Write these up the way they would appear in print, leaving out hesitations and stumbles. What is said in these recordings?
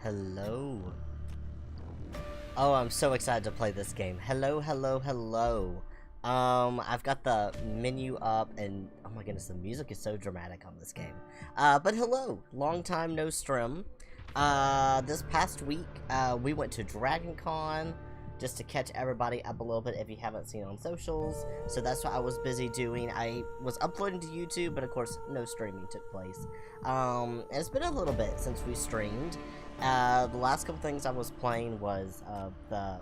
Hello. Oh, I'm so excited to play this game. Hello, hello, hello. I've got the menu up, and oh my goodness, the music is so dramatic on this game. But hello, long time no stream. This past week, we went to Dragon Con, just to catch everybody up a little bit if you haven't seen on socials. So that's what I was busy doing. I was uploading to YouTube, but of course, no streaming took place. It's been a little bit since we streamed. The last couple things I was playing was the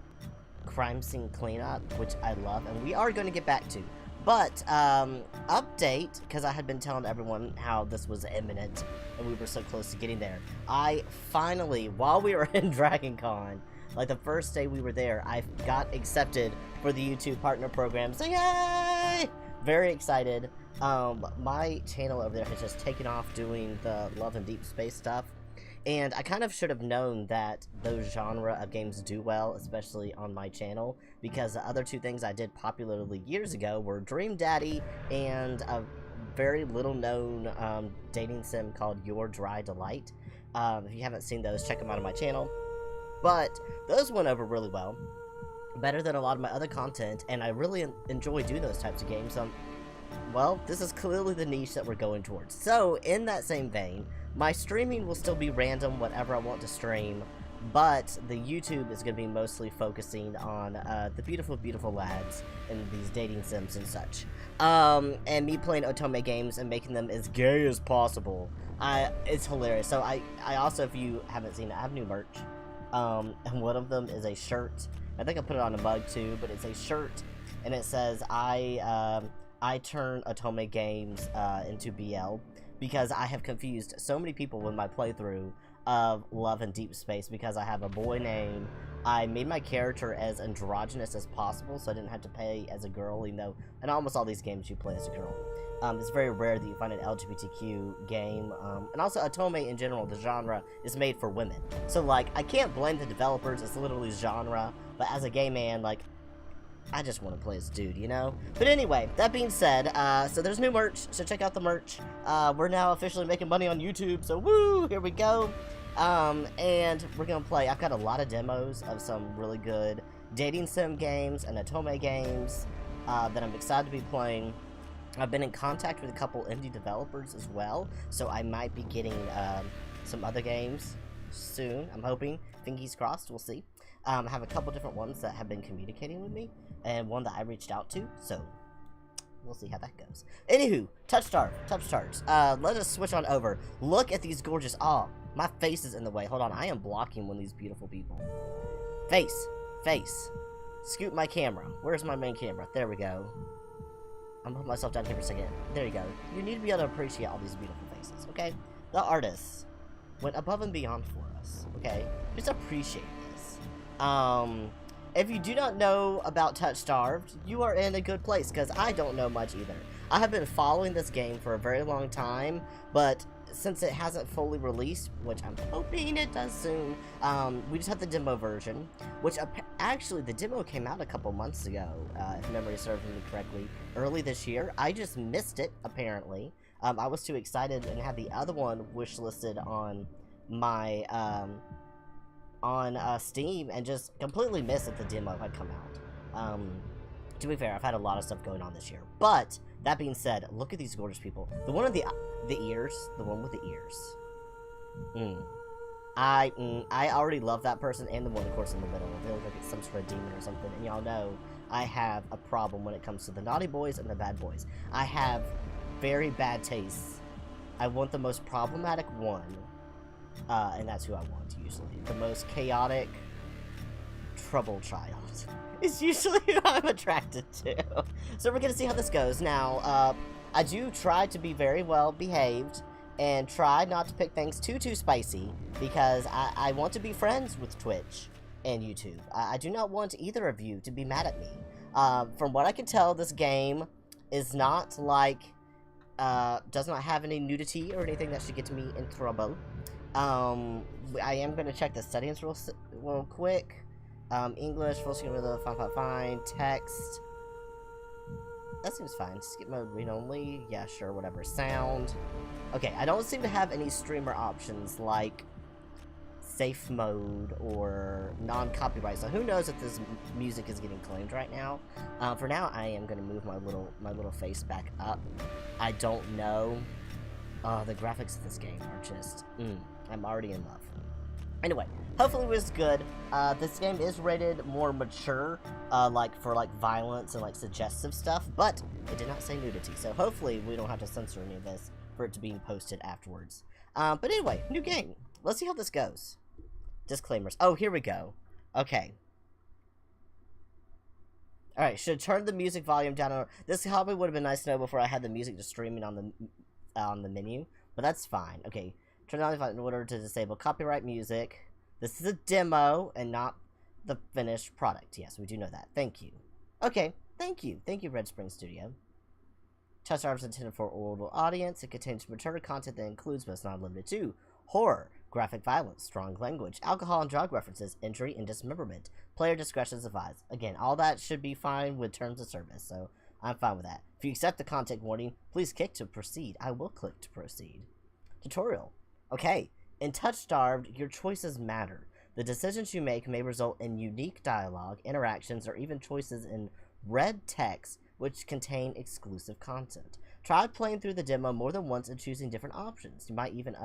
crime scene cleanup, which I love, and we are going to get back to. But, update, because I had been telling everyone how this was imminent, and we were so close to getting there. I finally, while we were in Dragon Con, like the first day we were there, I got accepted for the YouTube partner program, so yay! Very excited. My channel over there has just taken off doing the Love and Deep Space stuff. And I kind of should have known that those genre of games do well, especially on my channel, because the other two things I did popularly years ago were Dream Daddy and a very little known dating sim called Your Dry Delight. If you haven't seen those, check them out on my channel. But those went over really well, better than a lot of my other content, and I really enjoy doing those types of games. Well, this is clearly the niche that we're going towards. So, in that same vein, my streaming will still be random, whatever I want to stream, but the YouTube is going to be mostly focusing on the beautiful, beautiful lads in these dating sims and such. And me playing otome games and making them as gay as possible. It's hilarious. So I also, if you haven't seen it, I have new merch. And one of them is a shirt. I think I put it on a mug too, but it's a shirt, and it says, I turn otome games into BL. Because I have confused so many people with my playthrough of Love and Deep Space because I have a boy name. I made my character as androgynous as possible so I didn't have to play as a girl, even though in almost all these games you play as a girl. It's very rare that you find an LGBTQ game. And also otome in general, the genre, is made for women. So like, I can't blame the developers, it's literally genre, but as a gay man, like, I just want to play as dude, you know? But anyway, that being said, so there's new merch, so check out the merch. We're now officially making money on YouTube, so woo, here we go. And we're gonna play. I've got a lot of demos of some really good dating sim games and otome games that I'm excited to be playing. I've been in contact with a couple indie developers as well, so I might be getting some other games soon, I'm hoping. Fingers crossed, we'll see. I have a couple different ones that have been communicating with me, and one that I reached out to, so we'll see how that goes. Anywho, TOUCHSTARVED. Let us switch on over. Look at these gorgeous, oh, my face is in the way. Hold on, I am blocking one of these beautiful people. Face. Scoot my camera. Where's my main camera? There we go. I'm putting myself down here for a second. There you go. You need to be able to appreciate all these beautiful faces, okay? The artists went above and beyond for us, okay? Just appreciate this. If you do not know about TOUCHSTARVED, you are in a good place, because I don't know much either. I have been following this game for a very long time, but since it hasn't fully released, which I'm hoping it does soon, we just have the demo version, which actually the demo came out a couple months ago, if memory serves me correctly, early this year. I just missed it, apparently. I was too excited and had the other one wishlisted on my, Steam, and just completely missed that the demo had come out. To be fair, I've had a lot of stuff going on this year. But, that being said, look at these gorgeous people. The one with the ears, the one with the ears. I already love that person, and the one, of course, in the middle. They look like it's some sort of demon or something, and y'all know I have a problem when it comes to the naughty boys and the bad boys. I have very bad tastes. I want the most problematic one, and that's who I want, usually. The most chaotic, trouble child is usually who I'm attracted to. So we're gonna see how this goes. Now, I do try to be very well behaved, and try not to pick things too spicy, because I want to be friends with Twitch and YouTube. I do not want either of you to be mad at me. From what I can tell, this game is not like, does not have any nudity or anything that should get me in trouble. I am going to check the settings real quick. English, full screen with fine. Text. That seems fine. Skip mode, read only. Yeah, sure, whatever. Sound. Okay, I don't seem to have any streamer options like safe mode or non-copyright. So who knows if this music is getting claimed right now. For now, I am going to move my little face back up. I don't know. The graphics of this game are just, I'm already in love. Anyway, hopefully it was good. This game is rated more mature, for violence and suggestive stuff, but it did not say nudity, so hopefully we don't have to censor any of this for it to be posted afterwards. But anyway, new game. Let's see how this goes. Disclaimers. Oh, here we go. Okay. Alright, should turn the music volume down. This probably would have been nice to know before I had the music just streaming on the menu, but that's fine. Okay, turn on the volume in order to disable copyright music. This is a demo and not the finished product. Yes, we do know that. Thank you. Okay, thank you. Thank you, Red Spring Studio. TOUCHSTARVED is intended for older audience. It contains mature content that includes, but is not limited to, horror, graphic violence, strong language, alcohol and drug references, injury, and dismemberment. Player discretion is advised. Again, all that should be fine with terms of service, so I'm fine with that. If you accept the content warning, please click to proceed. I will click to proceed. Tutorial. Okay, in TOUCHSTARVED, your choices matter. The decisions you make may result in unique dialogue, interactions, or even choices in red text which contain exclusive content. Try playing through the demo more than once and choosing different options. You might even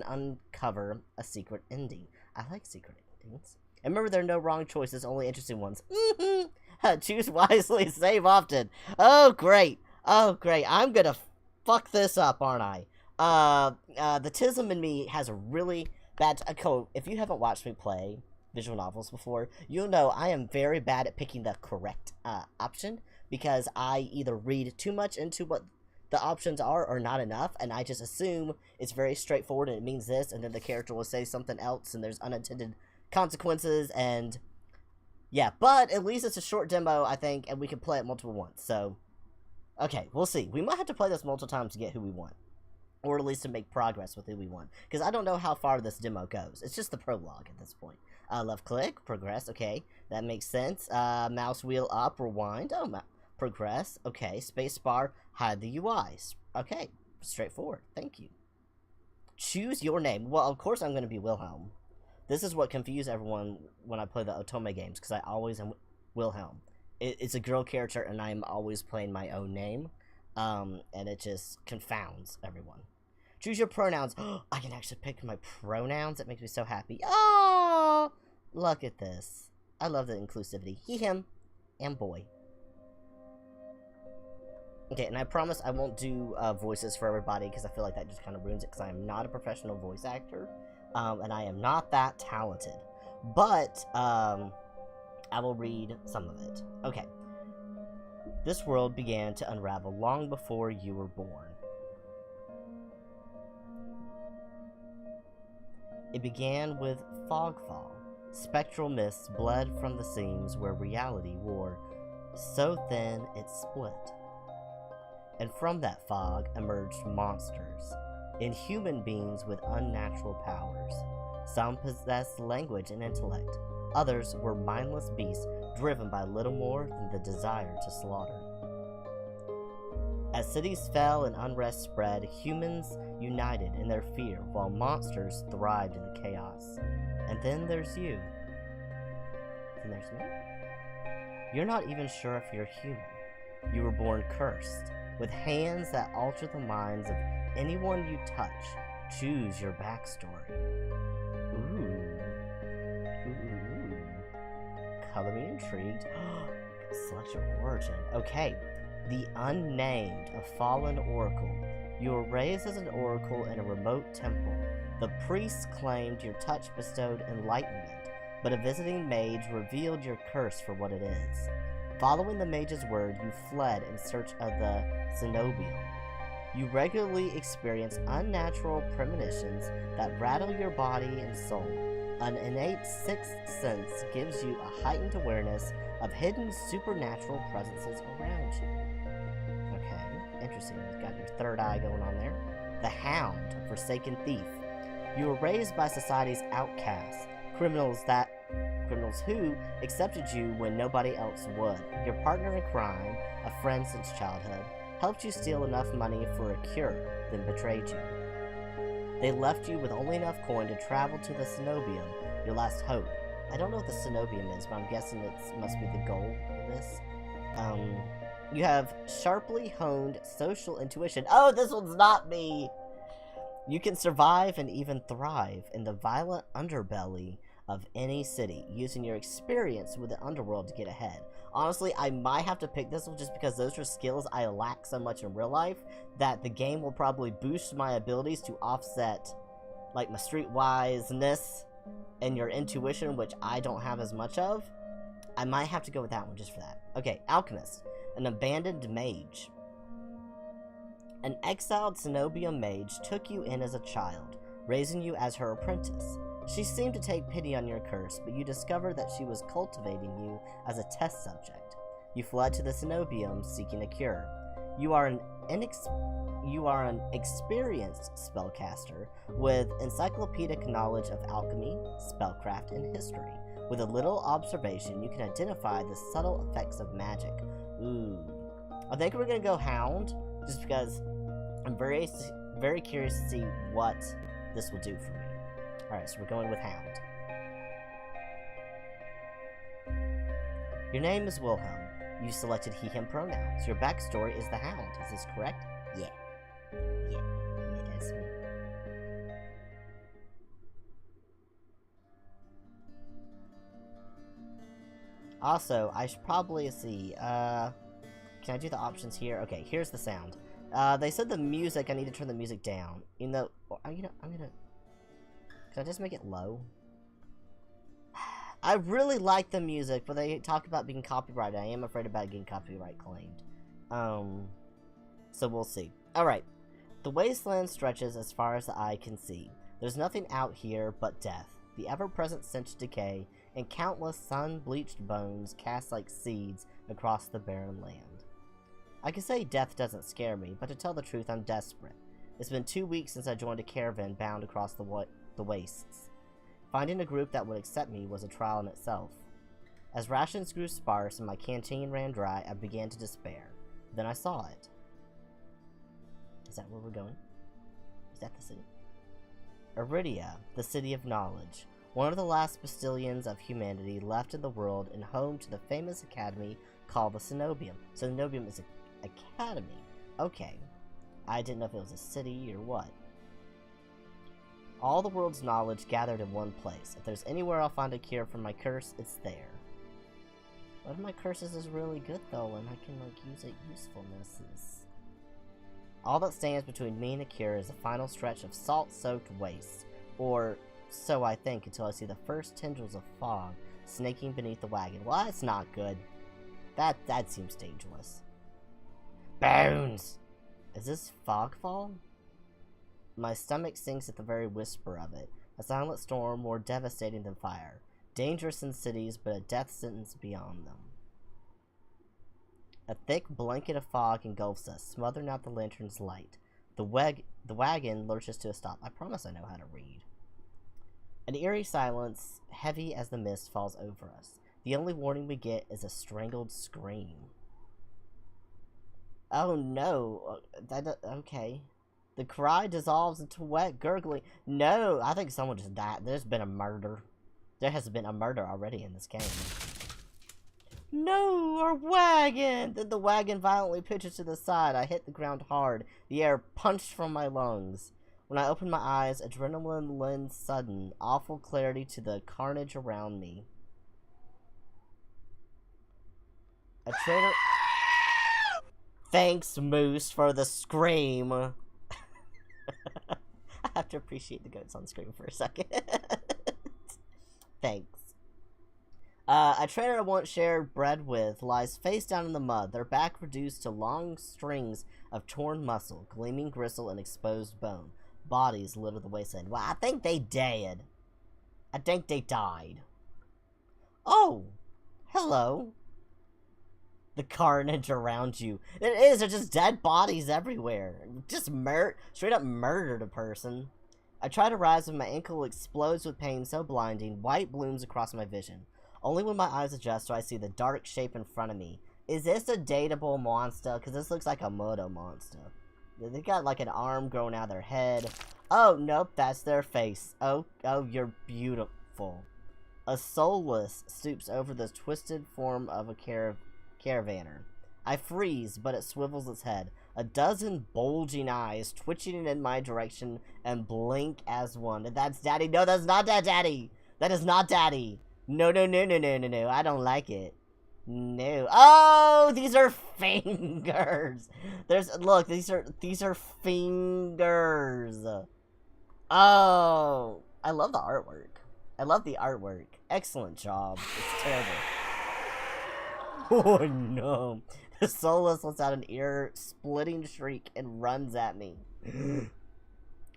uncover a secret ending. I like secret endings. And remember, there are no wrong choices, only interesting ones. Choose wisely, save often. Oh, great. Oh, great. I'm gonna fuck this up, aren't I? The Tism in me has a really bad... if you haven't watched me play visual novels before, you'll know I am very bad at picking the correct option, because I either read too much into what the options are or not enough, and I just assume it's very straightforward and it means this, and then the character will say something else and there's unintended consequences, and yeah, but at least it's a short demo, I think, and we can play it multiple ones. So okay, we'll see. We might have to play this multiple times to get who we want, or at least to make progress with who we want, because I don't know how far this demo goes. It's just the prologue at this point. Left click, progress, okay, that makes sense. Mouse wheel up, rewind, progress, okay, space bar, hide the UIs, okay, straightforward, thank you. Choose your name. Well, of course I'm going to be Wilhelm. This is what confused everyone when I play the Otome games, because I always am Wilhelm. It's a girl character, and I'm always playing my own name, and it just confounds everyone. Choose your pronouns. I can actually pick my pronouns. It makes me so happy. Oh, look at this. I love the inclusivity. He, him, and boy. Okay, and I promise I won't do voices for everybody, because I feel like that just kind of ruins it, because I am not a professional voice actor, and I am not that talented. But I will read some of it. Okay. This world began to unravel long before you were born. It began with fogfall. Spectral mists bled from the seams where reality wore, so thin it split. And from that fog emerged monsters, inhuman beings with unnatural powers. Some possessed language and intellect. Others were mindless beasts driven by little more than the desire to slaughter. As cities fell and unrest spread, humans united in their fear, while monsters thrived in the chaos. And then there's you. Then there's me. You're not even sure if you're human. You were born cursed, with hands that alter the minds of anyone you touch. Choose your backstory. Ooh. Color me intrigued. Select your origin. Okay. The Unnamed, a fallen oracle. You were raised as an oracle in a remote temple. The priests claimed your touch bestowed enlightenment, but a visiting mage revealed your curse for what it is. Following the mage's word, you fled in search of the cenobium. You regularly experience unnatural premonitions that rattle your body and soul. An innate sixth sense gives you a heightened awareness of hidden supernatural presences around you. Interesting. You've got your third eye going on there. The Hound, a forsaken thief. You were raised by society's outcasts, criminals who accepted you when nobody else would. Your partner in crime, a friend since childhood, helped you steal enough money for a cure, then betrayed you. They left you with only enough coin to travel to the Cenobium, your last hope. I don't know what the Cenobium is, but I'm guessing it must be the goal of this. You have sharply honed social intuition. Oh, this one's not me! You can survive and even thrive in the violent underbelly of any city, using your experience with the underworld to get ahead. Honestly, I might have to pick this one just because those are skills I lack so much in real life that the game will probably boost my abilities to offset, like, my streetwiseness and your intuition, which I don't have as much of. I might have to go with that one just for that. Okay, Alchemist, an abandoned mage. An exiled Cenobium mage took you in as a child, raising you as her apprentice. She seemed to take pity on your curse, but you discovered that she was cultivating you as a test subject. You fled to the Cenobium seeking a cure. You are an experienced spellcaster with encyclopedic knowledge of alchemy, spellcraft, and history. With a little observation, you can identify the subtle effects of magic. Ooh. I think we're gonna go Hound, just because I'm very curious to see what this will do for me. Alright, so we're going with Hound. Your name is Wilhelm. You selected he/him pronouns. Your backstory is the Hound. Is this correct? Yeah. Yeah, that's me. Also, I should probably see, can I do the options here? Okay, here's the sound. They said the music, I need to turn the music down. You know, I'm gonna, can I just make it low? I really like the music, but they talk about being copyrighted. I am afraid about getting copyright claimed. So we'll see. Alright. The wasteland stretches as far as the eye can see. There's nothing out here but death, the ever-present stench of decay, and countless sun-bleached bones cast like seeds across the barren land. I can say death doesn't scare me, but to tell the truth, I'm desperate. It's been 2 weeks since I joined a caravan bound across the wastes. Finding a group that would accept me was a trial in itself. As rations grew sparse and my canteen ran dry, I began to despair. Then I saw it. Is that where we're going? Is that the city? Iridia, the city of knowledge. One of the last bastions of humanity left in the world and home to the famous academy called the Cenobium. So the Cenobium is an academy. Okay. I didn't know if it was a city or what. All the world's knowledge gathered in one place. If there's anywhere I'll find a cure for my curse, it's there. One of my curses is really good though, and I can like use it usefulnesses. All that stands between me and a cure is a final stretch of salt-soaked waste, or so I think until I see the first tendrils of fog snaking beneath the wagon. Well, that's not good. That seems dangerous. Bones! Is this fogfall? My stomach sinks at the very whisper of it. A silent storm more devastating than fire. Dangerous in cities, but a death sentence beyond them. A thick blanket of fog engulfs us, smothering out the lantern's light. The wagon lurches to a stop. I promise I know how to read. An eerie silence, heavy as the mist, falls over us. The only warning we get is a strangled scream. Oh no. Okay. The cry dissolves into wet gurgling. No, I think someone just died. There's been a murder. There has been a murder already in this game. No, our wagon! Then the wagon violently pitches to the side. I hit the ground hard. The air punched from my lungs. When I opened my eyes, adrenaline lends sudden, awful clarity to the carnage around me. A traitor... Thanks, Moose, for the scream. I have to appreciate the goats on screen for a second. Thanks. A trader I once shared bread with lies face down in the mud, their back reduced to long strings of torn muscle, gleaming gristle, and exposed bone. Bodies litter the wasteland. Well, I think they dead. I think they died. Oh! Hello. The carnage around you. It is, there's just dead bodies everywhere. Just straight up murdered a person. I try to rise when my ankle explodes with pain so blinding, white blooms across my vision. Only when my eyes adjust do I see the dark shape in front of me. Is this a dateable monster? Because this looks like a murder monster. They got like an arm growing out of their head. Oh, nope, that's their face. Oh, you're beautiful. A soulless stoops over the twisted form of a caravaner. I freeze, but it swivels its head. A dozen bulging eyes twitching in my direction and blink as one. That's Daddy. No, that's not Daddy. That is not Daddy. No. I don't like it. No. Oh, these are fingers. Look, these are fingers. Oh, I love the artwork. Excellent job. It's terrible. Oh no. The soulless lets out an ear-splitting shriek and runs at me.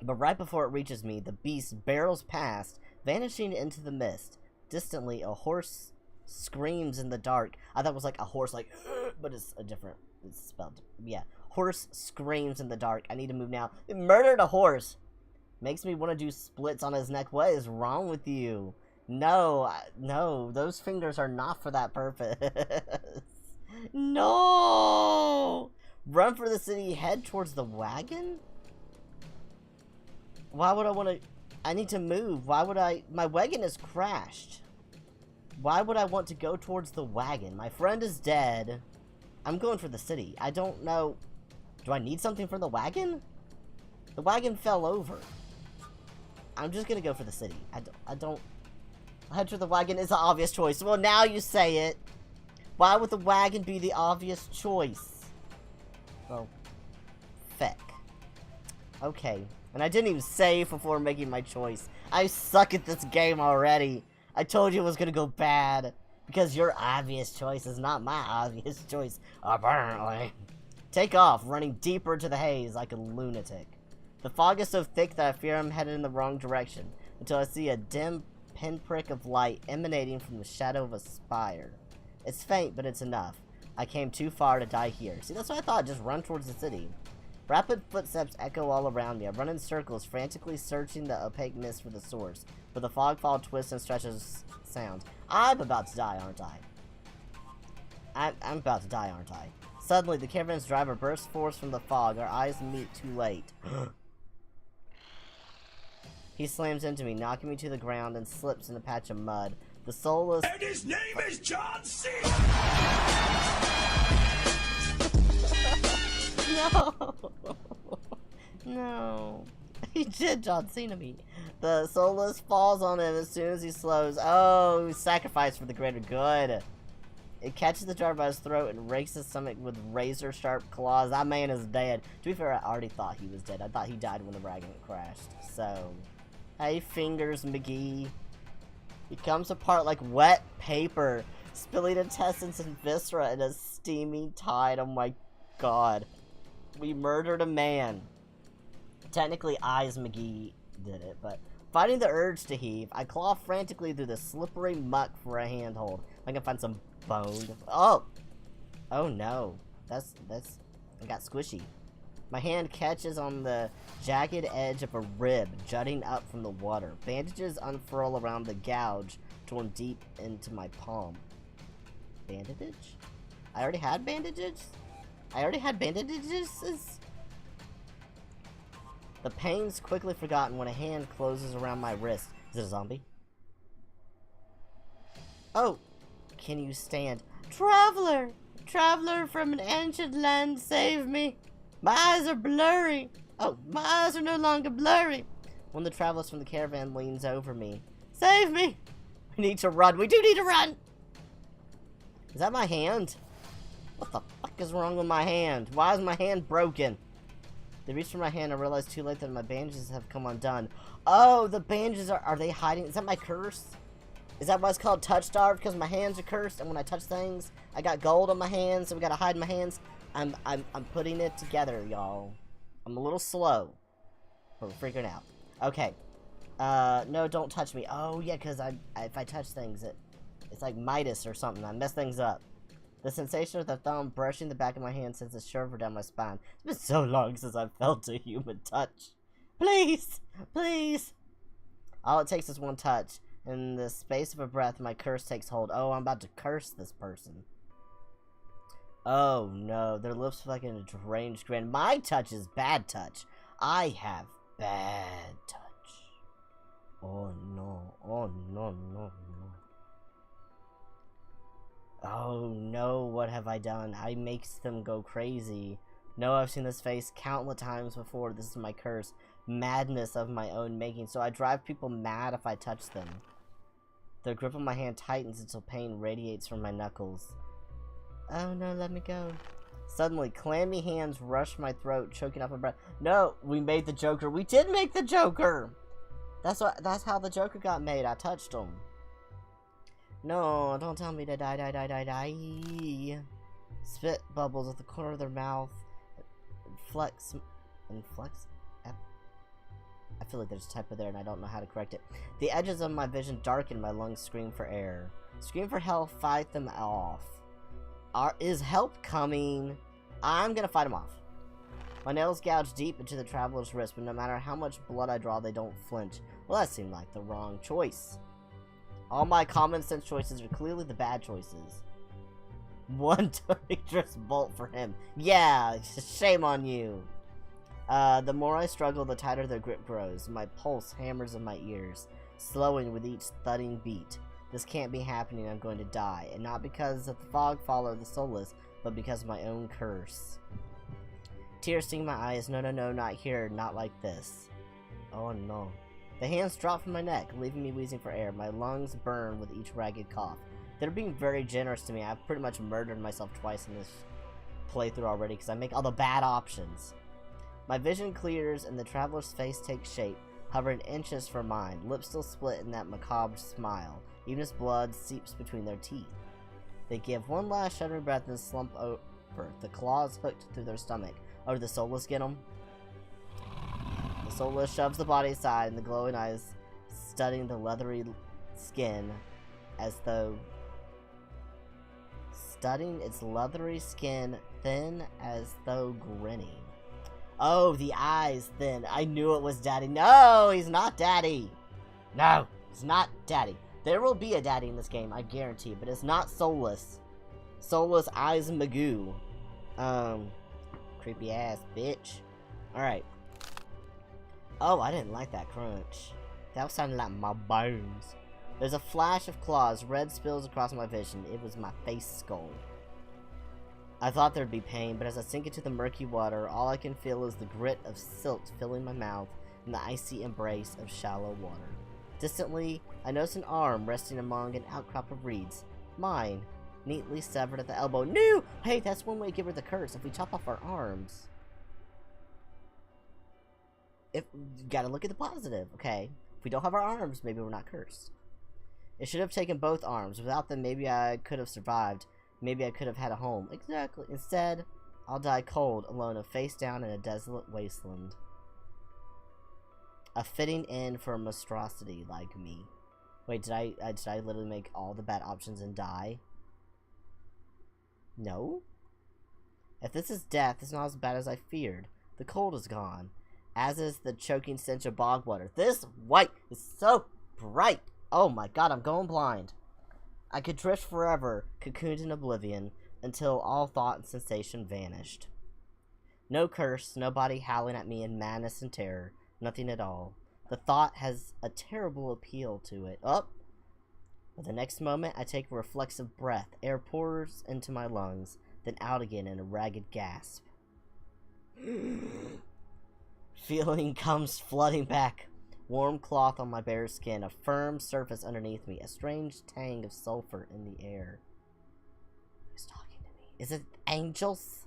But right before it reaches me, the beast barrels past, vanishing into the mist. Distantly, a horse screams in the dark. I thought it was like a horse, like, but it's spelled. Yeah. Horse screams in the dark. I need to move now. It murdered a horse. Makes me want to do splits on his neck. What is wrong with you? No, those fingers are not for that purpose. No! Run for the city, head towards the wagon? Why would I want to... I need to move. Why would I... My wagon is crashed. Why would I want to go towards the wagon? My friend is dead. I'm going for the city. I don't know... Do I need something from the wagon? The wagon fell over. I'm just gonna go for the city. I don't... Head for the wagon is the obvious choice. Well, now you say it. Why would the wagon be the obvious choice? Well, feck. Okay. And I didn't even save before making my choice. I suck at this game already. I told you it was gonna go bad. Because your obvious choice is not my obvious choice, apparently. Take off, running deeper into the haze like a lunatic. The fog is so thick that I fear I'm headed in the wrong direction, until I see a dim pinprick of light emanating from the shadow of a spire. It's faint, but it's enough. I came too far to die here. See, that's what I thought, just run towards the city. Rapid footsteps echo all around me. I run in circles, frantically searching the opaque mist for the source, but the fog fall twists and stretches sound. I'm about to die, aren't I? I'm about to die, aren't I? Suddenly, the caravan's driver bursts forth from the fog. Our eyes meet too late. He slams into me, knocking me to the ground, and slips in a patch of mud. The soulless... And his name is John C. No! No. He did John Cena me. The soulless falls on him as soon as he slows. Oh, sacrifice for the greater good. It catches the driver by his throat and rakes his stomach with razor-sharp claws. That man is dead. To be fair, I already thought he was dead. I thought he died when the wagon crashed. So, hey, Fingers McGee. He comes apart like wet paper, spilling intestines and viscera in a steaming tide. Oh my god. We murdered a man. Technically, Eyes McGee did it, but fighting the urge to heave, I claw frantically through the slippery muck for a handhold. I can find some bone. Oh! Oh no. That's, I got squishy. My hand catches on the jagged edge of a rib jutting up from the water. Bandages unfurl around the gouge torn deep into my palm. Bandage? I already had bandages? The pain's quickly forgotten when a hand closes around my wrist. Is it a zombie? Oh! Can you stand? Traveler! Traveler from an ancient land, save me! My eyes are blurry! Oh, my eyes are no longer blurry! One of the travelers from the caravan leans over me. Save me! We need to run. We do need to run! Is that my hand? What the fuck is wrong with my hand? Why is my hand broken? They reach for my hand. I realize too late that my bandages have come undone. Oh, the bandages are they hiding? Is that my curse? Is that why it's called TOUCHSTARVED? Because my hands are cursed, and when I touch things, I got gold on my hands, so we gotta hide my hands. I'm putting it together, y'all. I'm a little slow, but we're figuring out. Okay. No, don't touch me. Oh yeah, because if I touch things, it's like Midas or something. I mess things up. The sensation of the thumb brushing the back of my hand sends a shiver down my spine. It's been so long since I've felt a human touch. Please, please. All it takes is one touch. In the space of a breath, my curse takes hold. Oh, I'm about to curse this person. Oh no, their lips fleck in a deranged grin. My touch is bad touch. I have Bad touch. Oh no. Oh no, no, no. Oh no, what have I done? I makes them go crazy. No, I've seen this face countless times before. This is my curse. Madness of my own making. So I drive people mad if I touch them. The grip of my hand tightens until pain radiates from my knuckles. Oh no, let me go. Suddenly, clammy hands rush my throat, choking up my breath. No, we made the Joker. We did make the Joker! That's how the Joker got made. I touched him. No, don't tell me to die. Spit bubbles at the corner of their mouth. Flex. I feel like there's a typo there and I don't know how to correct it. The edges of my vision darken, my lungs scream for air. Scream for help, fight them off. Is help coming? I'm gonna fight them off. My nails gouge deep into the traveler's wrist, but no matter how much blood I draw, they don't flinch. Well, that seemed like the wrong choice. All my common sense choices are clearly the bad choices. One dangerous bolt for him. Yeah, shame on you. The more I struggle, the tighter their grip grows. My pulse hammers in my ears, slowing with each thudding beat. This can't be happening, I'm going to die. And not because of the fog fall or the soulless, but because of my own curse. Tears sting my eyes. No, not here, not like this. Oh no. The hands drop from my neck, leaving me wheezing for air. My lungs burn with each ragged cough. They're being very generous to me. I've pretty much murdered myself twice in this playthrough already because I make all the bad options. My vision clears and the traveler's face takes shape, hovering inches from mine, lips still split in that macabre smile. Even as blood seeps between their teeth. They give one last shuddering breath and slump over, the claws hooked through their stomach. Oh, did the soulless get them? The soulless shoves the body aside and the glowing eyes studying the leathery skin as though... Studying its leathery skin thin as though grinning. Oh, the eyes thin. I knew it was Daddy. No, he's not Daddy. No, he's not Daddy. There will be a Daddy in this game, I guarantee, but it's not Soulless. Soulless Eyes Magoo. Creepy ass bitch. Alright. Oh, I didn't like that crunch. That sounded like my bones. There's a flash of claws. Red spills across my vision. It was my face skull. I thought there'd be pain, but as I sink into the murky water, all I can feel is the grit of silt filling my mouth and the icy embrace of shallow water. Distantly, I notice an arm resting among an outcrop of reeds. Mine, neatly severed at the elbow. No! Hey, that's one way to give her the curse, if we chop off our arms. You gotta look at the positive, okay? If we don't have our arms, maybe we're not cursed. It should have taken both arms. Without them, maybe I could have survived. Maybe I could have had a home. Exactly. Instead, I'll die cold, alone, and face down in a desolate wasteland. A fitting end for a monstrosity like me. Wait, did I literally make all the bad options and die? No? If this is death, it's not as bad as I feared. The cold is gone, as is the choking stench of bog water. This white is so bright. Oh my god, I'm going blind. I could drift forever, cocooned in oblivion, until all thought and sensation vanished. No curse, no body howling at me in madness and terror. Nothing at all. The thought has a terrible appeal to it. Up! But the next moment, I take a reflexive breath. Air pours into my lungs, then out again in a ragged gasp. Feeling comes flooding back. Warm cloth on my bare skin, a firm surface underneath me, a strange tang of sulfur in the air. Who's talking to me? Is it angels?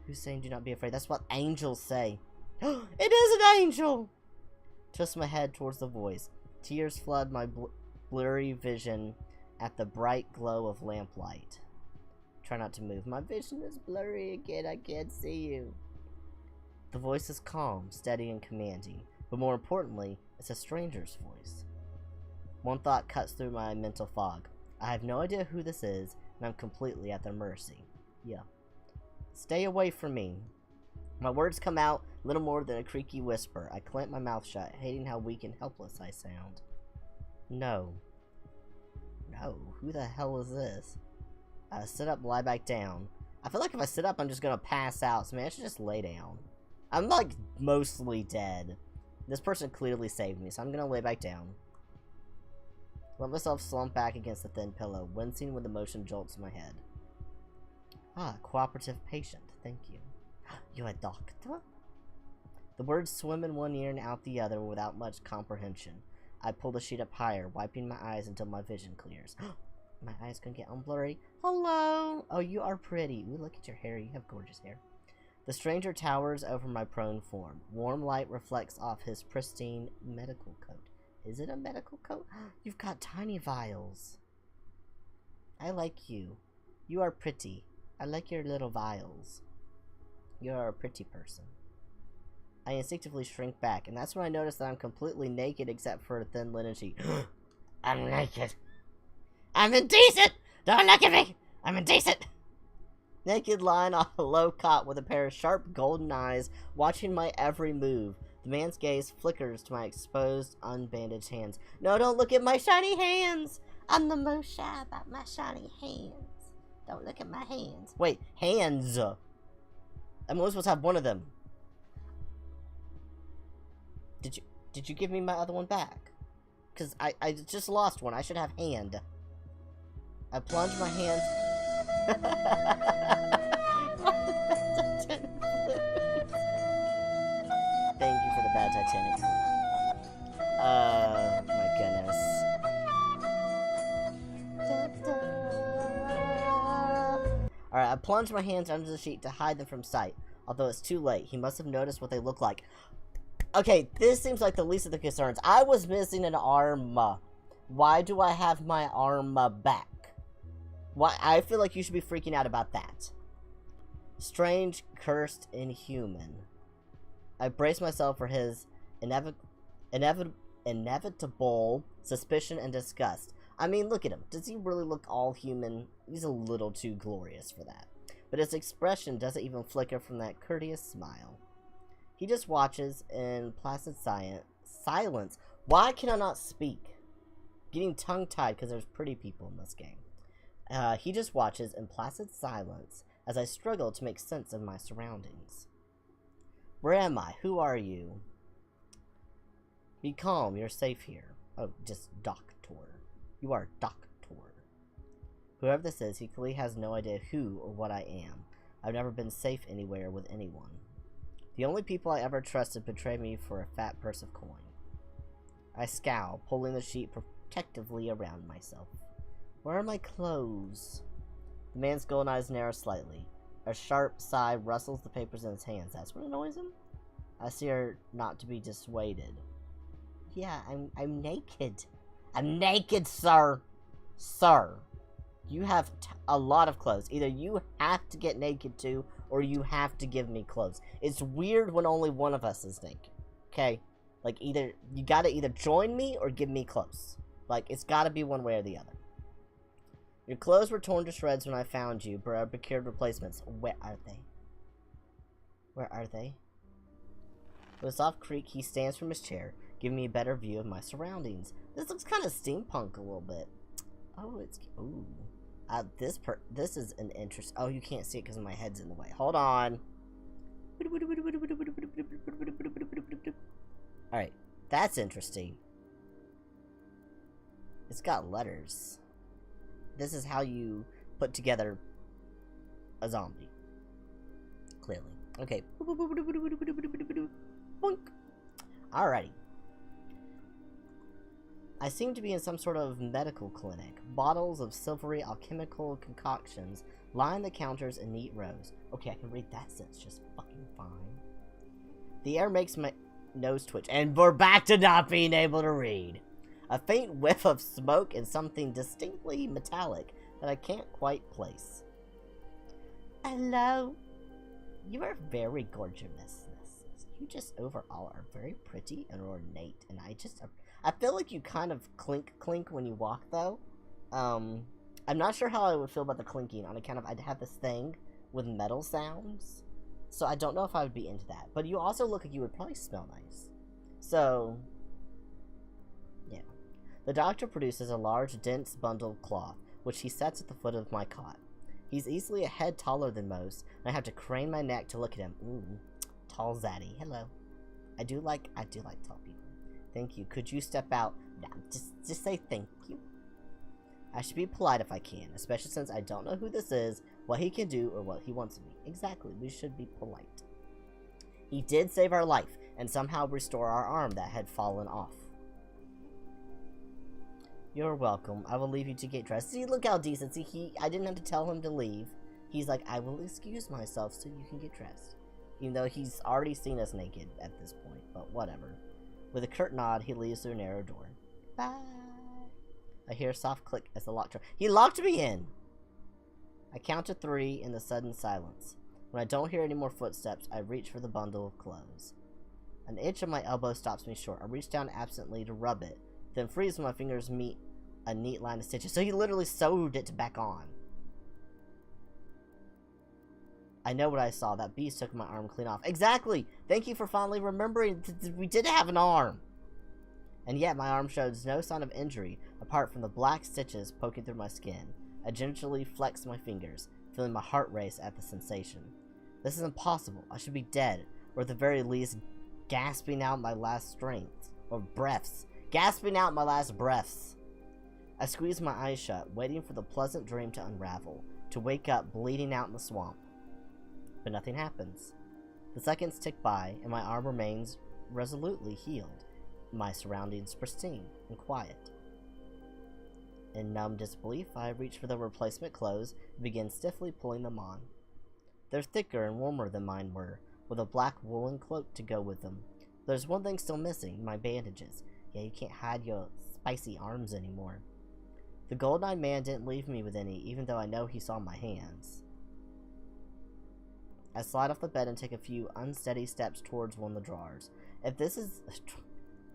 Who's saying do not be afraid? That's what angels say. It is an angel! Twist my head towards the voice. Tears flood my blurry vision at the bright glow of lamplight. Try not to move. My vision is blurry again. I can't see you. The voice is calm, steady, and commanding. But more importantly, it's a stranger's voice. One thought cuts through my mental fog. I have no idea who this is, and I'm completely at their mercy. Yeah. Stay away from me. My words come out little more than a creaky whisper. I clench my mouth shut, hating how weak and helpless I sound. No. No. Who the hell is this? Sit up, lie back down. I feel like if I sit up, I'm just gonna pass out, so maybe I should just lay down. I'm, like, mostly dead. This person clearly saved me, so I'm gonna lay back down. Let myself slump back against the thin pillow, wincing when the motion jolts my head. Ah, cooperative patient. Thank you. You a doctor? The words swim in one ear and out the other without much comprehension. I pull the sheet up higher, wiping my eyes until my vision clears. My eyes can get unblurry. Hello! Oh, you are pretty. Ooh, look at your hair. You have gorgeous hair. The stranger towers over my prone form. Warm light reflects off his pristine medical coat. Is it a medical coat? You've got tiny vials. I like you. You are pretty. I like your little vials. You are a pretty person. I instinctively shrink back, and that's when I notice that I'm completely naked except for a thin linen sheet. I'm naked. I'm indecent! Don't look at me! I'm indecent! Naked lying on a low cot with a pair of sharp golden eyes watching my every move. The man's gaze flickers to my exposed, unbandaged hands. No, don't look at my shiny hands! I'm the most shy about my shiny hands. Don't look at my hands. Wait, hands! I'm only supposed to have one of them. Did you give me my other one back? Because I just lost one. I should have hand. I plunge my hands... Thank you for the bad Titanic. My goodness. Alright, I plunge my hands under the sheet to hide them from sight. Although it's too late. He must have noticed what they look like. Okay, this seems like the least of the concerns. I was missing an arm. Why do I have my arm back? Why? I feel like you should be freaking out about that. Strange, cursed, inhuman. I brace myself for his inevitable suspicion and disgust. I mean, look at him. Does he really look all human? He's a little too glorious for that. But his expression doesn't even flicker from that courteous smile. He just watches in placid silence. Why can I not speak? Getting tongue-tied because there's pretty people in this game. He just watches in placid silence as I struggle to make sense of my surroundings. Where am I? Who are you? Be calm, you're safe here. Oh, just doctor. You are doctor. Whoever this is, he clearly has no idea who or what I am. I've never been safe anywhere with anyone. The only people I ever trusted betrayed me for a fat purse of coin. I scowl, pulling the sheet protectively around myself. Where are my clothes? The man's golden eyes narrow slightly. A sharp sigh rustles the papers in his hands. That's what annoys him? I see her not to be dissuaded. Yeah, I'm naked. I'm naked, sir. Sir. You have a lot of clothes. Either you have to get naked too, or you have to give me clothes. It's weird when only one of us is naked. Okay? Like, either you gotta either join me or give me clothes. Like, it's gotta be one way or the other. Your clothes were torn to shreds when I found you, but I procured replacements. Where are they? Where are they? With a soft creak, he stands from his chair, giving me a better view of my surroundings. This looks kind of steampunk a little bit. Oh, it's... Ooh. This is an interest... Oh, you can't see it because my head's in the way. Hold on. Alright. That's interesting. It's got letters. This is how you put together a zombie. Clearly. Okay. Boink. Alrighty. I seem to be in some sort of medical clinic. Bottles of silvery alchemical concoctions line the counters in neat rows. Okay, I can read that sentence just fucking fine. The air makes my nose twitch, and we're back to not being able to read. A faint whiff of smoke and something distinctly metallic that I can't quite place. Hello. You are very gorgeous. You just overall are very pretty and ornate, and I feel like you kind of clink when you walk, though. I'm not sure how I would feel about the clinking on account of I'd have this thing with metal sounds, so I don't know if I would be into that. But you also look like you would probably smell nice. So, yeah. The doctor produces a large, dense bundle of cloth, which he sets at the foot of my cot. He's easily a head taller than most, and I have to crane my neck to look at him. Ooh, Tall Zaddy. Hello. I do like tall people. Thank you. Could you step out? Nah, just say thank you. I should be polite if I can, especially since I don't know who this is, what he can do, or what he wants of me. Exactly, we should be polite. He did save our life, and somehow restore our arm that had fallen off. You're welcome. I will leave you to get dressed. See, look how decent. See, I didn't have to tell him to leave. He's like, I will excuse myself so you can get dressed. Even though he's already seen us naked at this point, but whatever. With a curt nod, he leaves through a narrow door. Bye. I hear a soft click as the lock door. He locked me in! I count to 3 in the sudden silence. When I don't hear any more footsteps, I reach for the bundle of clothes. An itch on my elbow stops me short. I reach down absently to rub it, then freeze when my fingers meet a neat line of stitches. So he literally sewed it back on. I know what I saw. That beast took my arm clean off. Exactly! Thank you for finally remembering we did have an arm! And yet my arm shows no sign of injury, apart from the black stitches poking through my skin. I gingerly flex my fingers, feeling my heart race at the sensation. This is impossible. I should be dead, or at the very least, gasping out my last strength. Or breaths. Gasping out my last breaths. I squeeze my eyes shut, waiting for the pleasant dream to unravel, to wake up bleeding out in the swamp. But nothing happens. The seconds tick by, and my arm remains resolutely healed, my surroundings pristine and quiet. In numb disbelief, I reach for the replacement clothes and begin stiffly pulling them on. They're thicker and warmer than mine were, with a black woolen cloak to go with them. There's one thing still missing, my bandages. Yeah, you can't hide your spicy arms anymore. The Golden-Eyed Man didn't leave me with any, even though I know he saw my hands. I slide off the bed and take a few unsteady steps towards one of the drawers. If this is...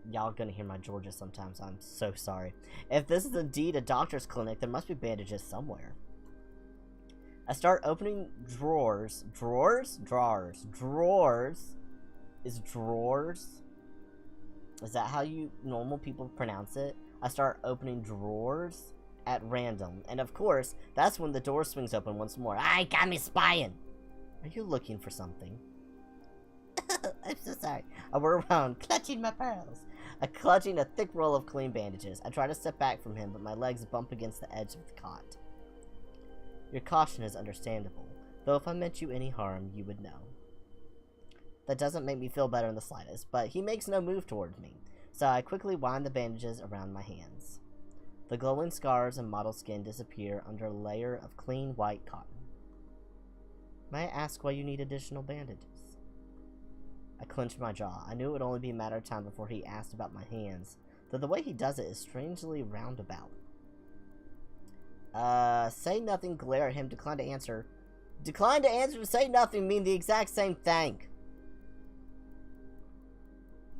Y'all gonna hear my Georgia sometimes, I'm so sorry. If this is indeed a doctor's clinic, there must be bandages somewhere. I start opening drawers. Drawers? Drawers. Drawers? Is drawers? Is that how you normal people pronounce it? I start opening drawers at random. And of course, that's when the door swings open once more. I got me spying! Are you looking for something? I'm so sorry. I whir around, clutching my pearls. Clutching a thick roll of clean bandages. I try to step back from him, but my legs bump against the edge of the cot. Your caution is understandable, though if I meant you any harm, you would know. That doesn't make me feel better in the slightest, but he makes no move towards me, so I quickly wind the bandages around my hands. The glowing scars and mottled skin disappear under a layer of clean white cotton. May I ask why you need additional bandages? I clenched my jaw. I knew it would only be a matter of time before he asked about my hands, though the way he does it is strangely roundabout. Say nothing, glare at him, decline to answer. Decline to answer and say nothing mean the exact same thing.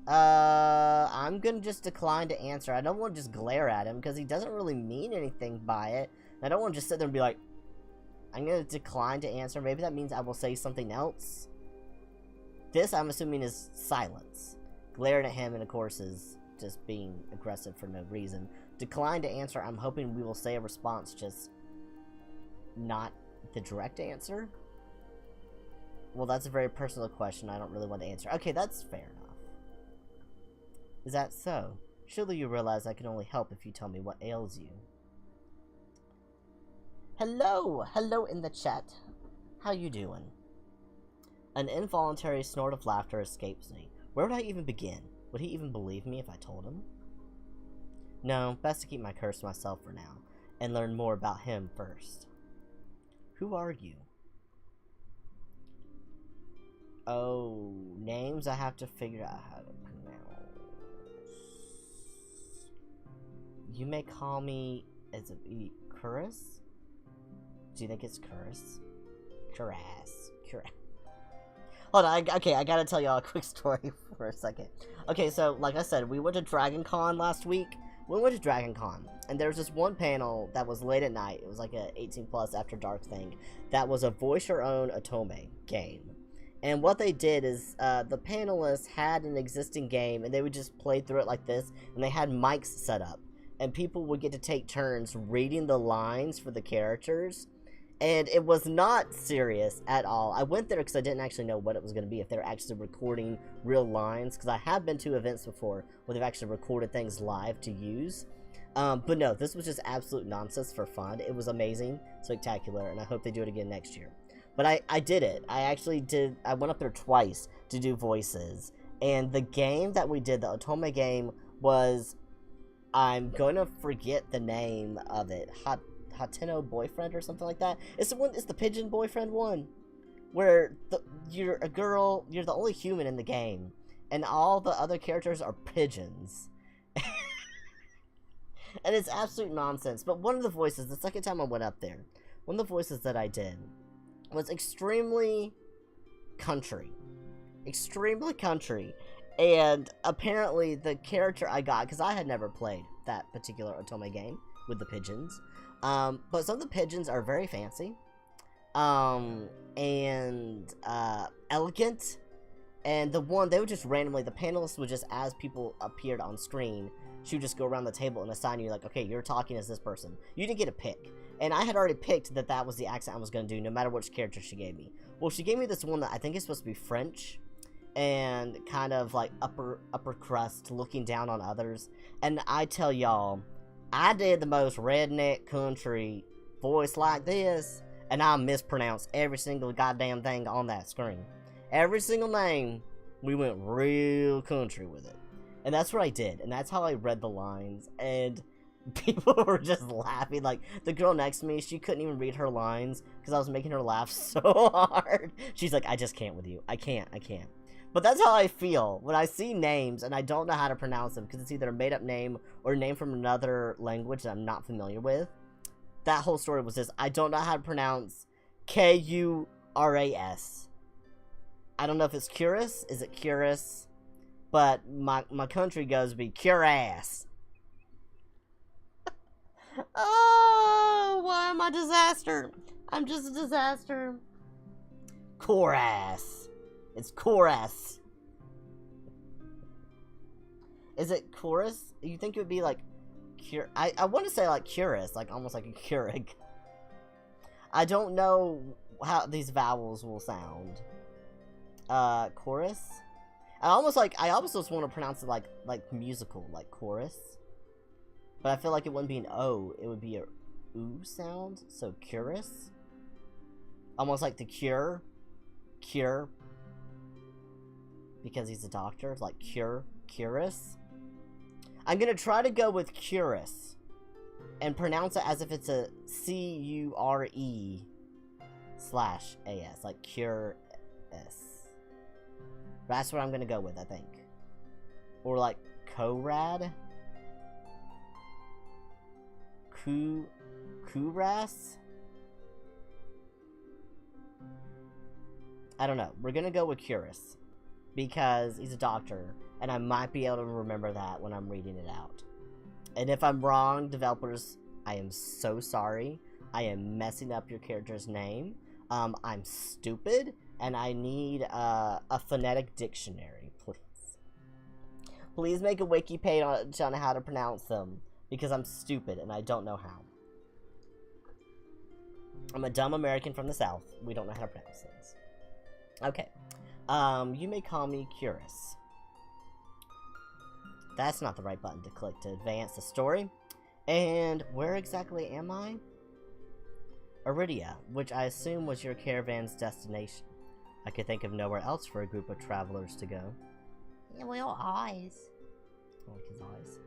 I'm gonna just decline to answer. I don't want to just glare at him, because he doesn't really mean anything by it. I don't want to just sit there and be like, I'm gonna decline to answer. Maybe that means I will say something else. This, I'm assuming, is silence. Glaring at him, and of course, is just being aggressive for no reason. Decline to answer, I'm hoping we will say a response, just not the direct answer. Well, that's a very personal question I don't really want to answer. Okay, that's fair enough. Is that so? Surely you realize I can only help if you tell me what ails you. Hello! Hello in the chat. How you doing? An involuntary snort of laughter escapes me. Where would I even begin? Would he even believe me if I told him? No, best to keep my curse to myself for now, and learn more about him first. Who are you? Oh, names I have to figure out how to pronounce. You may call me, is it Curris? Do you think it's Curris? Curas. Hold on, okay, I gotta tell y'all a quick story for a second. Okay, so, like I said, we went to Dragon Con last week. We went to Dragon Con, and there was this one panel that was late at night. It was like a 18+ after dark thing. That was a voice your own Otome game. And what they did is, the panelists had an existing game, and they would just play through it like this, and they had mics set up. And people would get to take turns reading the lines for the characters. And it was not serious at all. I went there because I didn't actually know what it was going to be, if they were actually recording real lines, because I have been to events before where they've actually recorded things live to use. But no, this was just absolute nonsense for fun. It was amazing, spectacular, and I hope they do it again next year. But I did it. I went up there twice to do voices. And the game that we did, the Otome game, was, I'm going to forget the name of it. Hateno Boyfriend or something like that. It's the Pigeon Boyfriend one, where you're a girl, you're the only human in the game, and all the other characters are pigeons. And it's absolute nonsense. But one of the voices, the second time I went up there, one of the voices that I did was extremely country. Extremely country. And apparently the character I got, because I had never played that particular Otome game with the pigeons, but some of the pigeons are very fancy, and elegant, and they would just randomly, the panelists would just, as people appeared on screen, she would just go around the table and assign you, like, okay, you're talking as this person. You didn't get a pick. And I had already picked that was the accent I was going to do, no matter which character she gave me. Well, she gave me this one that I think is supposed to be French, and kind of like upper crust, looking down on others. And I tell y'all, I did the most redneck country voice like this, and I mispronounced every single goddamn thing on that screen. Every single name, we went real country with it. And that's what I did, and that's how I read the lines, and people were just laughing. Like, the girl next to me, she couldn't even read her lines, because I was making her laugh so hard. She's like, I just can't with you. I can't. But that's how I feel when I see names, and I don't know how to pronounce them, because it's either a made-up name, or a name from another language that I'm not familiar with. That whole story was this: I don't know how to pronounce Kuras. I don't know if it's Curis. Is it Curis? But my country goes to be Curas. Oh, why am I a disaster? I'm just a disaster. Chorus. It's chorus. Is it chorus? You think it would be like I want to say like Curus, like almost like a Keurig. I don't know how these vowels will sound. Chorus? I almost just want to pronounce it like musical, like chorus. But I feel like it wouldn't be an O, it would be a oo sound, so Curus. Almost like the cure. Because he's a doctor, it's like Curus. I'm gonna try to go with Curus and pronounce it as if it's a CURE/AS, like Cure S. That's what I'm gonna go with, I think. Or like Korad? Kuras? I don't know. We're gonna go with Curus, because he's a doctor, and I might be able to remember that when I'm reading it out. And if I'm wrong, developers, I am so sorry. I am messing up your character's name. I'm stupid, and I need a phonetic dictionary, please. Please make a wiki page on how to pronounce them, because I'm stupid, and I don't know how. I'm a dumb American from the South. We don't know how to pronounce things. Okay. You may call me Curus. That's not the right button to click to advance the story. And where exactly am I? Iridia, which I assume was your caravan's destination. I could think of nowhere else for a group of travelers to go. Yeah, well, eyes. I like his eyes.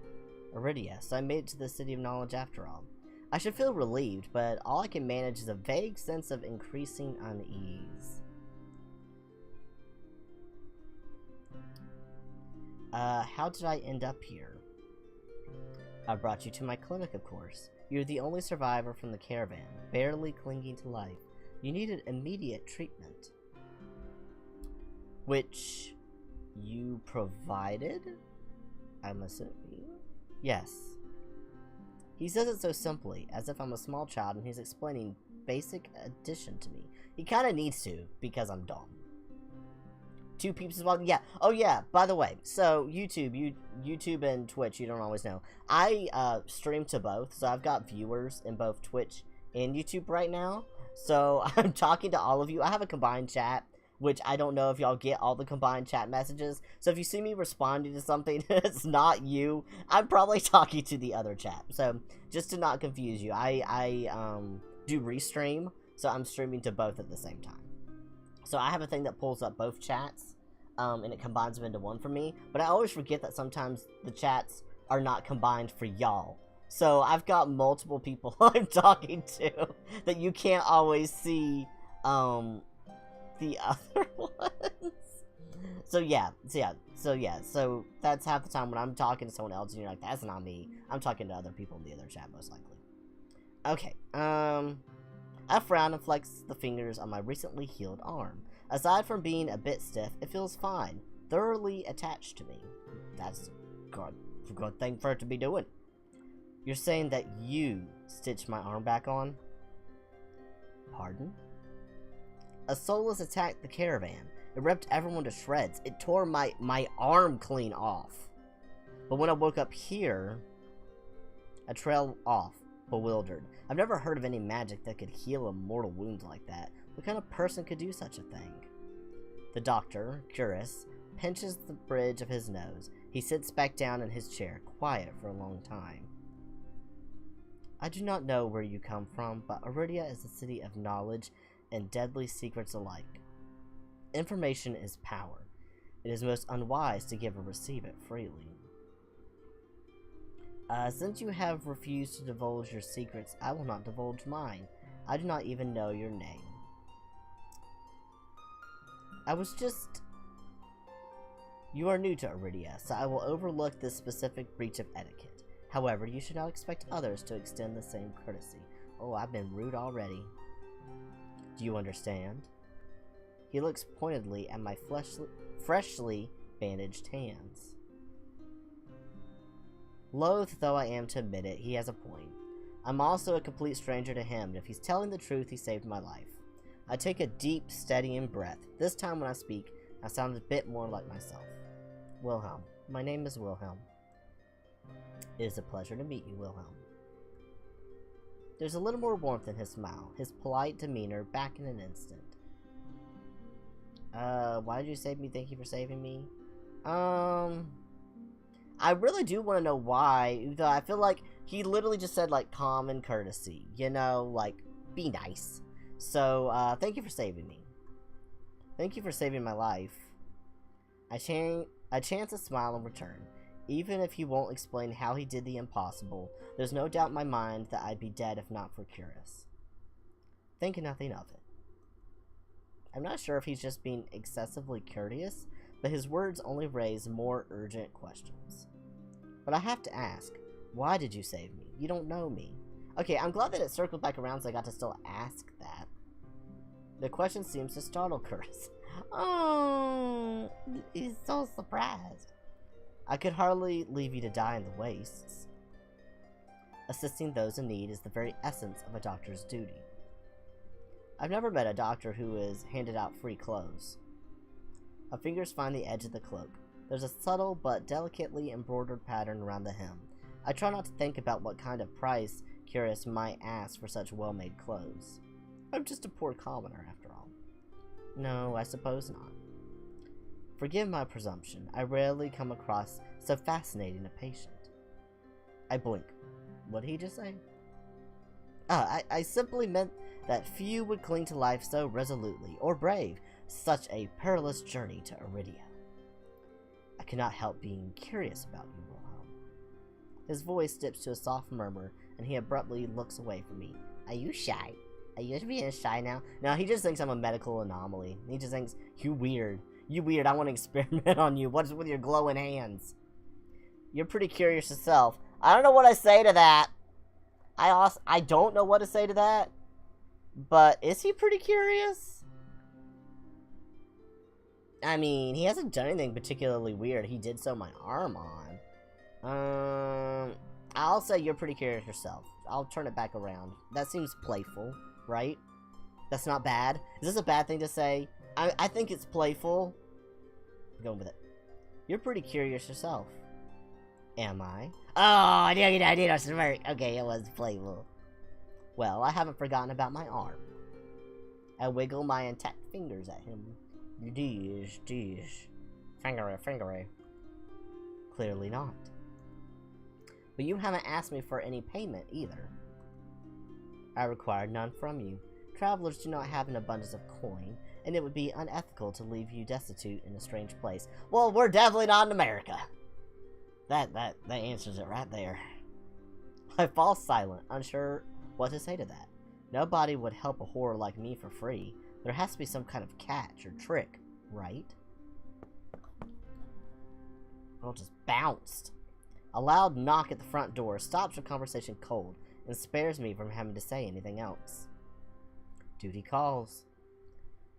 Iridia, so I made it to the City of Knowledge after all. I should feel relieved, but all I can manage is a vague sense of increasing unease. How did I end up here? I brought you to my clinic, of course. You're the only survivor from the caravan, barely clinging to life. You needed immediate treatment. Which you provided? I'm assuming. Yes. He says it so simply, as if I'm a small child and he's explaining basic addition to me. He kind of needs to, because I'm dumb. 2 peeps as well. Yeah. Oh yeah. By the way, so YouTube and Twitch. You don't always know. I stream to both, so I've got viewers in both Twitch and YouTube right now. So I'm talking to all of you. I have a combined chat, which I don't know if y'all get all the combined chat messages. So if you see me responding to something, it's not you. I'm probably talking to the other chat. So just to not confuse you, I do restream, so I'm streaming to both at the same time. So I have a thing that pulls up both chats, and it combines them into one for me. But I always forget that sometimes the chats are not combined for y'all. So I've got multiple people I'm talking to that you can't always see the other ones. So that's half the time when I'm talking to someone else and you're like, that's not me. I'm talking to other people in the other chat, most likely. Okay, I frown and flex the fingers on my recently healed arm. Aside from being a bit stiff, it feels fine, thoroughly attached to me. That's a good thing for it to be doing. You're saying that you stitched my arm back on? Pardon? A soulless attacked the caravan. It ripped everyone to shreds. It tore my arm clean off. But when I woke up here, I trailed off, bewildered. I've never heard of any magic that could heal a mortal wound like that. What kind of person could do such a thing? The doctor, curious, pinches the bridge of his nose. He sits back down in his chair, quiet for a long time. I do not know where you come from, but Iridia is a city of knowledge and deadly secrets alike. Information is power. It is most unwise to give or receive it freely. Since you have refused to divulge your secrets, I will not divulge mine. I do not even know your name. You are new to Iridia, so I will overlook this specific breach of etiquette. However, you should not expect others to extend the same courtesy. Oh, I've been rude already. Do you understand? He looks pointedly at my freshly bandaged hands. Loath though I am to admit it, he has a point. I'm also a complete stranger to him, and if he's telling the truth, he saved my life. I take a deep, steadying breath. This time when I speak, I sound a bit more like myself. Wilhelm. My name is Wilhelm. It is a pleasure to meet you, Wilhelm. There's a little more warmth in his smile, his polite demeanor back in an instant. Why did you save me? Thank you for saving me. I really do want to know why, though I feel like he literally just said, like, common courtesy, you know, like, be nice. So, thank you for saving me. Thank you for saving my life. I chance a smile in return. Even if he won't explain how he did the impossible, there's no doubt in my mind that I'd be dead if not for Curious. Think nothing of it. I'm not sure if he's just being excessively courteous, but his words only raise more urgent questions. But I have to ask, why did you save me? You don't know me. Okay, I'm glad that it circled back around so I got to still ask that. The question seems to startle Curtis. Oh, he's so surprised. I could hardly leave you to die in the wastes. Assisting those in need is the very essence of a doctor's duty. I've never met a doctor who has handed out free clothes. My fingers find the edge of the cloak. There's a subtle but delicately embroidered pattern around the hem. I try not to think about what kind of price Curious might ask for such well-made clothes. I'm just a poor commoner, after all. No, I suppose not. Forgive my presumption. I rarely come across so fascinating a patient. I blink. What did he just say? I simply meant that few would cling to life so resolutely, or brave such a perilous journey to Iridia. I cannot help being curious about you, Wilhelm. His voice dips to a soft murmur, and he abruptly looks away from me. Are you shy? Are you being shy now? No, he just thinks I'm a medical anomaly. He just thinks, you weird. You weird, I want to experiment on you. What's with your glowing hands? You're pretty curious yourself. I don't know what I say to that. I don't know what to say to that. But is he pretty curious? I mean, he hasn't done anything particularly weird. He did sew my arm on. I'll say you're pretty curious yourself. I'll turn it back around. That seems playful, right? That's not bad. Is this a bad thing to say? I think it's playful. I'm going with it. You're pretty curious yourself. Am I? Oh, I did a smirk. Okay, it was playful. Well, I haven't forgotten about my arm. I wiggle my intact fingers at him. Dish. Fingery. Clearly not. But you haven't asked me for any payment either. I require none from you. Travelers do not have an abundance of coin, and it would be unethical to leave you destitute in a strange place. Well, we're definitely not in America. That answers it right there. I fall silent, unsure what to say to that. Nobody would help a whore like me for free. There has to be some kind of catch or trick, right? Girl just bounced. A loud knock at the front door stops the conversation cold and spares me from having to say anything else. Duty calls.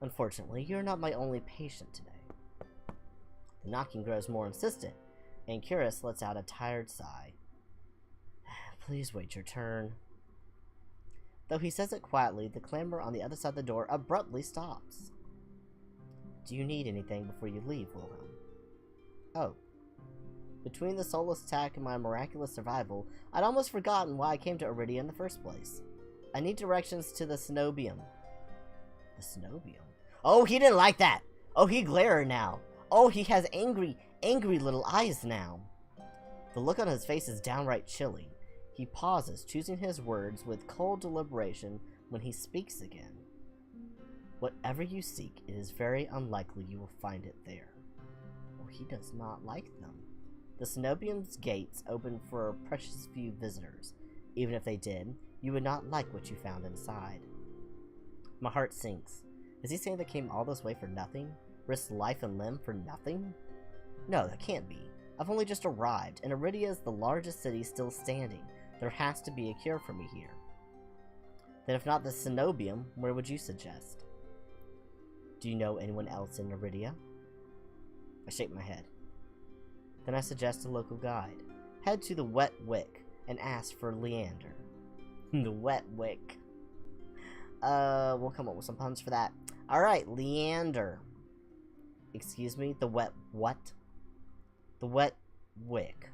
Unfortunately, you're not my only patient today. The knocking grows more insistent, and Curious lets out a tired sigh. Please wait your turn. Though he says it quietly, the clamor on the other side of the door abruptly stops. Do you need anything before you leave, Wilhelm? Oh. Between the soulless attack and my miraculous survival, I'd almost forgotten why I came to Iridia in the first place. I need directions to the Cenobium. The Cenobium? Oh, he didn't like that! Oh, he glared now. Oh, he has angry little eyes now. The look on his face is downright chilly. He pauses, choosing his words with cold deliberation when he speaks again. Whatever you seek, it is very unlikely you will find it there. Oh, he does not like them. The Cenobium's gates open for a precious few visitors. Even if they did, you would not like what you found inside. My heart sinks. Is he saying they came all this way for nothing? Risked life and limb for nothing? No, that can't be. I've only just arrived, and Iridia is the largest city still standing. There has to be a cure for me here. Then if not the Cenobium, where would you suggest? Do you know anyone else in Iridia? I shake my head. Then I suggest a local guide. Head to the Wet Wick and ask for Leander. The Wet Wick. We'll come up with some puns for that. Alright, Leander. Excuse me, the Wet what? The Wet Wick.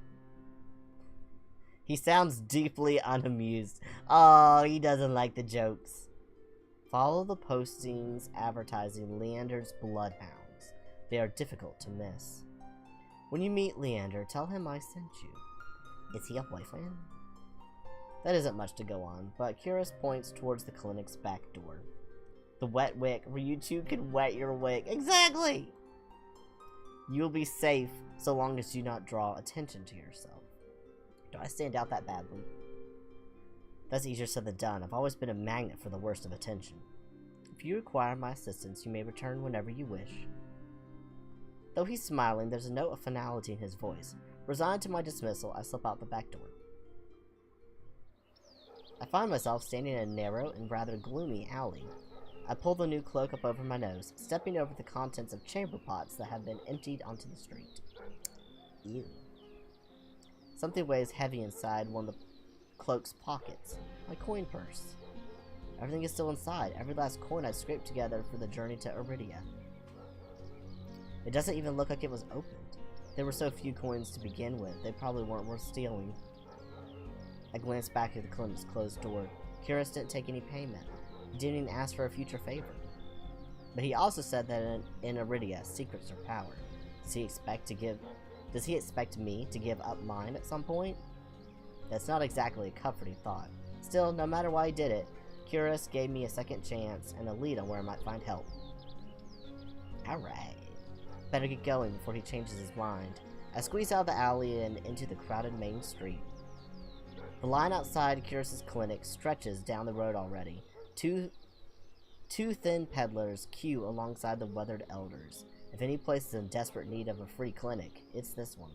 He sounds deeply unamused. Oh, he doesn't like the jokes. Follow the postings advertising Leander's bloodhounds. They are difficult to miss. When you meet Leander, tell him I sent you. Is he a boyfriend? That isn't much to go on, but Curious points towards the clinic's back door. The Wet Wick, where you two can wet your wick. Exactly! You'll be safe so long as you do not draw attention to yourself. Do I stand out that badly? That's easier said than done. I've always been a magnet for the worst of attention. If you require my assistance, you may return whenever you wish. Though he's smiling, there's a note of finality in his voice. Resigned to my dismissal, I slip out the back door. I find myself standing in a narrow and rather gloomy alley. I pull the new cloak up over my nose, stepping over the contents of chamber pots that have been emptied onto the street. Ew. Something weighs heavy inside one of the cloak's pockets. My coin purse. Everything is still inside, every last coin I've scraped together for the journey to Iridia. It doesn't even look like it was opened. There were so few coins to begin with, they probably weren't worth stealing. I glanced back at the clinic's closed door. Curious didn't take any payment. He didn't even ask for a future favor. But he also said that in Iridia, secrets are power. Does he expect me to give up mine at some point? That's not exactly a comforting thought. Still, no matter why he did it, Curious gave me a second chance and a lead on where I might find help. Alright. Better get going before he changes his mind. I squeeze out of the alley and into the crowded main street. The line outside Curious's clinic stretches down the road already. Two thin peddlers queue alongside the weathered elders. If any place is in desperate need of a free clinic, it's this one.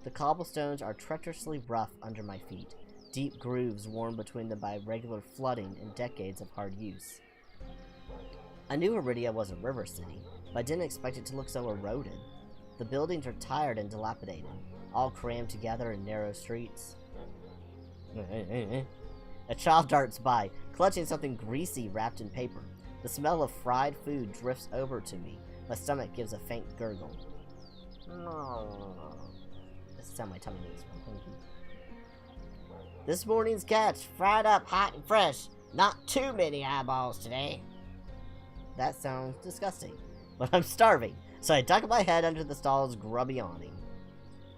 The cobblestones are treacherously rough under my feet, deep grooves worn between them by regular flooding and decades of hard use. I knew Iridia was a river city, but I didn't expect it to look so eroded. The buildings are tired and dilapidated, all crammed together in narrow streets. A child darts by, clutching something greasy wrapped in paper. The smell of fried food drifts over to me. My stomach gives a faint gurgle. This is how my tummy makes. This morning's catch, fried up, hot and fresh. Not too many eyeballs today. That sounds disgusting, but I'm starving, so I duck my head under the stall's grubby awning.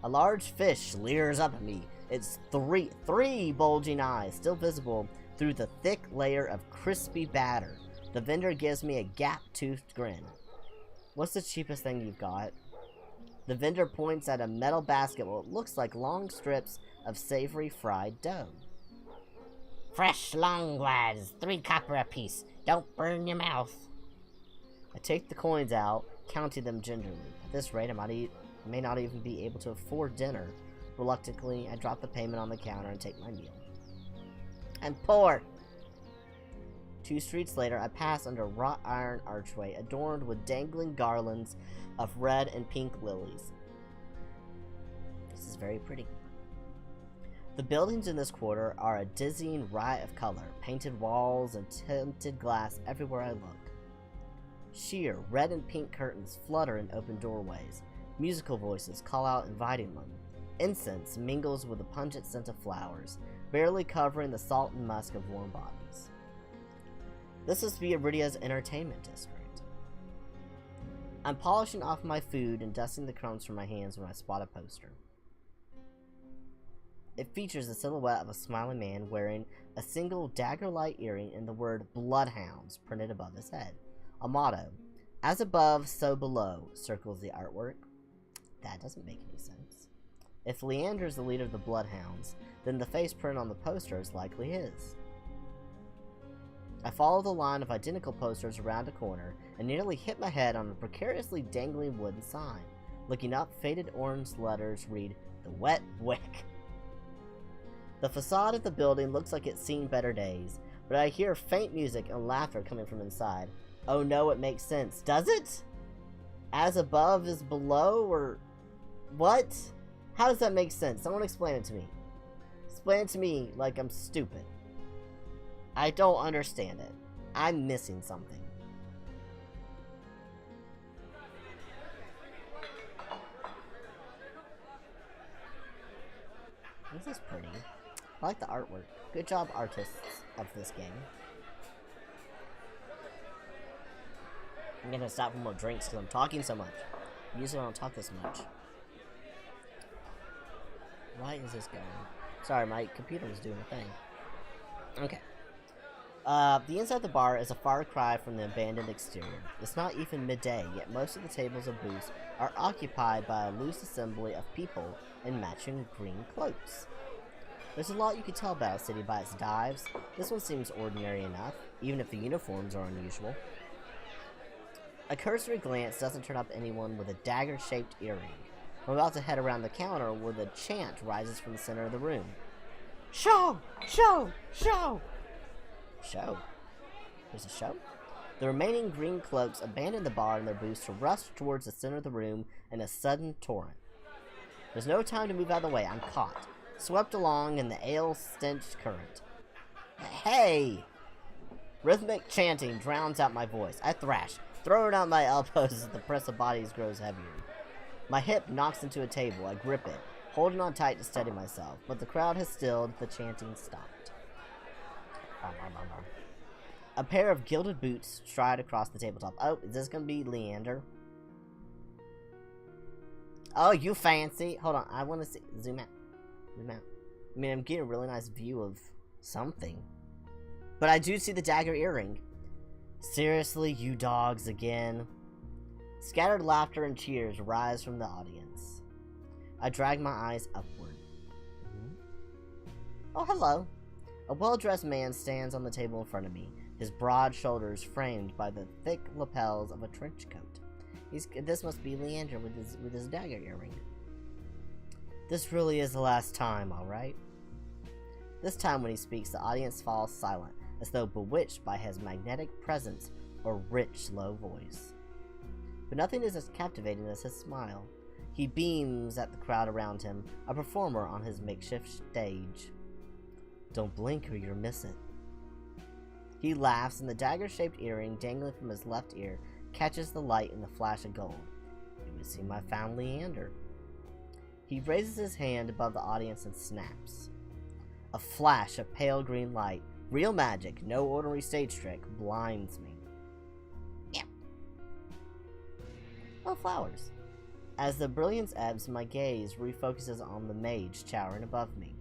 A large fish leers up at me, its three bulging eyes still visible through the thick layer of crispy batter. The vendor gives me a gap-toothed grin. What's the cheapest thing you've got? The vendor points at a metal basket with what looks like long strips of savory fried dough. Fresh long lads, 3 copper apiece. Don't burn your mouth. I take the coins out, counting them gingerly. At this rate, I may not even be able to afford dinner. Reluctantly, I drop the payment on the counter and take my meal. I'm poor! 2 streets later, I pass under a wrought iron archway adorned with dangling garlands of red and pink lilies. This is very pretty. The buildings in this quarter are a dizzying riot of color, painted walls and tinted glass everywhere I look. Sheer red and pink curtains flutter in open doorways. Musical voices call out invitingly. Incense mingles with the pungent scent of flowers, barely covering the salt and musk of warm bodies. This must be Iridia's entertainment district. I'm polishing off my food and dusting the crumbs from my hands when I spot a poster. It features the silhouette of a smiling man wearing a single dagger-like earring and the word Bloodhounds printed above his head. A motto, as above, so below, circles the artwork. That doesn't make any sense. If Leander is the leader of the Bloodhounds, then the face print on the poster is likely his. I follow the line of identical posters around a corner and nearly hit my head on a precariously dangling wooden sign. Looking up, faded orange letters read, "The Wet Wick." The facade of the building looks like it's seen better days, but I hear faint music and laughter coming from inside. Oh no, it makes sense. Does it? As above is below, or what? How does that make sense? Someone explain it to me. Explain it to me like I'm stupid. I don't understand it. I'm missing something. This is pretty. I like the artwork. Good job, artists of this game. I'm gonna stop for more drinks because I'm talking so much. Usually I don't talk this much. Why is this going? Sorry, my computer was doing a thing. Okay. The inside of the bar is a far cry from the abandoned exterior. It's not even midday, yet most of the tables and booths are occupied by a loose assembly of people in matching green cloaks. There's a lot you can tell about a city by its dives. This one seems ordinary enough, even if the uniforms are unusual. A cursory glance doesn't turn up anyone with a dagger-shaped earring. I'm about to head around the counter where the chant rises from the center of the room. Show! Show! Show! Show? There's a show? The remaining green cloaks abandon the bar and their booths to rush towards the center of the room in a sudden torrent. There's no time to move out of the way. I'm caught, swept along in the ale-stenched current. Hey! Rhythmic chanting drowns out my voice. I thrash, throwing out my elbows as the press of bodies grows heavier. My hip knocks into a table. I grip it, holding on tight to steady myself, but the crowd has stilled. The chanting stopped. A pair of gilded boots stride across the tabletop. Oh, is this gonna be Leander? Oh, you fancy. Hold on, I want to see. Zoom out. Zoom out. I mean, I'm getting a really nice view of something. But I do see the dagger earring. Seriously, you dogs again? Scattered laughter and cheers rise from the audience. I drag my eyes upward. Oh, hello. A well-dressed man stands on the table in front of me, his broad shoulders framed by the thick lapels of a trench coat. This must be Leander with his dagger earring. This really is the last time, all right? This time when he speaks, the audience falls silent, as though bewitched by his magnetic presence or rich, low voice. But nothing is as captivating as his smile. He beams at the crowd around him, a performer on his makeshift stage. Don't blink or you'll miss it. He laughs, and the dagger-shaped earring dangling from his left ear catches the light in the flash of gold. You would see my found Leander. He raises his hand above the audience and snaps. A flash of pale green light Real magic, no ordinary stage trick, blinds me. Yep. Oh, flowers. As the brilliance ebbs, my gaze refocuses on the mage towering above me.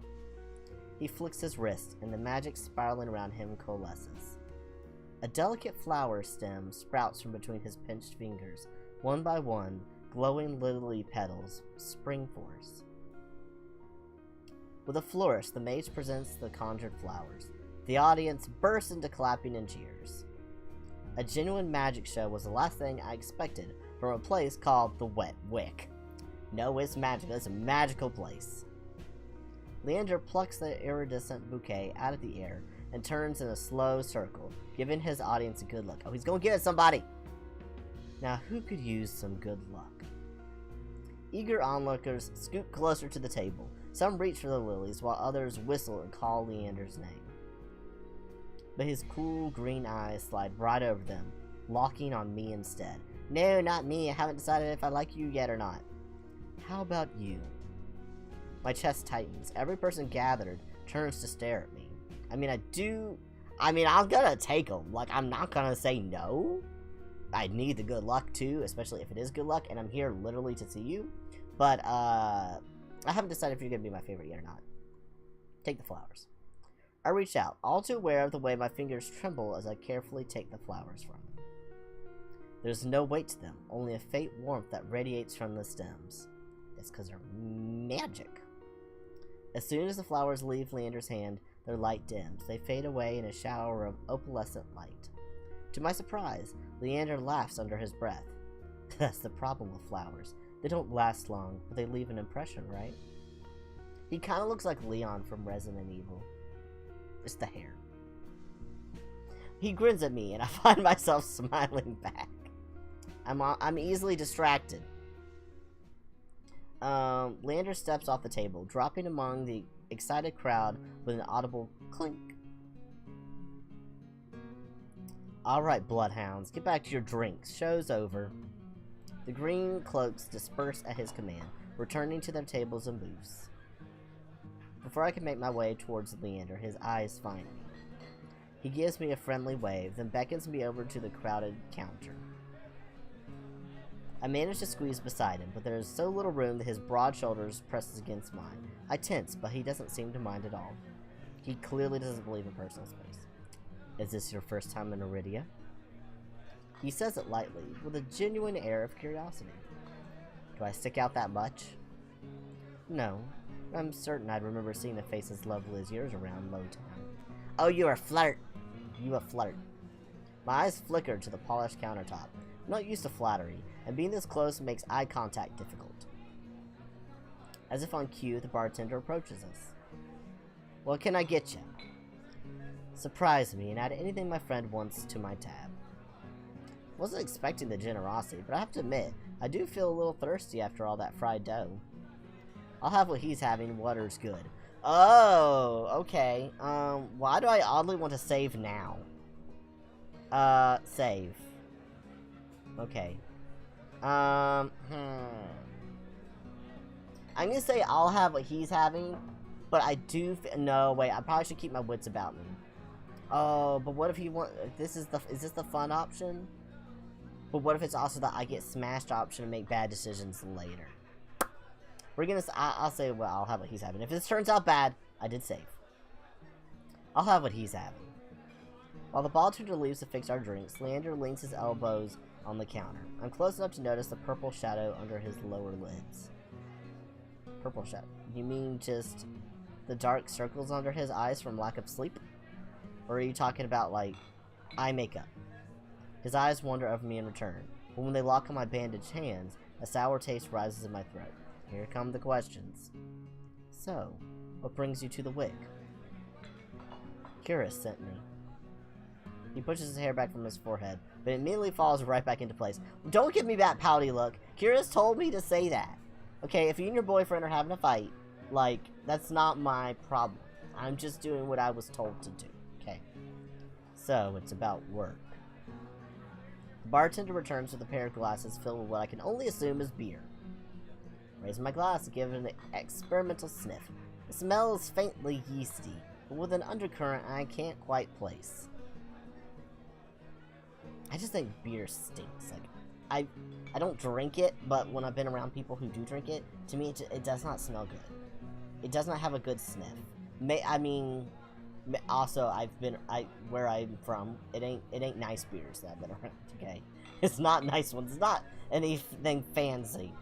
He flicks his wrist, and the magic spiraling around him coalesces. A delicate flower stem sprouts from between his pinched fingers. One by one, glowing lily petals spring forth. With a flourish, the mage presents the conjured flowers. The audience bursts into clapping and cheers. A genuine magic show was the last thing I expected from a place called the Wet Wick. No, it's magical. It's a magical place. Leander plucks the iridescent bouquet out of the air and turns in a slow circle, giving his audience a good look. Oh, he's gonna give it somebody! Now, who could use some good luck? Eager onlookers scoot closer to the table. Some reach for the lilies, while others whistle and call Leander's name. But his cool green eyes slide right over them, locking on me instead. No, not me. I haven't decided if I like you yet or not. How about you? My chest tightens. Every person gathered turns to stare at me. I'm gonna take them. Like, I'm not gonna say no. I need the good luck too, especially if it is good luck, and I'm here literally to see you. But, I haven't decided if you're gonna be my favorite yet or not. Take the flowers. I reach out, all too aware of the way my fingers tremble as I carefully take the flowers from them. There's no weight to them, only a faint warmth that radiates from the stems. That's because they're magic. As soon as the flowers leave Leander's hand, their light dims. They fade away in a shower of opalescent light. To my surprise, Leander laughs under his breath. That's the problem with flowers. They don't last long, but they leave an impression, right? He kind of looks like Leon from Resident Evil. It's the hair. He grins at me, and I find myself smiling back. I'm easily distracted. Leander steps off the table, dropping among the excited crowd with an audible clink. Alright, bloodhounds, get back to your drinks. Show's over. The green cloaks disperse at his command, returning to their tables and booths. Before I can make my way towards Leander, his eyes find me. He gives me a friendly wave, then beckons me over to the crowded counter. I manage to squeeze beside him, but there is so little room that his broad shoulders presses against mine. I tense, but he doesn't seem to mind at all. He clearly doesn't believe in personal space. Is this your first time in Iridia? He says it lightly, with a genuine air of curiosity. Do I stick out that much? No. I'm certain I'd remember seeing a face as lovely as yours around Lowtown. Oh, you a flirt! You a flirt. My eyes flicker to the polished countertop. I'm not used to flattery, and being this close makes eye contact difficult. As if on cue, the bartender approaches us. What can I get you? Surprise me and add anything my friend wants to my tab. Wasn't expecting the generosity, but I have to admit, I do feel a little thirsty after all that fried dough. I'll have what he's having, water's good. Oh, okay. Why do I oddly want to save now? Save. Okay. I'm gonna say I'll have what he's having, but I do no, wait, I probably should keep my wits about me. Oh, but what if he is this the fun option? But what if it's also the I get smashed option and make bad decisions later? I'll say, well, I'll have what he's having. If this turns out bad, I did save. I'll have what he's having. While the bartender leaves to fix our drinks, Leander leans his elbows on the counter. I'm close enough to notice the purple shadow under his lower lids. Purple shadow? You mean just the dark circles under his eyes from lack of sleep? Or are you talking about, like, eye makeup? His eyes wander over me in return, but when they lock on my bandaged hands, a sour taste rises in my throat. Here come the questions. So, what brings you to the Wick? Curious sent me. He pushes his hair back from his forehead, but it immediately falls right back into place. Don't give me that pouty look. Curious told me to say that. Okay, if you and your boyfriend are having a fight, like, that's not my problem. I'm just doing what I was told to do. Okay. So, it's about work. The bartender returns with a pair of glasses filled with what I can only assume is beer. Raise my glass and give it an experimental sniff. The smell is faintly yeasty, but with an undercurrent I can't quite place. I just think beer stinks. Like, I don't drink it, but when I've been around people who do drink it, to me it does not smell good. It does not have a good sniff. Also, where I'm from, it ain't nice beers that I've been around. Okay, it's not nice ones. It's not anything fancy.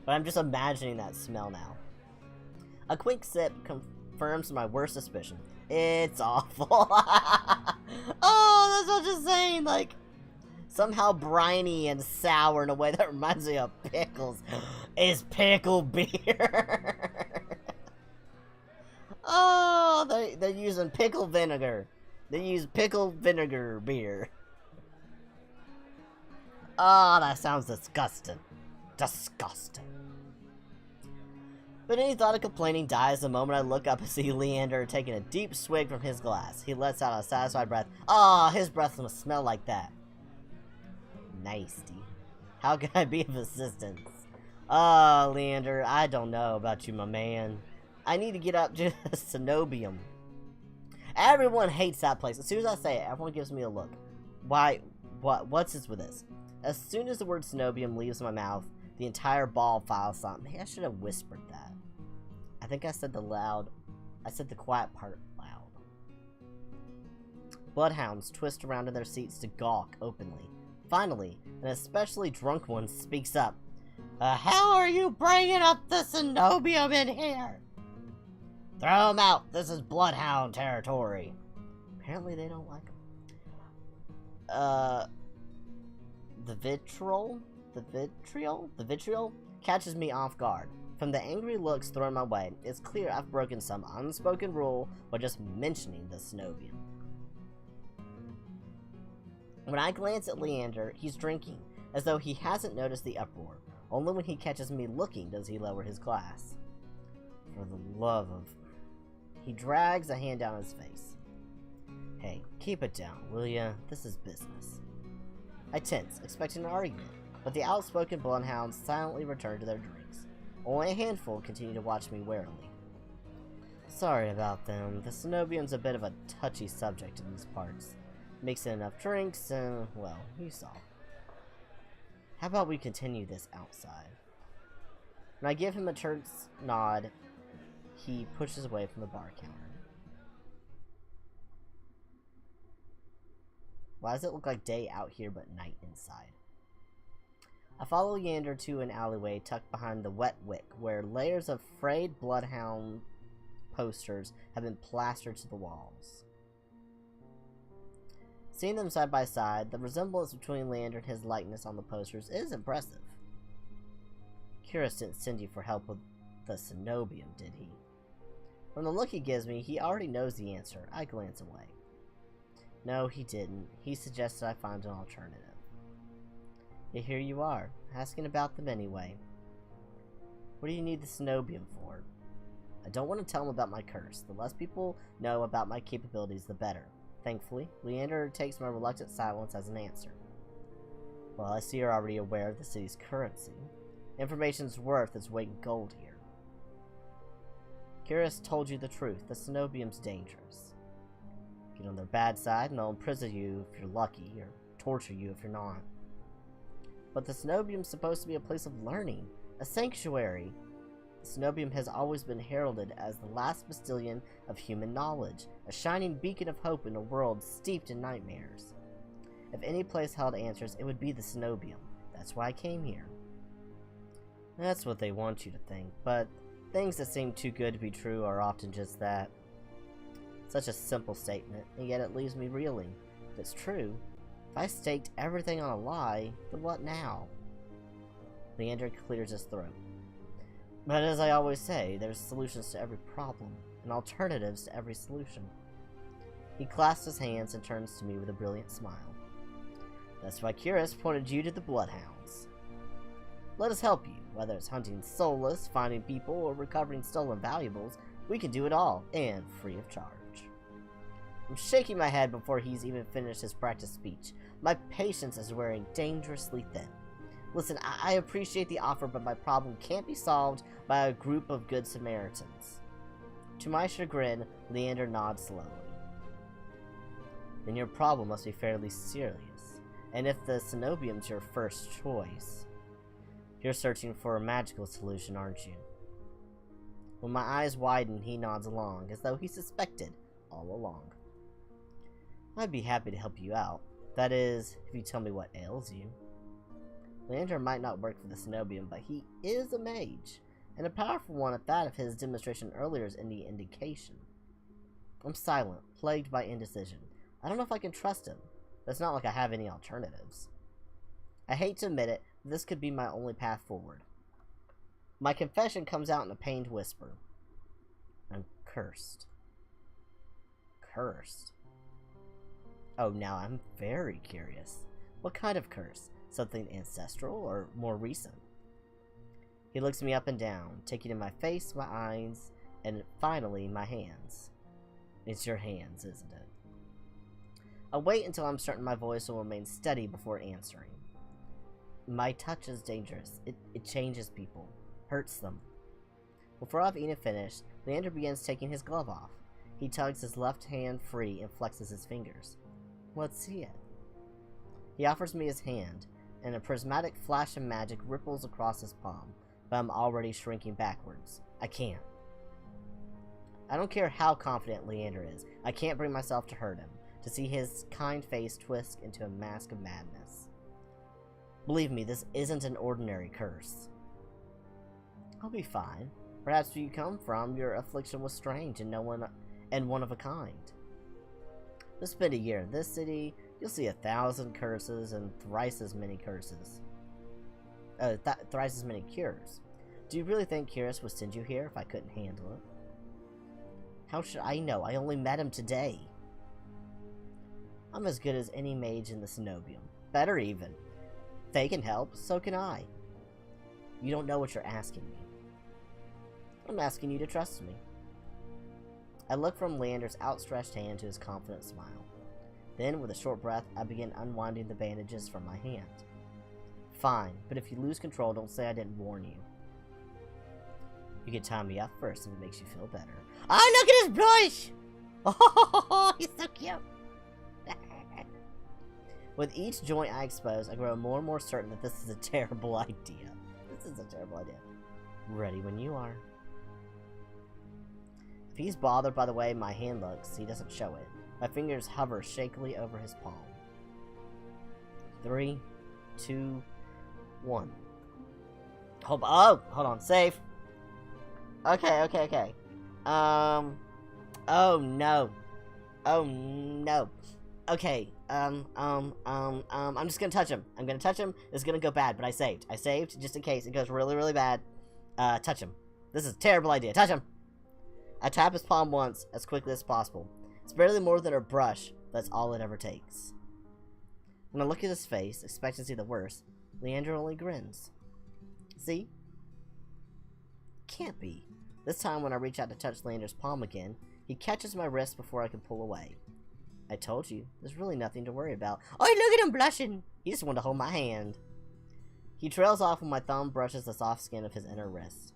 But I'm just imagining that smell now. A quick sip confirms my worst suspicion. It's awful. Oh, that's what I'm just saying. Like, somehow briny and sour in a way that reminds me of pickles. Is pickle beer. Oh, they're using pickle vinegar. They use pickle vinegar beer. Oh, that sounds disgusting. Disgusting. But any thought of complaining dies the moment I look up and see Leander taking a deep swig from his glass. He lets out a satisfied breath. Ah, his breath must smell like that. Nasty. How can I be of assistance? Ah, Leander, I don't know about you, my man. I need to get up to the Cenobium. Everyone hates that place. As soon as I say it, everyone gives me a look. Why? What's this with this? As soon as the word Cenobium leaves my mouth, the entire ball files something. Maybe I should have whispered that. I think I said the quiet part loud. Bloodhounds twist around in their seats to gawk openly. Finally, an especially drunk one speaks up. How are you bringing up the Cenobium in here? Throw him out. This is Bloodhound territory. Apparently they don't like him. The vitriol catches me off guard. From the angry looks thrown my way, it's clear I've broken some unspoken rule by just mentioning the Cenobium. When I glance at Leander, he's drinking, as though he hasn't noticed the uproar. Only when he catches me looking does he lower his glass. For the love of... He drags a hand down his face. Hey, keep it down, will ya? This is business. I tense, expecting an argument, but the outspoken bloodhounds silently return to their drinks. Only a handful continue to watch me warily. Sorry about them. The Cenobium's a bit of a touchy subject in these parts. Mixing enough drinks and, well, you saw. How about we continue this outside? When I give him a terse nod, he pushes away from the bar counter. Why does it look like day out here but night inside? I follow Leander to an alleyway tucked behind the wet wick, where layers of frayed bloodhound posters have been plastered to the walls. Seeing them side by side, the resemblance between Leander and his likeness on the posters is impressive. Curious didn't send you for help with the Cenobium, did he? From the look he gives me, he already knows the answer. I glance away. No, he didn't. He suggested I find an alternative. Yet here you are, asking about them anyway. What do you need the Cenobium for? I don't want to tell him about my curse. The less people know about my capabilities, the better. Thankfully, Leander takes my reluctant silence as an answer. Well, I see you're already aware of the city's currency. Information's worth its weight in gold here. Curious told you the truth. The Cenobium's dangerous. Get on their bad side and they'll imprison you if you're lucky, or torture you if you're not. But the Cenobium's supposed to be a place of learning, a sanctuary. The Cenobium has always been heralded as the last bastion of human knowledge, a shining beacon of hope in a world steeped in nightmares. If any place held answers, it would be the Cenobium. That's why I came here. That's what they want you to think, but things that seem too good to be true are often just that. Such a simple statement, and yet it leaves me reeling. If it's true, if I staked everything on a lie, then what now? Leander clears his throat. But as I always say, there's solutions to every problem, and alternatives to every solution. He clasps his hands and turns to me with a brilliant smile. That's why Curious pointed you to the Bloodhounds. Let us help you, whether it's hunting soulless, finding people, or recovering stolen valuables. We can do it all, and free of charge. I'm shaking my head before he's even finished his practice speech. My patience is wearing dangerously thin. Listen, I appreciate the offer, but my problem can't be solved by a group of good Samaritans. To my chagrin, Leander nods slowly. Then your problem must be fairly serious. And if the cenobium's your first choice, you're searching for a magical solution, aren't you? When my eyes widen, he nods along, as though he suspected all along. I'd be happy to help you out. That is, if you tell me what ails you. Leander might not work for the cenobium, but he is a mage, and a powerful one at that if his demonstration earlier is any indication. I'm silent, plagued by indecision. I don't know if I can trust him, but it's not like I have any alternatives. I hate to admit it, but this could be my only path forward. My confession comes out in a pained whisper. I'm cursed. Cursed? Oh, now I'm very curious. What kind of curse? Something ancestral or more recent? He looks me up and down, taking in my face, my eyes, and finally my hands. It's your hands, isn't it? I'll wait until I'm certain my voice will remain steady before answering. My touch is dangerous. It changes people. Hurts them. Before I've even finished, Leander begins taking his glove off. He tugs his left hand free and flexes his fingers. Let's see it. He offers me his hand, and a prismatic flash of magic ripples across his palm, but I'm already shrinking backwards. I can't. I don't care how confident Leander is. I can't bring myself to hurt him, to see his kind face twist into a mask of madness. Believe me, this isn't an ordinary curse. I'll be fine. Perhaps where you come from, your affliction was strange and one of a kind. Just spend a year in this city, you'll see 1,000 curses and thrice as many curses. Thrice as many cures. Do you really think Curious would send you here if I couldn't handle it? How should I know? I only met him today. I'm as good as any mage in the cenobium. Better even. If they can help, so can I. You don't know what you're asking me. I'm asking you to trust me. I look from Leander's outstretched hand to his confident smile. Then, with a short breath, I begin unwinding the bandages from my hand. Fine, but if you lose control, don't say I didn't warn you. You can tie me up first if it makes you feel better. Oh, look at his blush! Oh, he's so cute! With each joint I expose, I grow more and more certain that this is a terrible idea. This is a terrible idea. Ready when you are. If he's bothered by the way my hand looks, he doesn't show it. My fingers hover shakily over his palm. 3, 2, 1. Hold on, safe. Okay. Oh no. Oh no. Okay, I'm just gonna touch him. I'm gonna touch him. It's gonna go bad, but I saved. I saved just in case it goes really, really bad. Touch him. This is a terrible idea. Touch him. I tap his palm once, as quickly as possible. It's barely more than a brush, but that's all it ever takes. When I look at his face, expecting to see the worst, Leander only grins. See? Can't be. This time when I reach out to touch Leander's palm again, he catches my wrist before I can pull away. I told you, there's really nothing to worry about. Oh, look at him blushing! He just wanted to hold my hand. He trails off when my thumb brushes the soft skin of his inner wrist.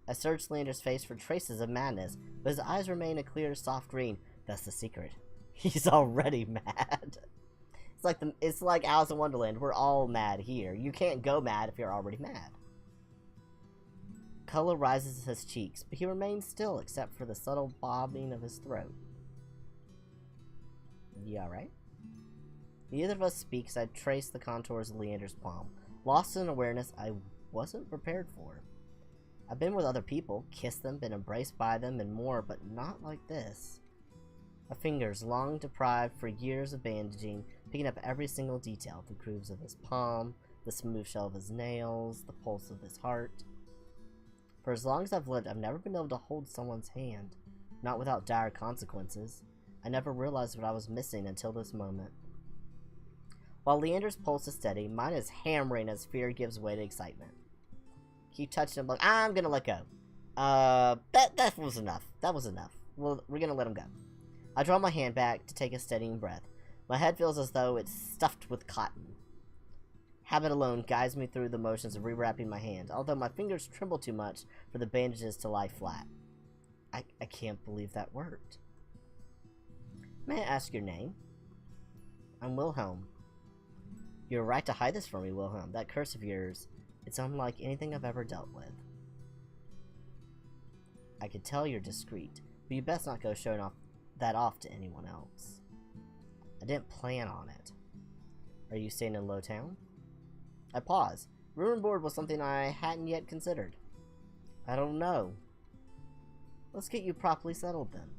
I search Leander's face for traces of madness, but his eyes remain a clear, soft green. That's the secret. He's already mad. It's like Alice in Wonderland. We're all mad here. You can't go mad if you're already mad. Color rises to his cheeks, but he remains still except for the subtle bobbing of his throat. You alright? Neither of us speaks. I trace the contours of Leander's palm, lost in awareness I wasn't prepared for. I've been with other people, kissed them, been embraced by them, and more, but not like this. My fingers, long deprived for years of bandaging, picking up every single detail, the grooves of his palm, the smooth shell of his nails, the pulse of his heart. For as long as I've lived, I've never been able to hold someone's hand, not without dire consequences. I never realized what I was missing until this moment. While Leander's pulse is steady, mine is hammering as fear gives way to excitement. Keep touching him like, I'm gonna let go. That was enough. That was enough. Well, we're gonna let him go. I draw my hand back to take a steadying breath. My head feels as though it's stuffed with cotton. Habit alone guides me through the motions of rewrapping my hand, although my fingers tremble too much for the bandages to lie flat. I can't believe that worked. May I ask your name? I'm Wilhelm. You're right to hide this from me, Wilhelm. That curse of yours, it's unlike anything I've ever dealt with. I could tell you're discreet, but you best not go showing that off to anyone else. I didn't plan on it. Are you staying in Lowtown? I pause. Room and board was something I hadn't yet considered. I don't know. Let's get you properly settled then.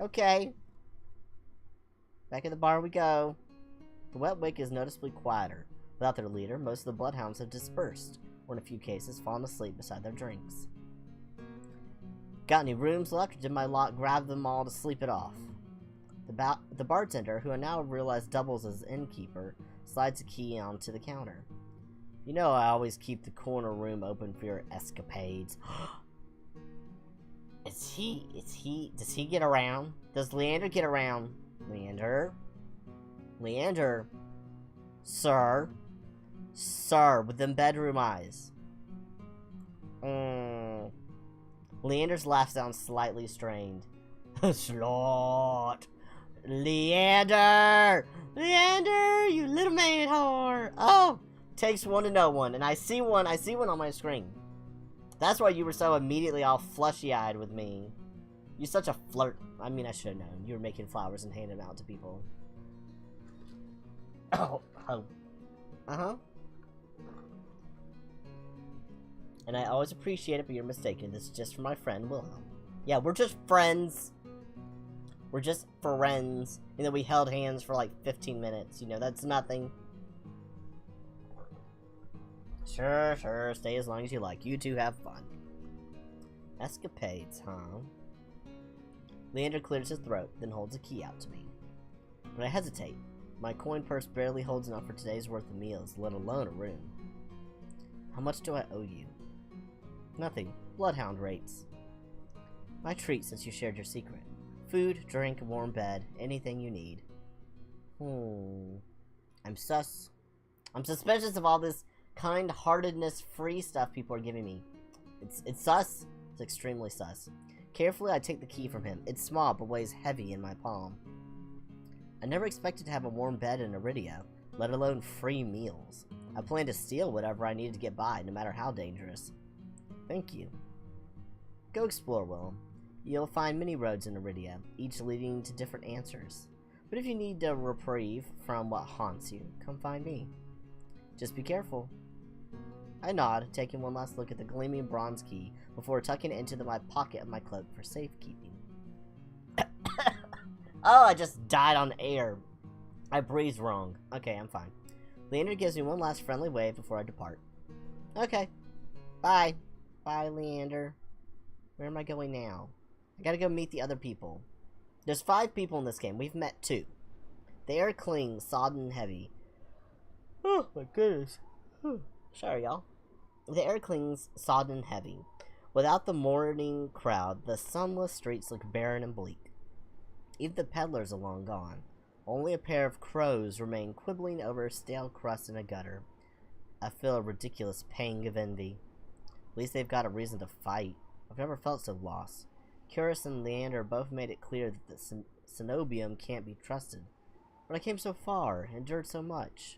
Okay. Back at the bar we go. The Wet Wake is noticeably quieter. Without their leader, most of the bloodhounds have dispersed, or in a few cases, fallen asleep beside their drinks. Got any rooms left, or did my lot grab them all to sleep it off? The bartender, who I now realize doubles as innkeeper, slides a key onto the counter. You know I always keep the corner room open for your escapades. Does he get around? Does Leander get around? Leander? Leander? Sir? Sir, with them bedroom eyes. Leander's laugh sounds slightly strained. Slot! Leander! Leander, you little man whore! Oh! Takes one to know one, and I see one on my screen. That's why you were so immediately all fleshy-eyed with me. You're such a flirt. I mean, I should have known. You were making flowers and handing them out to people. Oh. Uh-huh. And I always appreciate it, but you're mistaken. This is just for my friend, Wilhelm. Yeah, we're just friends. We're just friends. And then we held hands for like 15 minutes. You know, that's nothing. Sure, sure. Stay as long as you like. You two have fun. Escapades, huh? Leander clears his throat, then holds a key out to me. But I hesitate. My coin purse barely holds enough for today's worth of meals, let alone a room. How much do I owe you? Nothing. Bloodhound rates. My treat since you shared your secret. Food, drink, warm bed, anything you need. I'm suspicious of all this kind-heartedness free stuff people are giving me. It's sus. It's extremely sus. Carefully, I take the key from him. It's small, but weighs heavy in my palm. I never expected to have a warm bed in Iridia, let alone free meals. I planned to steal whatever I needed to get by, no matter how dangerous. Thank you. Go explore, Willem. You'll find many roads in Iridia, each leading to different answers. But if you need a reprieve from what haunts you, come find me. Just be careful. I nod, taking one last look at the gleaming bronze key before tucking it into my pocket of my cloak for safekeeping. Oh, I just died on air. I breathed wrong. Okay, I'm fine. Leander gives me one last friendly wave before I depart. Okay. Bye. Bye, Leander. Where am I going now? I gotta go meet the other people. There's 5 people in this game. We've met 2. The air clings, sodden and heavy. Oh, my goodness. Sorry, y'all. The air clings, sodden and heavy. Without the morning crowd, the sunless streets look barren and bleak. Even the peddlers are long gone. Only a pair of crows remain quibbling over a stale crust in a gutter. I feel a ridiculous pang of envy. At least they've got a reason to fight. I've never felt so lost. Curus and Leander both made it clear that the cenobium can't be trusted. But I came so far, endured so much.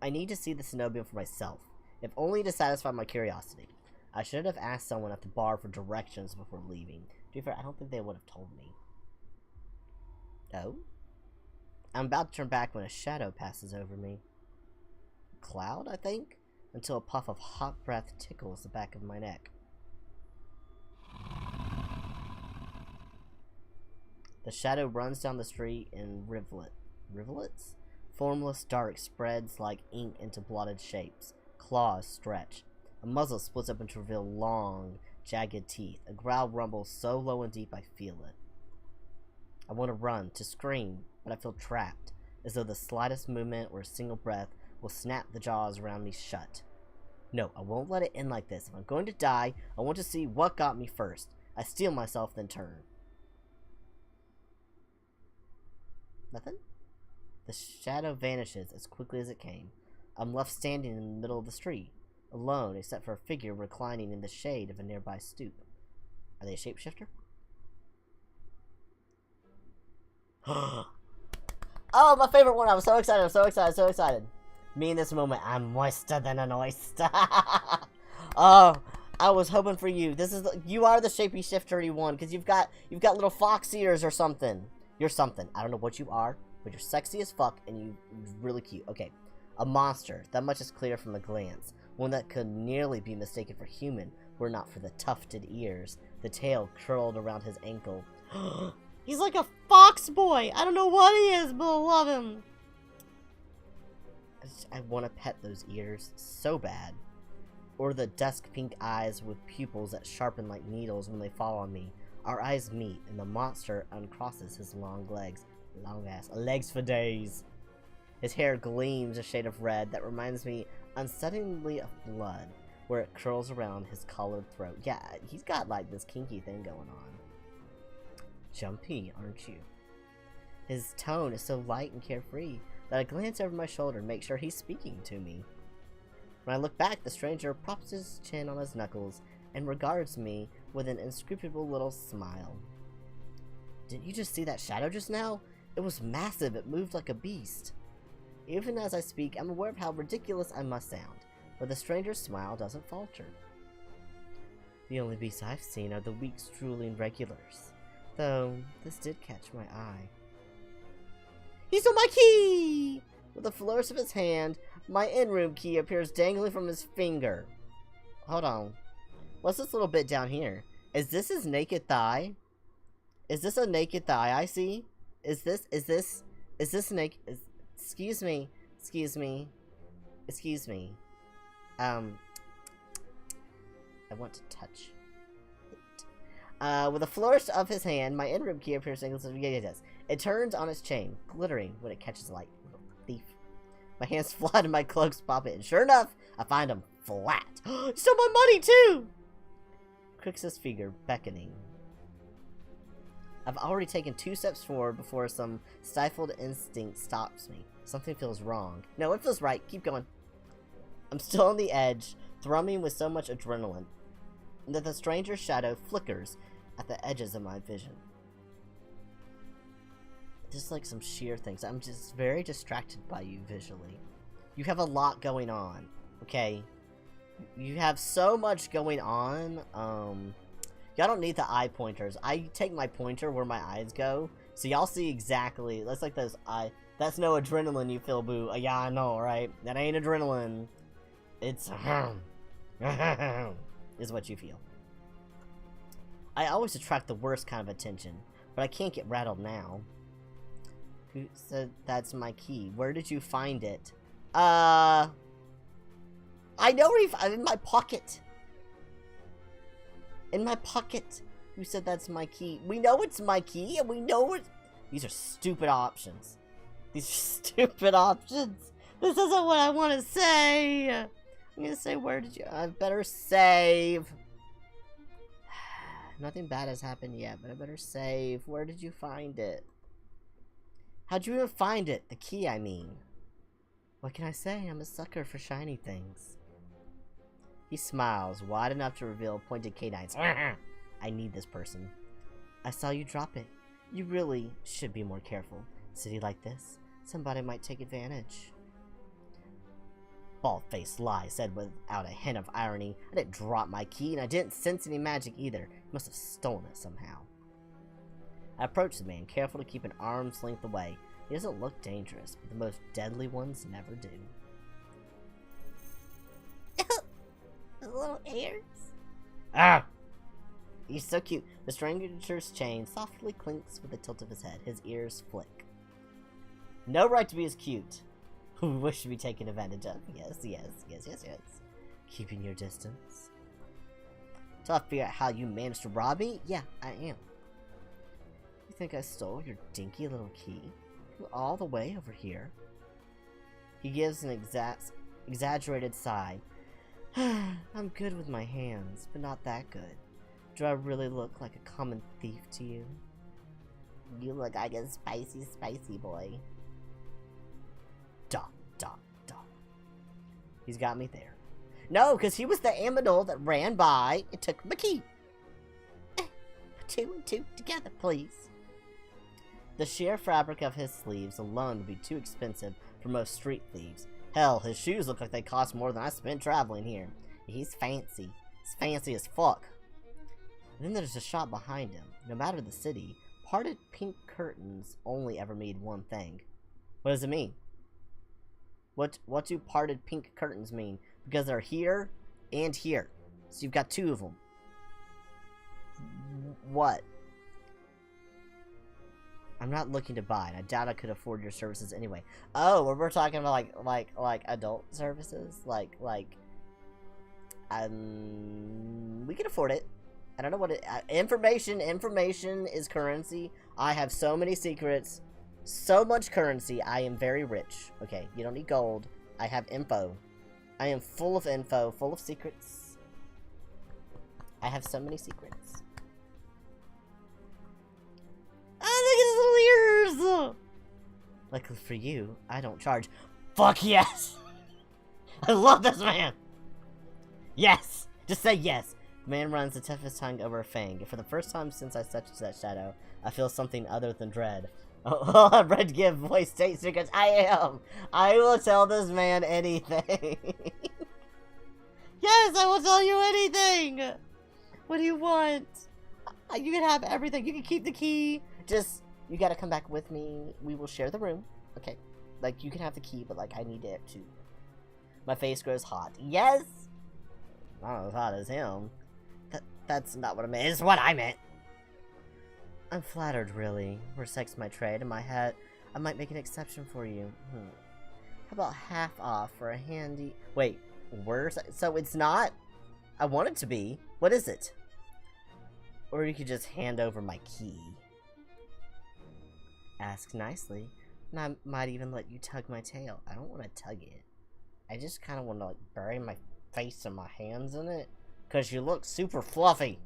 I need to see the cenobium for myself, if only to satisfy my curiosity. I should have asked someone at the bar for directions before leaving. To be fair, I don't think they would have told me. Oh? I'm about to turn back when a shadow passes over me. Cloud, I think? Until a puff of hot breath tickles the back of my neck. The shadow runs down the street in rivulets? Formless dark spreads like ink into blotted shapes. Claws stretch. A muzzle splits open to reveal long, jagged teeth. A growl rumbles so low and deep I feel it. I want to run, to scream, but I feel trapped, as though the slightest movement or a single breath will snap the jaws around me shut. No, I won't let it end like this. If I'm going to die, I want to see what got me first. I steel myself, then turn. Nothing? The shadow vanishes as quickly as it came. I'm left standing in the middle of the street, alone except for a figure reclining in the shade of a nearby stoop. Are they a shapeshifter? Oh, my favorite one. I'm so excited. I'm so excited. So excited. Me in this moment, I'm moister than an oyster. Oh, I was hoping for you. You are the shapey shiftery one because you've got little fox ears or something. You're something. I don't know what you are, but you're sexy as fuck and you're really cute. Okay, a monster. That much is clear from a glance. One that could nearly be mistaken for human were not for the tufted ears, the tail curled around his ankle. He's like a fox boy. I don't know what he is, but I love him. I want to pet those ears so bad. Or the dusk pink eyes with pupils that sharpen like needles when they fall on me. Our eyes meet, and the monster uncrosses his long legs. Long ass. Legs for days. His hair gleams a shade of red that reminds me unsettlingly of blood, where it curls around his collared throat. Yeah, he's got like this kinky thing going on. Jumpy, aren't you? His tone is so light and carefree that I glance over my shoulder and make sure he's speaking to me. When I look back, the stranger props his chin on his knuckles and regards me with an inscrutable little smile. Didn't you just see that shadow just now? It was massive. It moved like a beast. Even as I speak, I'm aware of how ridiculous I must sound, but the stranger's smile doesn't falter. The only beasts I've seen are the weak, drooling regulars, though this did catch my eye. He stole my key! With a flourish of his hand, my in-room key appears dangling from his finger. Hold on. What's this little bit down here? Is this his naked thigh? Is this a naked thigh I see? Is this naked? Excuse me. I want to touch it. With a flourish of his hand, my in-room key appears dangling. Yes. It turns on its chain, glittering when it catches light. Little thief. My hands fly to my cloak's pocket, and sure enough, I find him flat. He stole my money, too! Crixus' figure, beckoning. I've already taken 2 steps forward before some stifled instinct stops me. Something feels wrong. No, it feels right. Keep going. I'm still on the edge, thrumming with so much adrenaline, that the stranger's shadow flickers at the edges of my vision. Just like some sheer things. I'm just very distracted by you visually. You have a lot going on, okay? You have so much going on. Y'all don't need the eye pointers. I take my pointer where my eyes go, so y'all see exactly. That's like those eye. That's no adrenaline you feel, boo. Yeah, I know, right? That ain't adrenaline. It's is what you feel. I always attract the worst kind of attention, but I can't get rattled now. Who said that's my key? Where did you find it? I know where I'm in my pocket. In my pocket. Who said that's my key? We know it's my key, and we know it. These are stupid options. These are stupid options. This isn't what I want to say. I'm gonna say, where did you? I better save. Nothing bad has happened yet, but I better save. Where did you find it? How'd you even find it? The key, I mean. What can I say? I'm a sucker for shiny things. He smiles, wide enough to reveal pointed canines. I need this person. I saw you drop it. You really should be more careful. City like this, somebody might take advantage. Bald-faced lie, said without a hint of irony. I didn't drop my key, and I didn't sense any magic either. He must have stolen it somehow. I approach the man, careful to keep an arm's length away. He doesn't look dangerous, but the most deadly ones never do. Little ears. Ah! He's so cute. The stranger's chain softly clinks with the tilt of his head. His ears flick. No right to be as cute. We wish to be taken advantage of. Yes. Keeping your distance. So I figure out how you managed to rob me? Yeah, I am. You think I stole your dinky little key? From all the way over here. He gives an exaggerated sigh. I'm good with my hands, but not that good. Do I really look like a common thief to you? You look like a spicy boy. Dot. He's got me there. No, because he was the aminal that ran by and took my key. 2 and 2 together, please. The sheer fabric of his sleeves alone would be too expensive for most street thieves. Hell, his shoes look like they cost more than I spent traveling here. He's fancy. He's fancy as fuck. And then there's a shop behind him. No matter the city, parted pink curtains only ever mean one thing. What does it mean? What do parted pink curtains mean? Because they're here and here. So you've got two of them. What? I'm not looking to buy, and I doubt I could afford your services anyway. Oh, we're talking about like adult services, we can afford it. I don't know what it. Information is currency. I have so many secrets, so much currency. I am very rich. Okay, you don't need gold. I have info. I am full of info, full of secrets. I have so many secrets. Oh, look at his little ears! Luckily for you, I don't charge. Fuck yes! I love this man! Yes! Just say yes! The man runs the toughest tongue over a fang. For the first time since I touched that shadow, I feel something other than dread. Oh, Red give voice state secrets. I will tell this man anything. Yes, I will tell you anything! What do you want? You can have everything. You can keep the key. Just, you gotta come back with me. We will share the room. Okay. Like, you can have the key, but, like, I need it, too. My face grows hot. Yes! Not as hot as him. That's not what I meant. It's what I meant! I'm flattered, really. Were sex my trade, in my head, I might make an exception for you. How about half off for a handy... Wait, where's... So it's not... I want it to be. What is it? Or you could just hand over my key. Ask nicely, and I might even let you tug my tail. I don't want to tug it. I just kind of want to, like, bury my face and my hands in it. Because you look super fluffy.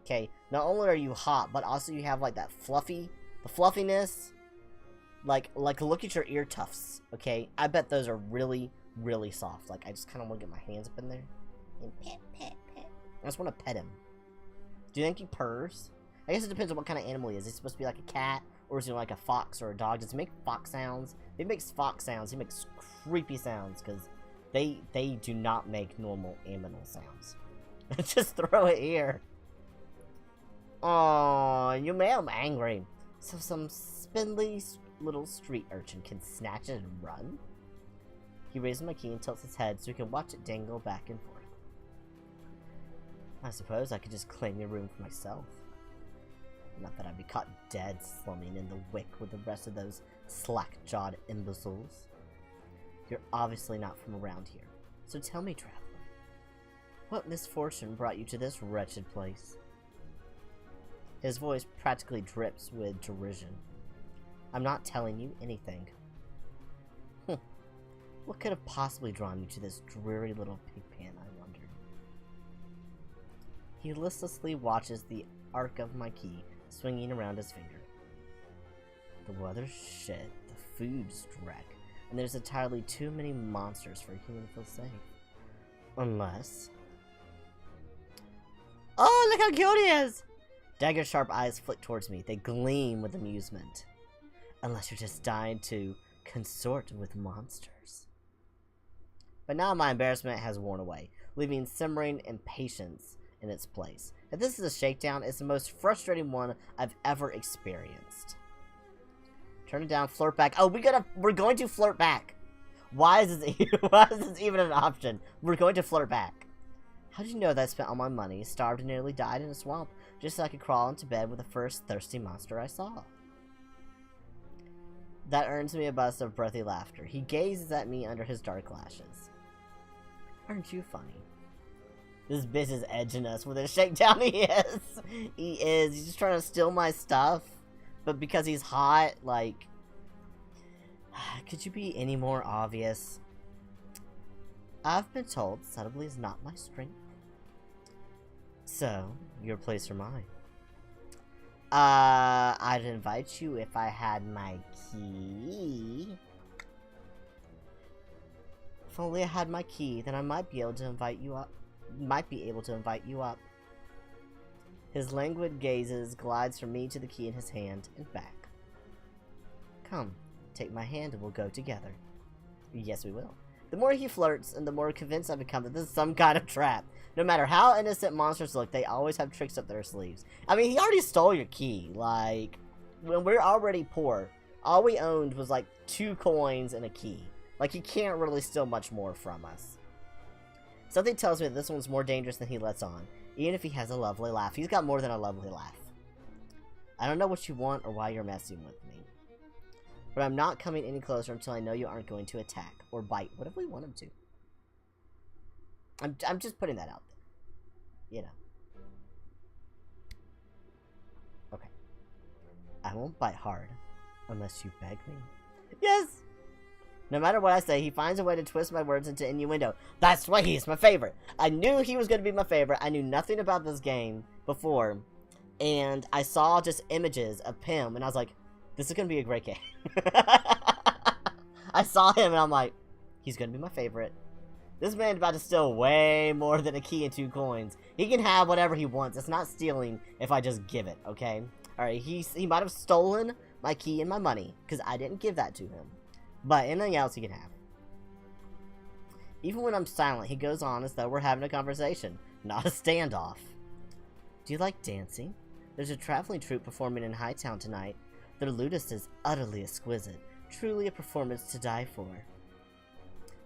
Okay, not only are you hot, but also you have, like, that the fluffiness. Like, look at your ear tufts, okay? I bet those are really, really soft. Like, I just kind of want to get my hands up in there. And pet, pet, pet. I just want to pet him. Do you think he purrs? I guess it depends on what kind of animal he is. Is he supposed to be like a cat? Or is he like a fox or a dog? Does he make fox sounds? If he makes fox sounds, he makes creepy sounds. Because they do not make normal animal sounds. Just throw it here. Oh, you made him angry. So some spindly little street urchin can snatch it and run? He raises my key and tilts his head so we can watch it dangle back and forth. I suppose I could just claim your room for myself. Not that I'd be caught dead slumming in the wick with the rest of those slack-jawed imbeciles. You're obviously not from around here. So tell me, traveler, what misfortune brought you to this wretched place? His voice practically drips with derision. I'm not telling you anything. What could have possibly drawn you to this dreary little pig pen, I wondered. He listlessly watches the arc of my key swinging around his finger. The weather's shit, the food's dreck, and there's entirely too many monsters for a human to feel safe. Unless... Oh, look how cute he is! Dagger's sharp eyes flick towards me. They gleam with amusement. Unless you're just dying to consort with monsters. But now my embarrassment has worn away, leaving simmering impatience in its place. If this is a shakedown, it's the most frustrating one I've ever experienced. Turn it down, flirt back. Oh, we're going to flirt back. Why is this even an option? We're going to flirt back. How did you know that I spent all my money, starved and nearly died in a swamp, just so I could crawl into bed with the first thirsty monster I saw? That earns me a burst of breathy laughter. He gazes at me under his dark lashes. Aren't you funny? This bitch is edging us with a shakedown. He is. He is. He's just trying to steal my stuff. But because he's hot, like... Could you be any more obvious? I've been told subtlety is not my strength. So, your place or mine? I'd invite you if I had my key. If only I had my key, then I might be able to invite you up. His languid gazes glides from me to the key in his hand and back. Come, take my hand and we'll go together. Yes, we will. The more he flirts, and the more convinced I become that this is some kind of trap. No matter how innocent monsters look, they always have tricks up their sleeves. I mean, he already stole your key. Like, when we're already poor, all we owned was like 2 coins and a key. Like, he can't really steal much more from us. Something tells me that this one's more dangerous than he lets on, even if he has a lovely laugh. He's got more than a lovely laugh. I don't know what you want or why you're messing with me. But I'm not coming any closer until I know you aren't going to attack or bite. What if we want him to? I'm just putting that out there. You know. Okay. I won't bite hard unless you beg me. Yes! No matter what I say, he finds a way to twist my words into innuendo. That's why he's my favorite. I knew he was going to be my favorite. I knew nothing about this game before. And I saw just images of him, and I was like, this is going to be a great game. I saw him, and I'm like, he's going to be my favorite. This man's about to steal way more than a key and 2 coins. He can have whatever he wants. It's not stealing if I just give it, okay? Alright, he might have stolen my key and my money, because I didn't give that to him. But anything else he can have. Even when I'm silent, he goes on as though we're having a conversation, not a standoff. Do you like dancing? There's a traveling troupe performing in Hightown tonight. Their ludist is utterly exquisite, truly a performance to die for.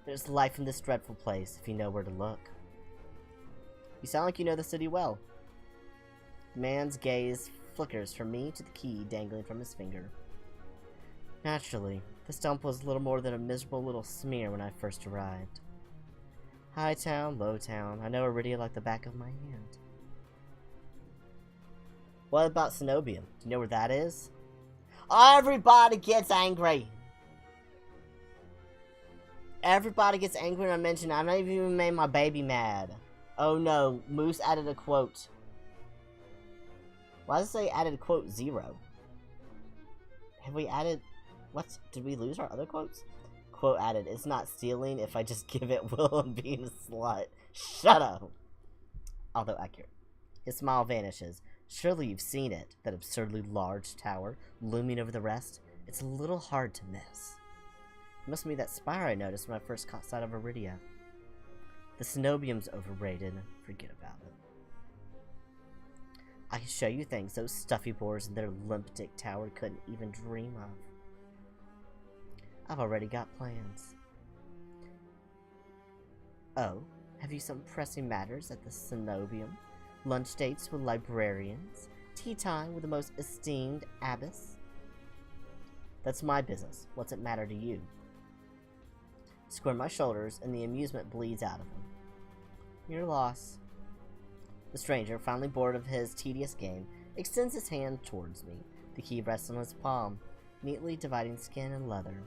There's life in this dreadful place, if you know where to look. You sound like you know the city well. The man's gaze flickers from me to the key dangling from his finger. Naturally, this dump was little more than a miserable little smear when I first arrived. Hightown, Lowtown, I know Iridia like the back of my hand. What about Cenobium? Do you know where that is? Everybody gets angry. Everybody gets angry when I mention I not even made my baby mad. Oh no, Moose added a quote. Why does it say added quote 0? Have we added... What? Did we lose our other quotes? Quote added, it's not stealing if I just give it will and being a slut. Shut up. Although accurate. His smile vanishes. Surely you've seen it, that absurdly large tower, looming over the rest. It's a little hard to miss. It must be that spire I noticed when I first caught sight of Iridia. The Cenobium's overrated. Forget about it. I can show you things those stuffy boars in their limp dick tower couldn't even dream of. I've already got plans. Oh, have you some pressing matters at the Cenobium? Lunch dates with librarians? Tea time with the most esteemed abbess? That's my business. What's it matter to you? Square my shoulders, and the amusement bleeds out of him. Your loss. The stranger, finally bored of his tedious game, extends his hand towards me. The key rests on his palm, neatly dividing skin and leather.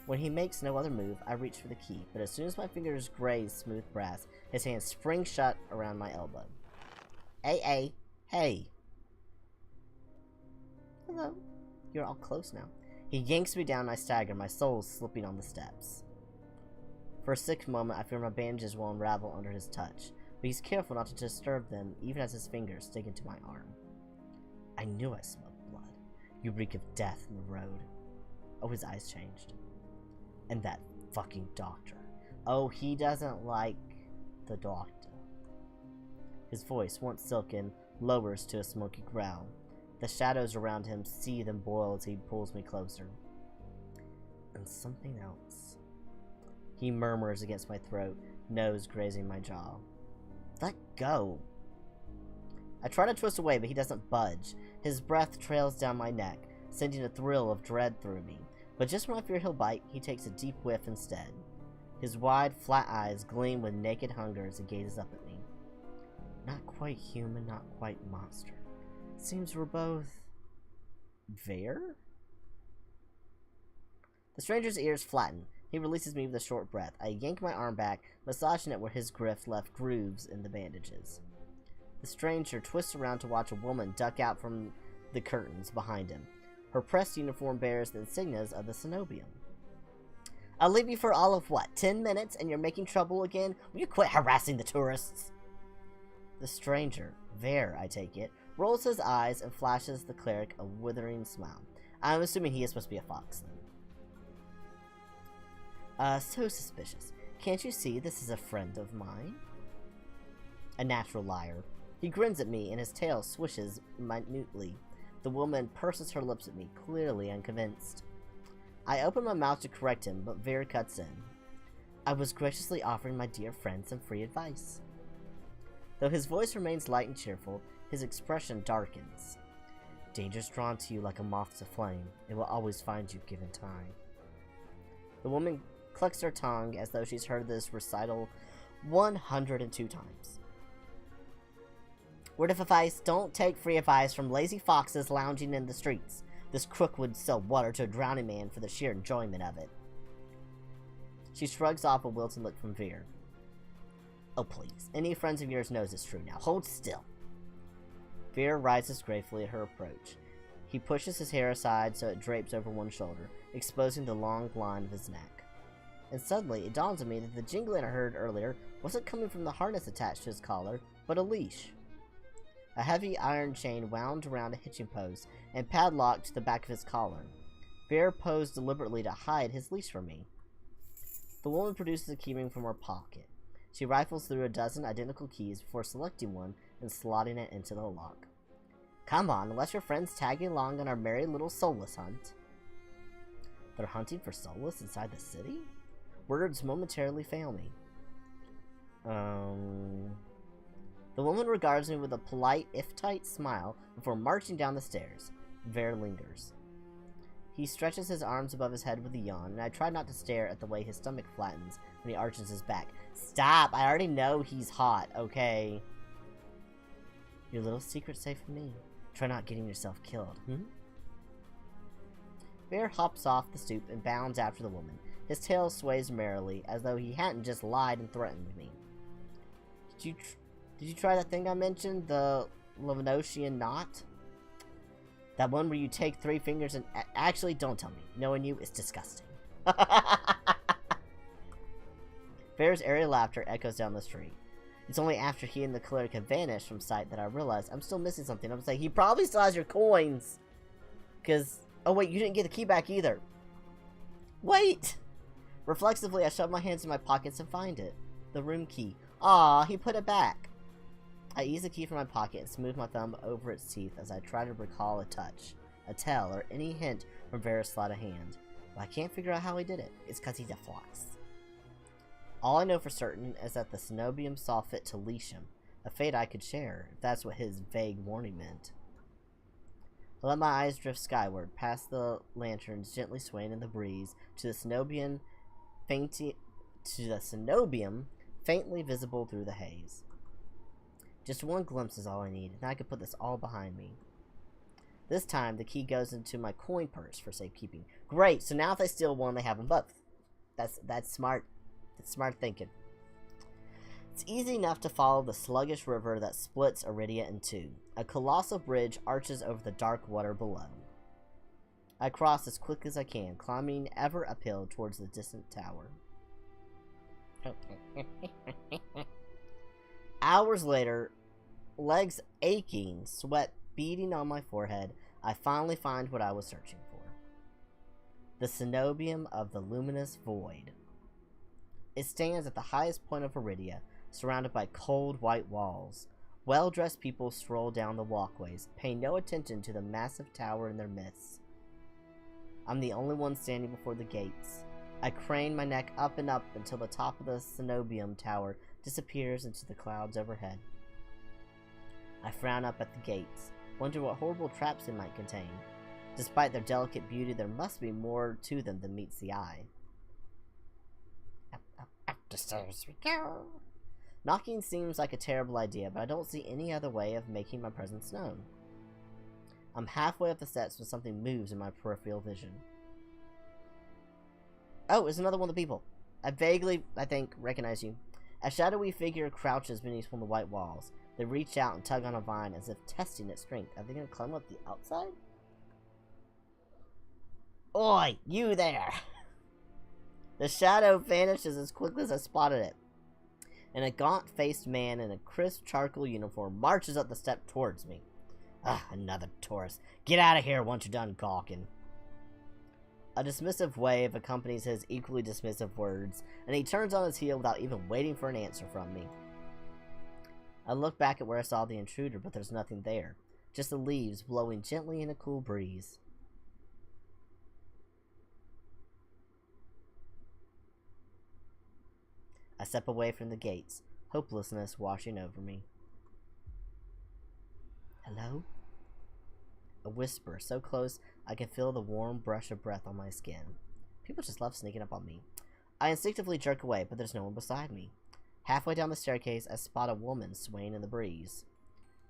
When he makes no other move, I reach for the key, but as soon as my fingers graze smooth brass, his hand springs shut around my elbow. Hey. Hello. You're all close now. He yanks me down and I stagger, my soul slipping on the steps. For a sick moment, I fear my bandages will unravel under his touch, but he's careful not to disturb them, even as his fingers dig into my arm. I knew I smelled blood. You reek of death in the road. Oh, his eyes changed. And that fucking doctor. Oh, he doesn't like the doctor. His voice, once silken, lowers to a smoky growl. The shadows around him seethe and boil as he pulls me closer. And something else. He murmurs against my throat, nose grazing my jaw. Let go. I try to twist away, but he doesn't budge. His breath trails down my neck, sending a thrill of dread through me. But just when I fear he'll bite, he takes a deep whiff instead. His wide, flat eyes gleam with naked hunger as he gazes up at me. Not quite human, not quite monster. Seems we're both... there? The stranger's ears flatten. He releases me with a short breath. I yank my arm back, massaging it where his grip left grooves in the bandages. The stranger twists around to watch a woman duck out from the curtains behind him. Her pressed uniform bears the insignias of the Cenobium. I'll leave you for all of what, 10 minutes and you're making trouble again? Will you quit harassing the tourists? The stranger, Ver, I take it, rolls his eyes and flashes the cleric a withering smile. I'm assuming he is supposed to be a fox, then. So suspicious. Can't you see this is a friend of mine? A natural liar. He grins at me and his tail swishes minutely. The woman purses her lips at me, clearly unconvinced. I open my mouth to correct him, but Ver cuts in. I was graciously offering my dear friend some free advice. Though his voice remains light and cheerful, his expression darkens. Danger's drawn to you like a moth to flame. It will always find you given time. The woman clucks her tongue as though she's heard this recital 102 times. Word of advice, don't take free advice from lazy foxes lounging in the streets. This crook would sell water to a drowning man for the sheer enjoyment of it. She shrugs off a wilted look from Veer. Oh please, any friends of yours knows it's true now. Hold still. Veer rises gratefully at her approach. He pushes his hair aside so it drapes over one shoulder, exposing the long line of his neck. And suddenly, it dawns on me that the jingling I heard earlier wasn't coming from the harness attached to his collar, but a leash. A heavy iron chain wound around a hitching post and padlocked to the back of his collar. Veer posed deliberately to hide his leash from me. The woman produces a keyring from her pocket. She rifles through a dozen identical keys before selecting one and slotting it into the lock. Come on, let your friends tag along on our merry little soulless hunt. They're hunting for soulless inside the city? Words momentarily fail me. The woman regards me with a polite, if tight, smile before marching down the stairs. Ver lingers. He stretches his arms above his head with a yawn, and I try not to stare at the way his stomach flattens when he arches his back. Stop! I already know he's hot, okay? Your little secret's safe with me. Try not getting yourself killed, Ver hops off the stoop and bounds after the woman. His tail sways merrily, as though he hadn't just lied and threatened me. Did you try that thing I mentioned? The Levanosian knot? That one where you take 3 fingers and... Actually, don't tell me. Knowing you is disgusting. Ver's airy laughter echoes down the street. It's only after he and the cleric have vanished from sight that I realize I'm still missing something. I'm saying, he probably still has your coins. Because... Oh wait, you didn't get the key back either. Wait! Reflexively, I shove my hands in my pockets and find it. The room key. Aw, he put it back. I ease the key from my pocket and smooth my thumb over its teeth as I try to recall a touch, a tell, or any hint from Ver's sleight of hand. But I can't figure out how he did it. It's because he's a fox. All I know for certain is that the Cenobium saw fit to leash him, a fate I could share, if that's what his vague warning meant. I let my eyes drift skyward, past the lanterns gently swaying in the breeze, to the Cenobium faintly visible through the haze. Just one glimpse is all I need, and I can put this all behind me. This time, the key goes into my coin purse for safekeeping. Great, so now if they steal one, they have them both. That's smart. That's smart thinking. It's easy enough to follow the sluggish river that splits Iridia in two. A colossal bridge arches over the dark water below. I cross as quick as I can, climbing ever uphill towards the distant tower. Hours later, legs aching, sweat beading on my forehead, I finally find what I was searching for. The Cenobium of the Luminous Void. It stands at the highest point of Iridia, surrounded by cold white walls. Well-dressed people stroll down the walkways, paying no attention to the massive tower in their midst. I'm the only one standing before the gates. I crane my neck up and up until the top of the Cenobium tower disappears into the clouds overhead. I frown up at the gates, wonder what horrible traps they might contain. Despite their delicate beauty, there must be more to them than meets the eye. Up the stairs we go. Knocking seems like a terrible idea, but I don't see any other way of making my presence known. I'm halfway up the steps when something moves in my peripheral vision. Oh, it's another one of the people. I vaguely, recognize you. A shadowy figure crouches beneath one of the white walls. They reach out and tug on a vine as if testing its strength. Are they going to climb up the outside? Oi, you there! The shadow vanishes as quickly as I spotted it. and a gaunt-faced man in a crisp charcoal uniform marches up the step towards me. Ah, another tourist. Get out of here once you're done gawking. A dismissive wave accompanies his equally dismissive words, and he turns on his heel without even waiting for an answer from me. I look back at where I saw the intruder, but there's nothing there. Just the leaves blowing gently in a cool breeze. I step away from the gates, hopelessness washing over me. Hello? A whisper, so close I can feel the warm brush of breath on my skin. People just love sneaking up on me. I instinctively jerk away, but there's no one beside me. Halfway down the staircase, I spot a woman swaying in the breeze.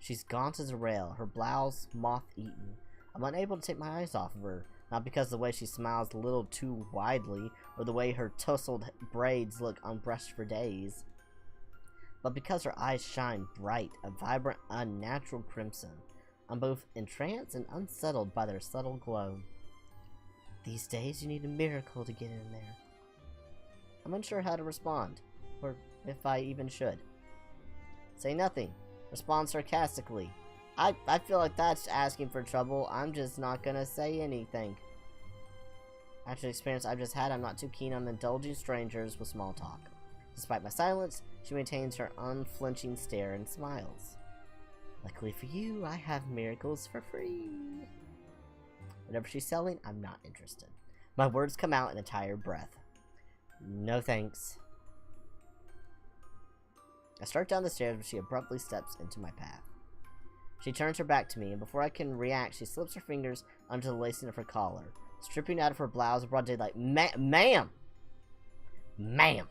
She's gaunt as a rail, her blouse moth-eaten. I'm unable to take my eyes off of her, not because of the way she smiles a little too widely, or the way her tousled braids look unbrushed for days, but because her eyes shine bright, a vibrant, unnatural crimson. I'm both entranced and unsettled by their subtle glow. These days, you need a miracle to get in there. I'm unsure how to respond, or if I even should. Say nothing. Respond sarcastically. I feel like that's asking for trouble. I'm just not gonna say anything. After the experience I've just had, I'm not too keen on indulging strangers with small talk. Despite my silence, she maintains her unflinching stare and smiles. Luckily for you, I have miracles for free. Whatever she's selling, I'm not interested. My words come out in a tired breath. No thanks. I start down the stairs, but she abruptly steps into my path. She turns her back to me, and before I can react, she slips her fingers under the lacing of her collar, stripping out of her blouse in broad daylight. Ma'am! Ma'am!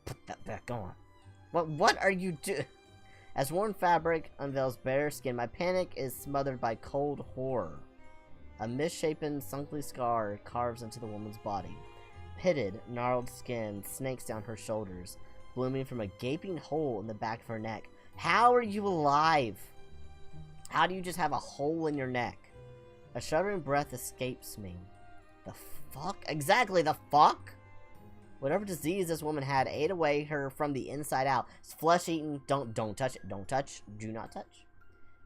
Put that back on. What are you doing? As worn fabric unveils bare skin, my panic is smothered by cold horror. A misshapen, sunken scar carves into the woman's body. Pitted, gnarled skin snakes down her shoulders, blooming from a gaping hole in the back of her neck. How are you alive? How do you just have a hole in your neck? A shuddering breath escapes me. The fuck? Exactly, the fuck? Whatever disease this woman had ate away her from the inside out. It's flesh-eating. Don't touch it. Don't touch. Do not touch.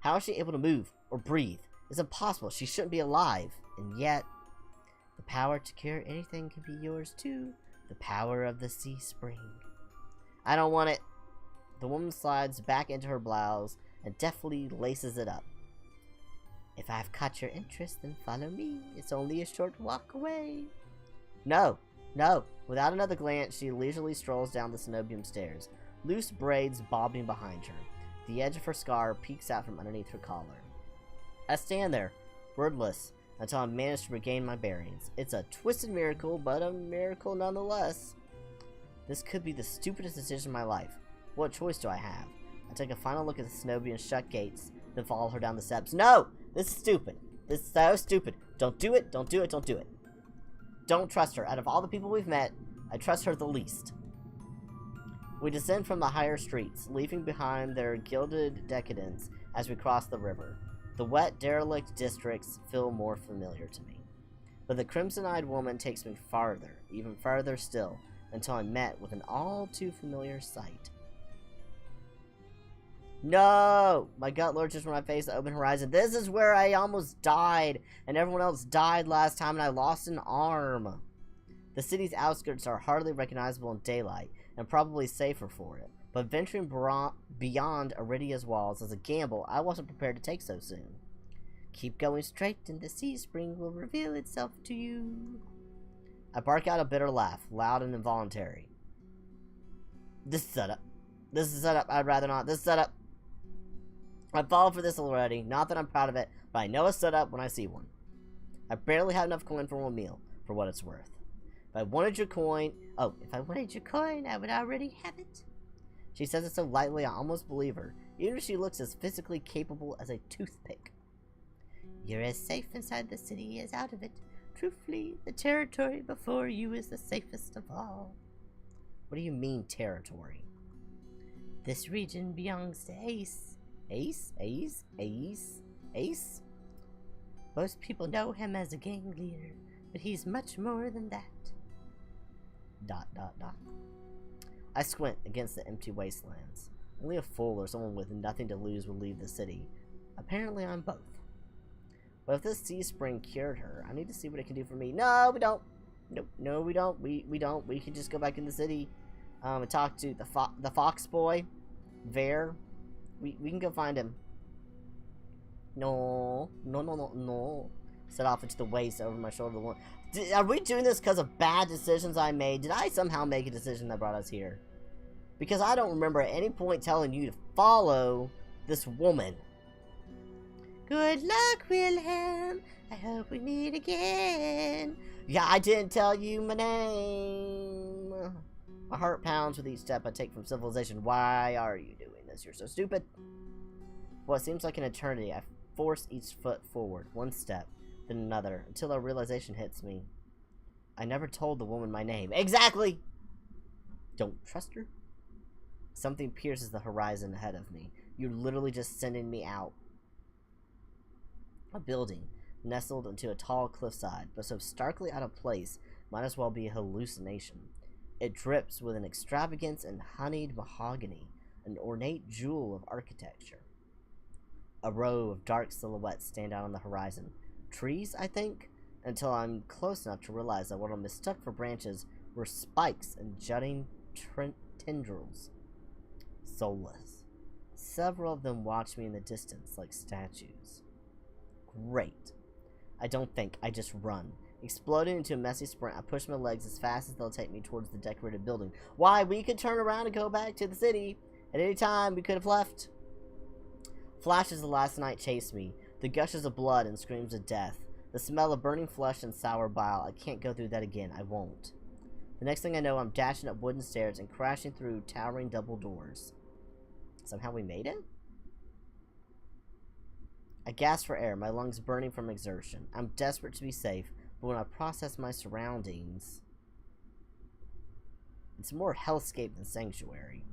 How is she able to move or breathe? It's impossible. She shouldn't be alive. And yet, the power to cure anything can be yours too. The power of the sea spring. I don't want it. The woman slides back into her blouse and deftly laces it up. If I've caught your interest, then follow me. It's only a short walk away. No. No. Without another glance, she leisurely strolls down the cenobium stairs, loose braids bobbing behind her. The edge of her scar peeks out from underneath her collar. I stand there, wordless, until I manage to regain my bearings. It's a twisted miracle, but a miracle nonetheless. This could be the stupidest decision of my life. What choice do I have? I take a final look at the cenobium's shut gates, then follow her down the steps. No! This is stupid. This is so stupid. Don't do it. Don't do it. Don't do it. Don't trust her. Out of all the people we've met, I trust her the least. We descend from the higher streets, leaving behind their gilded decadence as we cross the river. The wet, derelict districts feel more familiar to me. But the crimson-eyed woman takes me farther, even farther still, until I'm met with an all-too-familiar sight. No! My gut lurches when I face the open horizon. This is where I almost died, and everyone else died last time, and I lost an arm. The city's outskirts are hardly recognizable in daylight, and probably safer for it. But venturing beyond Iridia's walls is a gamble I wasn't prepared to take so soon. Keep going straight, and the sea spring will reveal itself to you. I bark out a bitter laugh, loud and involuntary. This is setup. This is setup. I'd rather not. This is setup. I've fallen for this already. Not that I'm proud of it, but I know a setup when I see one. I barely have enough coin for one meal, for what it's worth. If I wanted your coin, I would already have it. She says it so lightly I almost believe her, even if she looks as physically capable as a toothpick. You're as safe inside the city as out of it. Truthfully, the territory before you is the safest of all. What do you mean, territory? This region belongs to Ace. Ace? Ace? Ace? Ace? Most people know him as a gang leader, but he's much more than that. ... I squint against the empty wastelands. Only a fool or someone with nothing to lose will leave the city. Apparently I'm both. But if this sea spring cured her, I need to see what it can do for me. No, we don't. Nope, no, we don't. We don't. We can just go back in the city and talk to the fox boy, Ver. We can go find him. No. Set off into the waste over my shoulder. Are we doing this because of bad decisions I made? Did I somehow make a decision that brought us here? Because I don't remember at any point telling you to follow this woman. Good luck, Wilhelm. I hope we meet again. Yeah, I didn't tell you my name. My heart pounds with each step I take from civilization. Why are you doing this? You're so stupid. What seems like an eternity, I force each foot forward, one step, then another, until a realization hits me. I never told the woman my name. Exactly! Don't trust her? Something pierces the horizon ahead of me. You're literally just sending me out. A building, nestled into a tall cliffside, but so starkly out of place, might as well be a hallucination. It drips with an extravagance and honeyed mahogany, an ornate jewel of architecture. A row of dark silhouettes stand out on the horizon. Trees, I think, until I'm close enough to realize that what I mistook for branches were spikes and jutting tendrils. Soulless. Several of them watch me in the distance like statues. Great. I don't think, I just run. Exploding into a messy sprint, I push my legs as fast as they'll take me towards the decorated building. Why, we could turn around and go back to the city. At any time, we could have left. Flashes of last night chase me. The gushes of blood and screams of death. The smell of burning flesh and sour bile. I can't go through that again. I won't. The next thing I know, I'm dashing up wooden stairs and crashing through towering double doors. Somehow we made it? I gasp for air, my lungs burning from exertion. I'm desperate to be safe, but when I process my surroundings, it's more hellscape than sanctuary.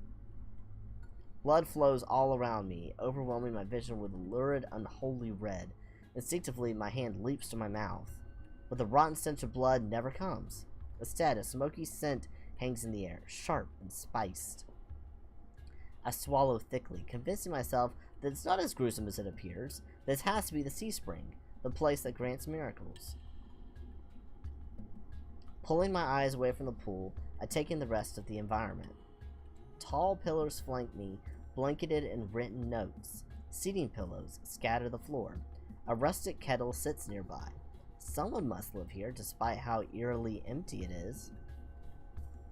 Blood flows all around me, overwhelming my vision with a lurid, unholy red. Instinctively, my hand leaps to my mouth, but the rotten stench of blood never comes. Instead, a smoky scent hangs in the air, sharp and spiced. I swallow thickly, convincing myself that it's not as gruesome as it appears. This has to be the sea spring, the place that grants miracles. Pulling my eyes away from the pool, I take in the rest of the environment. Tall pillars flank me, blanketed in written notes. Seating pillows scatter the floor. A rustic kettle sits nearby. Someone must live here, despite how eerily empty it is.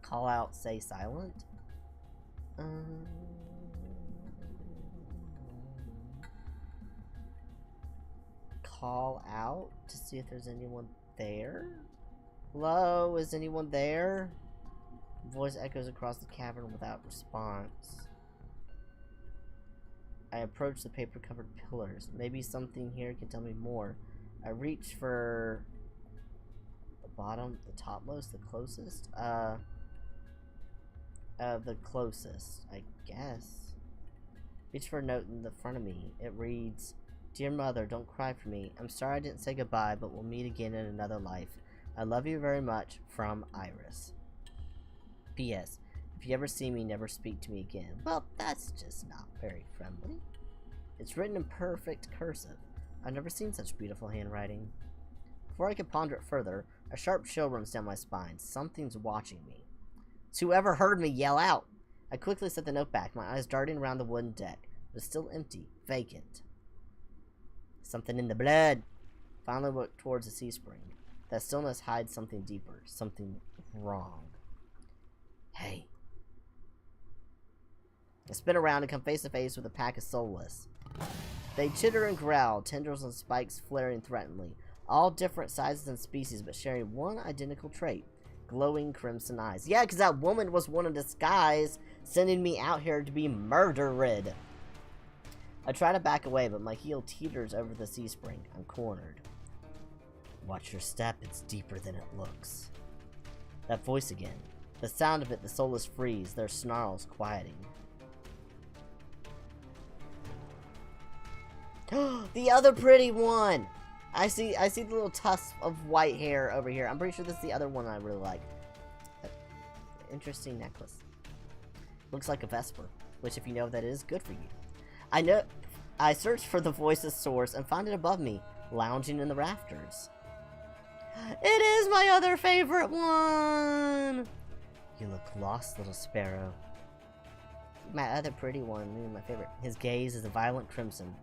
Call out, say silent? Call out to see if there's anyone there? Hello, is anyone there? Voice echoes across the cavern without response. I approach the paper-covered pillars. Maybe something here can tell me more. I reach for the bottom, the topmost, the closest. The closest, I guess. Reach for a note in the front of me. It reads, "Dear Mother, don't cry for me. I'm sorry I didn't say goodbye, but we'll meet again in another life. I love you very much. From Iris. P.S. If you ever see me, never speak to me again." Well, that's just not very friendly. It's written in perfect cursive. I've never seen such beautiful handwriting. Before I can ponder it further, a sharp chill runs down my spine. Something's watching me. It's whoever heard me yell out. I quickly set the note back, my eyes darting around the wooden deck. But it's still empty, vacant. Something in the blood. Finally look towards the sea spring. That stillness hides something deeper, something wrong. Hey. I spin around and come face to face with a pack of soulless. They chitter and growl, tendrils and spikes flaring threateningly, all different sizes and species, but sharing one identical trait: glowing crimson eyes. Yeah, because that woman was one in disguise, sending me out here to be murdered. I try to back away, but my heel teeters over the sea spring. I'm cornered. Watch your step, it's deeper than it looks. That voice again. The sound of it, the soulless freeze, their snarls quieting. The other pretty one! I see the little tusk of white hair over here. I'm pretty sure this is the other one I really like. Interesting necklace. Looks like a Vesper, which if you know what that is, good for you. I search for the voice's source and find it above me, lounging in the rafters. It is my other favorite one! You look lost, little sparrow. My other pretty one, my favorite. His gaze is a violent crimson,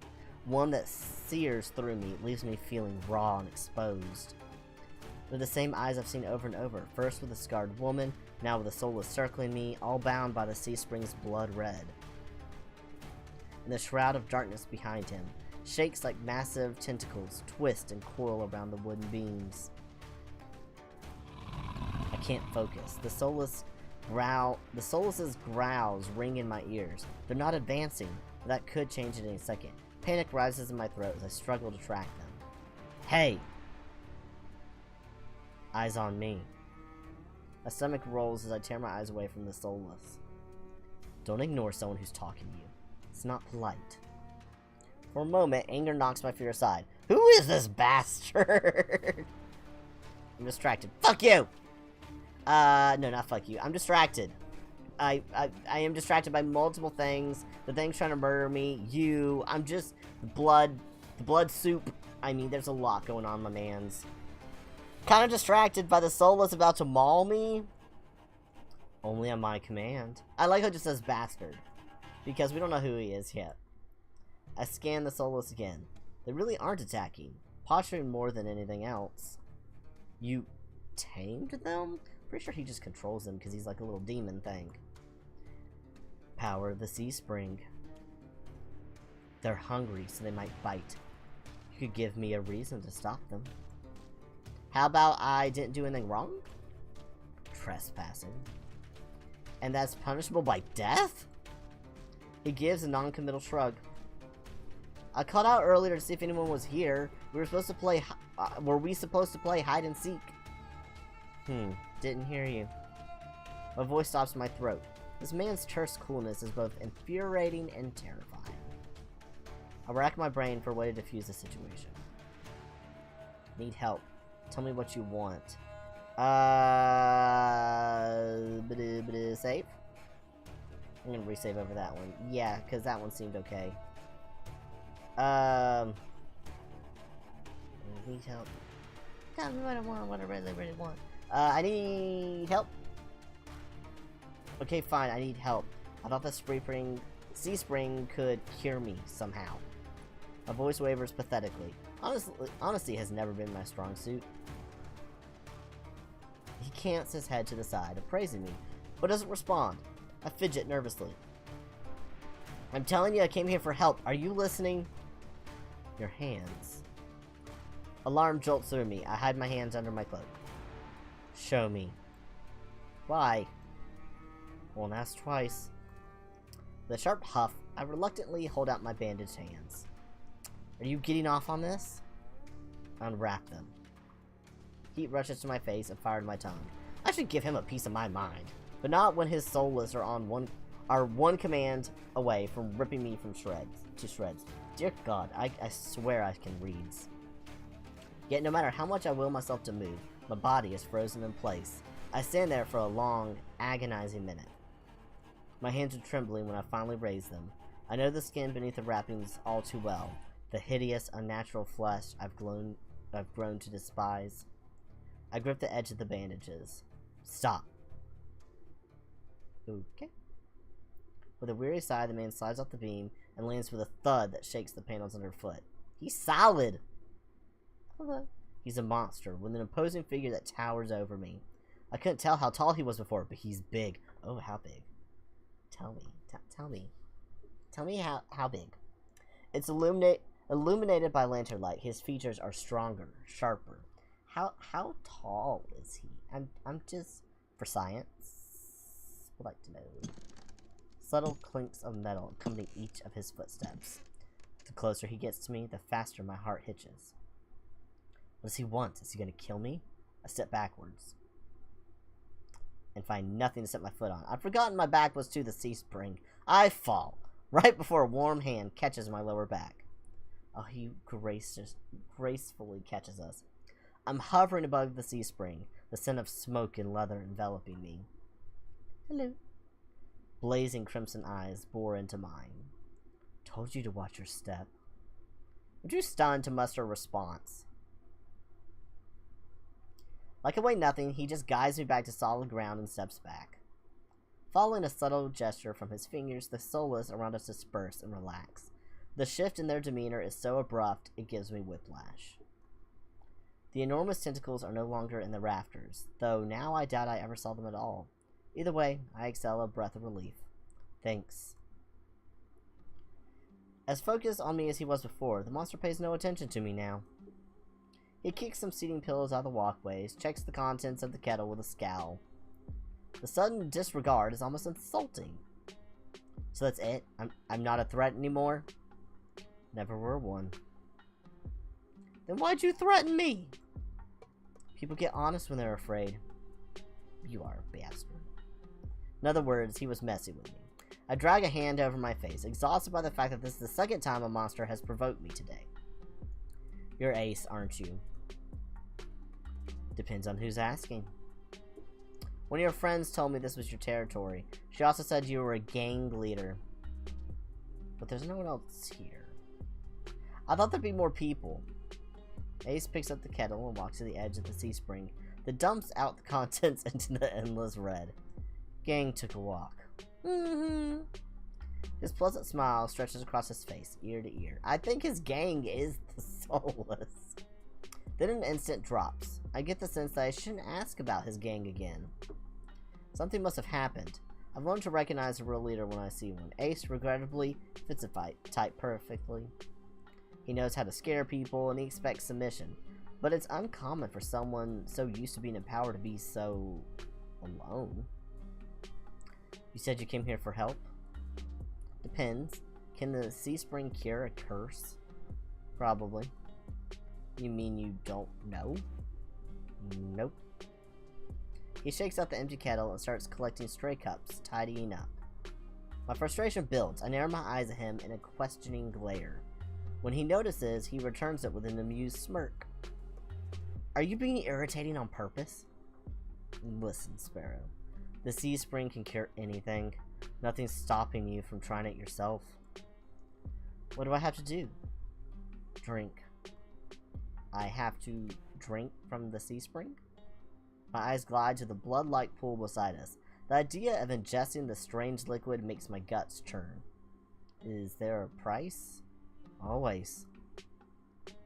one that sears through me, leaves me feeling raw and exposed. They're the same eyes I've seen over and over, first with a scarred woman, now with a soulless circling me, all bound by the sea spring's blood red. And the shroud of darkness behind him shakes like massive tentacles, twist and coil around the wooden beams. I can't focus. The soulless's growls ring in my ears. They're not advancing, but that could change at any second. Panic rises in my throat as I struggle to track them. Hey! Eyes on me. My stomach rolls as I tear my eyes away from the soulless. Don't ignore someone who's talking to you. It's not polite. For a moment, anger knocks my fear aside. Who is this bastard? I'm distracted. Fuck you! No, not fuck you. I'm distracted. I am distracted by multiple things. The thing's trying to murder me. You. I'm just... The blood soup. I mean, there's a lot going on, my mans. Kind of distracted by the soulless about to maul me. Only on my command. I like how it just says bastard. Because we don't know who he is yet. I scan the soulless again. They really aren't attacking. Posturing more than anything else. You tamed them? Pretty sure he just controls them because he's like a little demon thing. Power of the sea spring. They're hungry, so they might bite. You could give me a reason to stop them. How about I didn't do anything wrong? Trespassing. And that's punishable by death? He gives a non-committal shrug. I called out earlier to see if anyone was here. We were supposed to play. Were we supposed to play hide and seek? Didn't hear you. My voice stops in my throat. This man's terse coolness is both infuriating and terrifying. I rack my brain for a way to defuse the situation. Need help. Tell me what you want. Save? I'm gonna resave over that one. Yeah, because that one seemed okay. Need help. Tell me what I want, what I really, really want. I need help. Okay, fine, I need help. I thought the sea spring could cure me somehow. My voice wavers pathetically. Honesty has never been my strong suit. He cants his head to the side, appraising me, but doesn't respond. I fidget nervously. I'm telling you, I came here for help. Are you listening? Your hands. Alarm jolts through me. I hide my hands under my cloak. Show me. Why? Won't ask twice. With a sharp huff, I reluctantly hold out my bandaged hands. Are you getting off on this? Unwrap them. Heat rushes to my face and fired my tongue. I should give him a piece of my mind, but not when his soulless are one command away from ripping me from shreds. Dear God, I swear I can read. Yet no matter how much I will myself to move, my body is frozen in place. I stand there for a long, agonizing minute. My hands are trembling when I finally raise them. I know the skin beneath the wrappings all too well. The hideous, unnatural flesh I've grown to despise. I grip the edge of the bandages. Stop. Okay. With a weary sigh, the man slides off the beam and lands with a thud that shakes the panels underfoot. He's solid! He's a monster, with an imposing figure that towers over me. I couldn't tell how tall he was before, but he's big. Oh, how big? Tell me. Tell me. Tell me how big. It's illuminated by lantern light. His features are stronger, sharper. How tall is he? I'm just, for science, would like to know. Subtle clinks of metal accompany each of his footsteps. The closer he gets to me, the faster my heart hitches. What does he want? Is he going to kill me? I step backwards and find nothing to set my foot on. I'd forgotten my back was to the sea spring. I fall right before a warm hand catches my lower back. Oh, he gracefully catches us. I'm hovering above the sea spring, the scent of smoke and leather enveloping me. Hello. blazing crimson eyes bore into mine. Told you to watch your step. I'm too stunned to muster a response. Like a way nothing, he just guides me back to solid ground and steps back. Following a subtle gesture from his fingers, the soulless around us disperse and relax. The shift in their demeanor is so abrupt, it gives me whiplash. The enormous tentacles are no longer in the rafters, though now I doubt I ever saw them at all. Either way, I exhale a breath of relief. Thanks. As focused on me as he was before, the monster pays no attention to me now. He kicks some seating pillows out of the walkways, checks the contents of the kettle with a scowl. The sudden disregard is almost insulting. So that's it? I'm not a threat anymore? Never were one. Then why'd you threaten me? People get honest when they're afraid. You are a bastard. In other words, he was messy with me. I drag a hand over my face, exhausted by the fact that this is the second time a monster has provoked me today. You're Ace, aren't you? Depends on who's asking. One of your friends told me this was your territory. She also said you were a gang leader. But there's no one else here. I thought there'd be more people. Ace picks up the kettle and walks to the edge of the sea spring that dumps out the contents into the endless red. Gang took a walk. His pleasant smile stretches across his face, ear to ear. I think his gang is the soulless. Then an instant drops. I get the sense that I shouldn't ask about his gang again. Something must have happened. I've learned to recognize a real leader when I see one. Ace, regrettably, fits a type perfectly. He knows how to scare people, and he expects submission. But it's uncommon for someone so used to being in power to be so alone. You said you came here for help? Depends. Can the sea spring cure a curse? Probably. You mean you don't know? Nope. He shakes out the empty kettle and starts collecting stray cups, tidying up. My frustration builds. I narrow my eyes at him in a questioning glare. When he notices, he returns it with an amused smirk. Are you being irritating on purpose? Listen, Sparrow. The sea spring can cure anything. Nothing's stopping you from trying it yourself. What do I have to do? Drink. I have to drink from the sea spring? My eyes glide to the blood-like pool beside us. The idea of ingesting the strange liquid makes my guts churn. Is there a price? Always.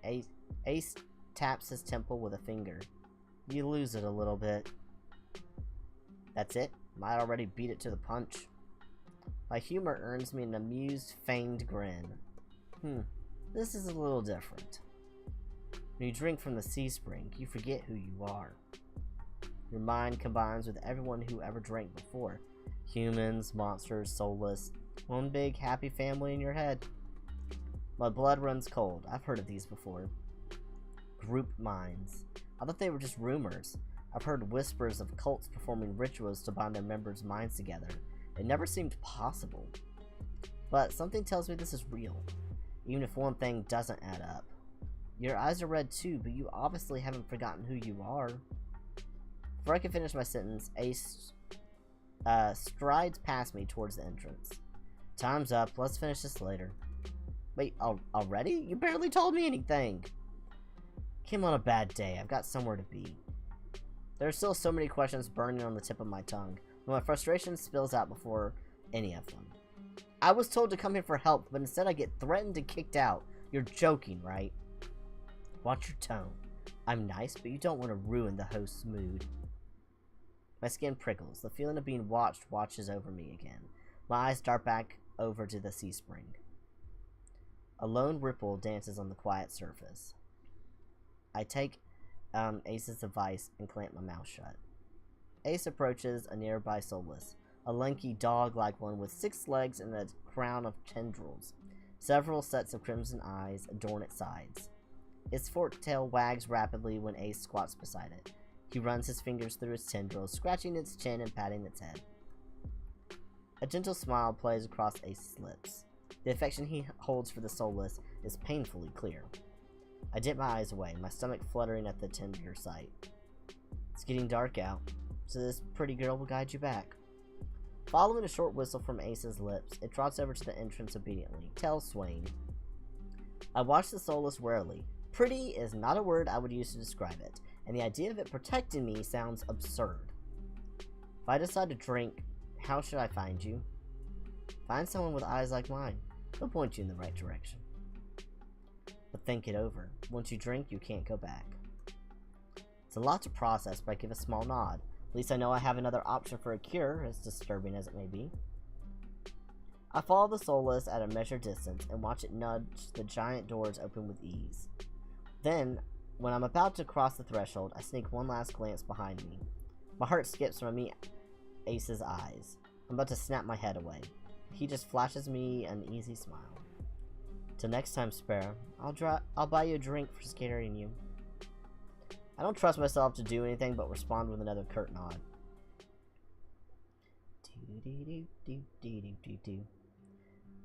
Ace taps his temple with a finger. You lose it a little bit. That's it? Might already beat it to the punch. My humor earns me an amused, feigned grin. This is a little different. When you drink from the sea spring, you forget who you are. Your mind combines with everyone who ever drank before. Humans, monsters, soulless. One big happy family in your head. My blood runs cold. I've heard of these before. Group minds. I thought they were just rumors. I've heard whispers of cults performing rituals to bind their members' minds together. It never seemed possible. But something tells me this is real. Even if one thing doesn't add up. Your eyes are red too, but you obviously haven't forgotten who you are. Before I can finish my sentence, Ace strides past me towards the entrance. Time's up. Let's finish this later. Wait, already? You barely told me anything. Came on a bad day. I've got somewhere to be. There are still so many questions burning on the tip of my tongue, but my frustration spills out before any of them. I was told to come here for help, but instead I get threatened and kicked out. You're joking, right? Watch your tone. I'm nice, but you don't want to ruin the host's mood. My skin prickles. The feeling of being watched washes over me again. My eyes dart back over to the sea spring. A lone ripple dances on the quiet surface. I take Ace's advice and clamp my mouth shut. Ace approaches a nearby soulless, a lanky dog-like one with 6 legs and a crown of tendrils. Several sets of crimson eyes adorn its sides. Its forked tail wags rapidly when Ace squats beside it. He runs his fingers through its tendrils, scratching its chin and patting its head. A gentle smile plays across Ace's lips. The affection he holds for the soulless is painfully clear. I dip my eyes away, my stomach fluttering at the tender sight. It's getting dark out, so this pretty girl will guide you back. Following a short whistle from Ace's lips, it trots over to the entrance obediently. Tell Swain. I watch the soulless warily. Pretty is not a word I would use to describe it, and the idea of it protecting me sounds absurd. If I decide to drink, how should I find you? Find someone with eyes like mine. They'll point you in the right direction. But think it over. Once you drink, you can't go back. It's a lot to process, but I give a small nod. At least I know I have another option for a cure, as disturbing as it may be. I follow the soulless at a measured distance and watch it nudge the giant doors open with ease. Then, when I'm about to cross the threshold, I sneak one last glance behind me. My heart skips from me Ace's eyes. I'm about to snap my head away. He just flashes me an easy smile. Till next time, Sparrow, I'll buy you a drink for scaring you. I don't trust myself to do anything but respond with another curt nod.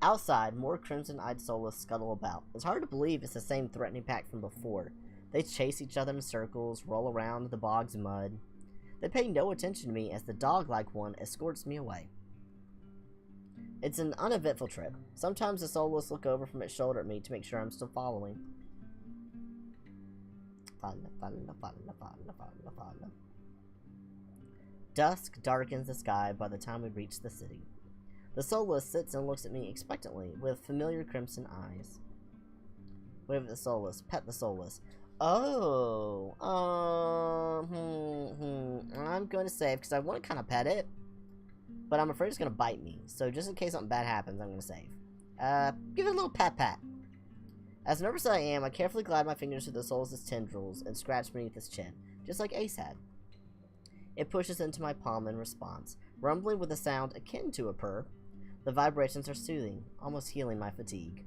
Outside, more crimson-eyed soulless scuttle about. It's hard to believe it's the same threatening pack from before. They chase each other in circles, roll around in the bog's mud. They pay no attention to me as the dog-like one escorts me away. It's an uneventful trip. Sometimes the soulless look over from its shoulder at me to make sure I'm still following. Dusk darkens the sky by the time we reach the city. The soulless sits and looks at me expectantly, with familiar crimson eyes. Wave at the soulless. Pet the soulless. Oh, I'm going to save, because I want to kind of pet it, but I'm afraid it's going to bite me, so just in case something bad happens, I'm going to save. Give it a little pat. As nervous as I am, I carefully glide my fingers through the soulless' tendrils and scratch beneath his chin, just like Ace had. It pushes into my palm in response, rumbling with a sound akin to a purr. The vibrations are soothing, almost healing my fatigue.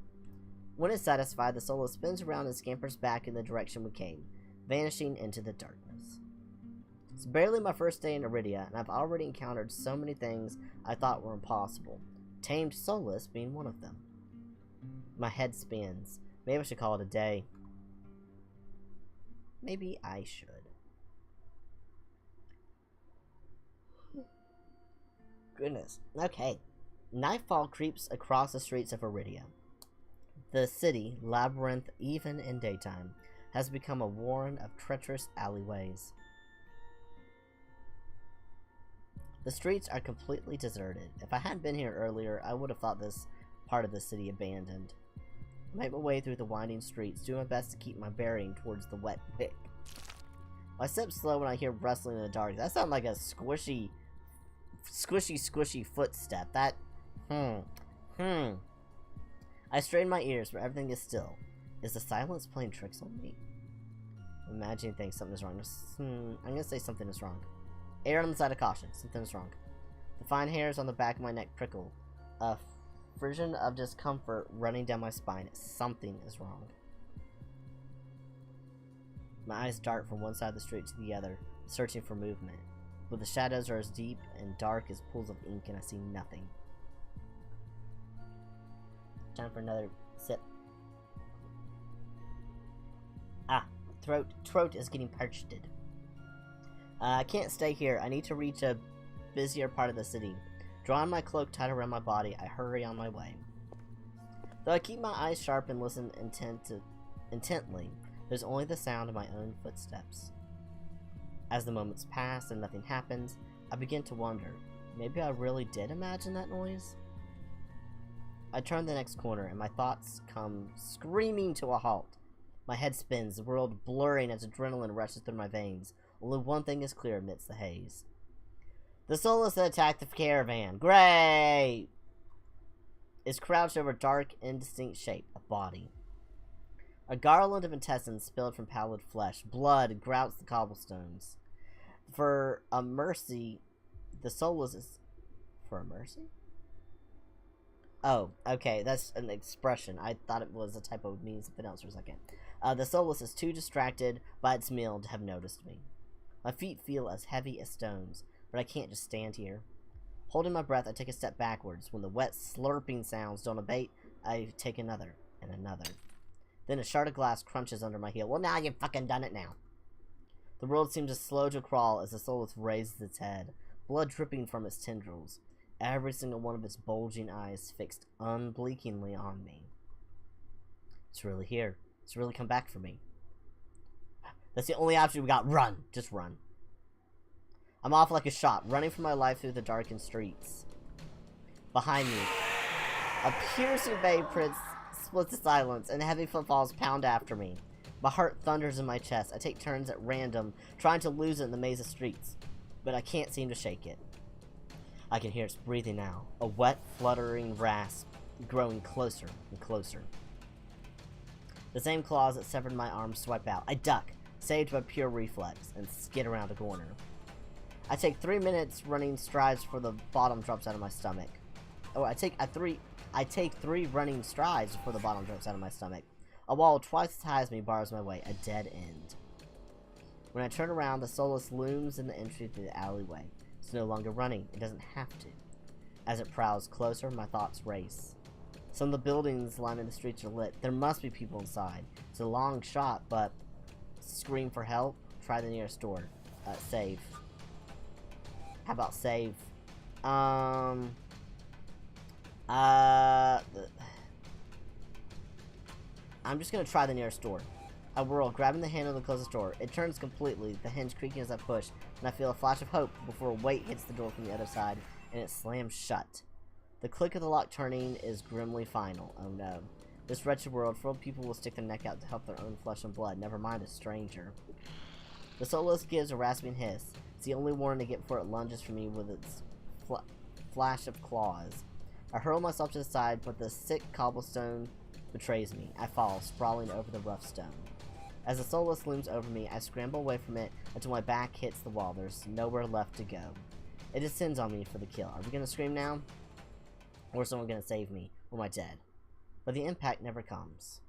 When it's satisfied, the soulless spins around and scampers back in the direction we came, vanishing into the darkness. It's barely my first day in Iridia, and I've already encountered so many things I thought were impossible, tamed soulless being one of them. My head spins. Maybe I should call it a day. Maybe I should. Goodness. Okay. Nightfall creeps across the streets of Iridia. The city, labyrinth even in daytime, has become a warren of treacherous alleyways. The streets are completely deserted. If I hadn't been here earlier, I would have thought this part of the city abandoned. I make my way through the winding streets, doing my best to keep my bearing towards the wet pit. My steps slow when I hear rustling in the dark. That sounds like a squishy footstep. That, I strain my ears, but everything is still. Is the silence playing tricks on me? I'm imagining things something is wrong. I'm gonna say something is wrong. Err on the side of caution. Something is wrong. The fine hairs on the back of my neck prickle. A frisson of discomfort running down my spine. Something is wrong. My eyes dart from one side of the street to the other, searching for movement. But the shadows are as deep and dark as pools of ink, and I see nothing. Time for another sip. Throat is getting parched. I can't stay here. I need to reach a busier part of the city. Drawing my cloak tight around my body, I hurry on my way. Though I keep my eyes sharp and listen intently, there's only the sound of my own footsteps. As the moments pass and nothing happens, I begin to wonder, maybe I really did imagine that noise? I turn the next corner and my thoughts come screaming to a halt. My head spins, the world blurring as adrenaline rushes through my veins. Only one thing is clear amidst the haze. The soulless that attacked the caravan. Great! Is crouched over a dark, indistinct shape, a body. A garland of intestines spilled from pallid flesh. Blood grouts the cobblestones. For a mercy, the soulless is... For a mercy? Oh, okay, that's an expression. I thought it was a type of meaning something else for a second. The soulless is too distracted by its meal to have noticed me. My feet feel as heavy as stones, but I can't just stand here. Holding my breath, I take a step backwards. When the wet, slurping sounds don't abate, I take another, and another. Then a shard of glass crunches under my heel. Well, now you've fucking done it now. The world seems to slow to crawl as the soulless raises its head, blood dripping from its tendrils. every single one of its bulging eyes fixed unblinkingly on me. It's really here. It's really come back for me. That's the only option we got. Run. Just run. I'm off like a shot, running for my life through the darkened streets. Behind me, a piercing bay splits the silence, and heavy footfalls pound after me. My heart thunders in my chest. I take turns at random, trying to lose it in the maze of streets, but I can't seem to shake it. I can hear its breathing now, a wet, fluttering rasp growing closer and closer. The same claws that severed my arm swipe out. I duck, saved by pure reflex, and skid around a corner. I take 3 minutes running strides before the bottom drops out of my stomach. Oh, I take 3 running strides before the bottom drops out of my stomach. A wall twice as high as me bars my way, a dead end. When I turn around, the Soulless looms in the entry to the alleyway. It's no longer running. It doesn't have to. As it prowls closer, my thoughts race. Some of the buildings lining the streets are lit. There must be people inside. It's a long shot, but scream for help. Try the nearest door. Save. How about save? I'm just gonna try the nearest door. I whirl, grabbing the handle of the closest door. It turns completely, the hinge creaking as I push, and I feel a flash of hope before a weight hits the door from the other side, and it slams shut. The click of the lock turning is grimly final. Oh no. This wretched world, full of people will stick their neck out to help their own flesh and blood, never mind a stranger. The Soulless gives a rasping hiss. It's the only warning to get before it lunges for me with its flash of claws. I hurl myself to the side, but the sick cobblestone betrays me. I fall, sprawling over the rough stone. As the Soulless looms over me, I scramble away from it until my back hits the wall. There's nowhere left to go. It descends on me for the kill. Are we gonna scream now? Or is someone gonna save me? Or am I dead? But the impact never comes.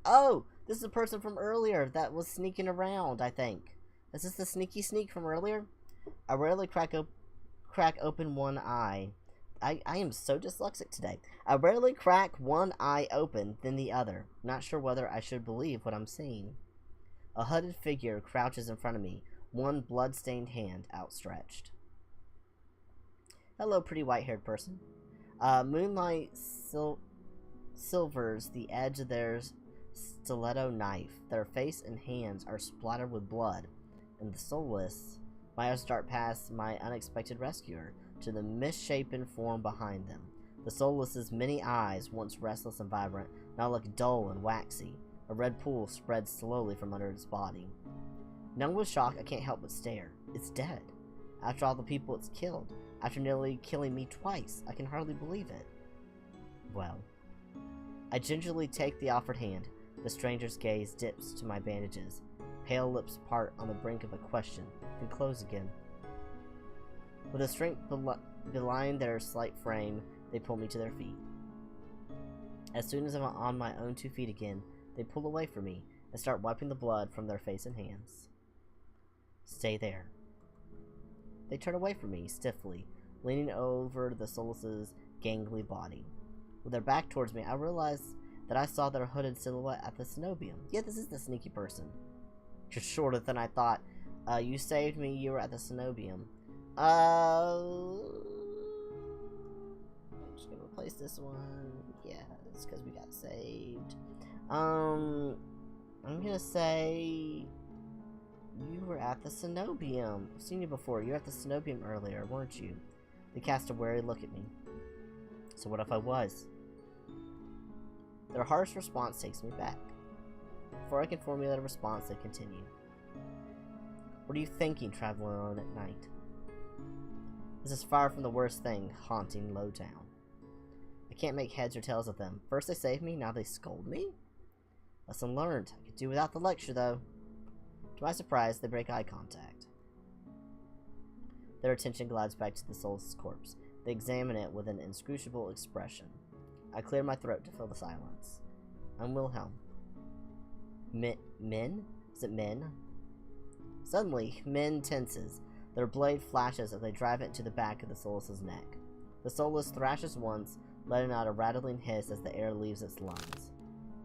Oh! This is a person from earlier that was sneaking around, I think. Is this the sneaky sneak from earlier? I rarely crack open one eye. I am so dyslexic today. I rarely crack one eye open, then the other. Not sure whether I should believe what I'm seeing. A hooded figure crouches in front of me, one blood-stained hand outstretched. Hello, pretty white-haired person. Moonlight silvers the edge of their stiletto knife. Their face and hands are splattered with blood, and the Soulless, my eyes dart past my unexpected rescuer to the misshapen form behind them. The Soulless's many eyes, once restless and vibrant, now look dull and waxy. A red pool spreads slowly from under its body. Numb with shock, I can't help but stare. It's dead. After all the people it's killed. After nearly killing me twice. I can hardly believe it. Well. I gingerly take the offered hand. The stranger's gaze dips to my bandages. Pale lips part on the brink of a question, then close again. With a strength belying their slight frame, they pull me to their feet. As soon as I'm on my own 2 feet again, they pull away from me and start wiping the blood from their face and hands. Stay there. They turn away from me, stiffly, leaning over the Soulless's gangly body. With their back towards me, I realize that I saw their hooded silhouette at the cenobium. Yeah, this is the sneaky person. You're shorter than I thought. You saved me, you were at the cenobium. I'm just gonna replace this one. Yeah, it's because we got saved. I'm gonna say you were at the cenobium. I've seen you before. You were at the cenobium earlier, weren't you? They cast a wary look at me. So what if I was? Their harsh response takes me back. Before I can formulate a response, they continue. What are you thinking, traveling alone at night? This is far from the worst thing haunting Lowtown. I can't make heads or tails of them. First they save me, now they scold me? Lesson learned. I could do without the lecture, though. To my surprise, they break eye contact. Their attention glides back to the Soulless corpse. They examine it with an inscrutable expression. I clear my throat to fill the silence. I'm Wilhelm. Men? Is it men? Suddenly, Min tenses. Their blade flashes as they drive it into the back of the Soulless's neck. The Soulless thrashes once, letting out a rattling hiss as the air leaves its lungs.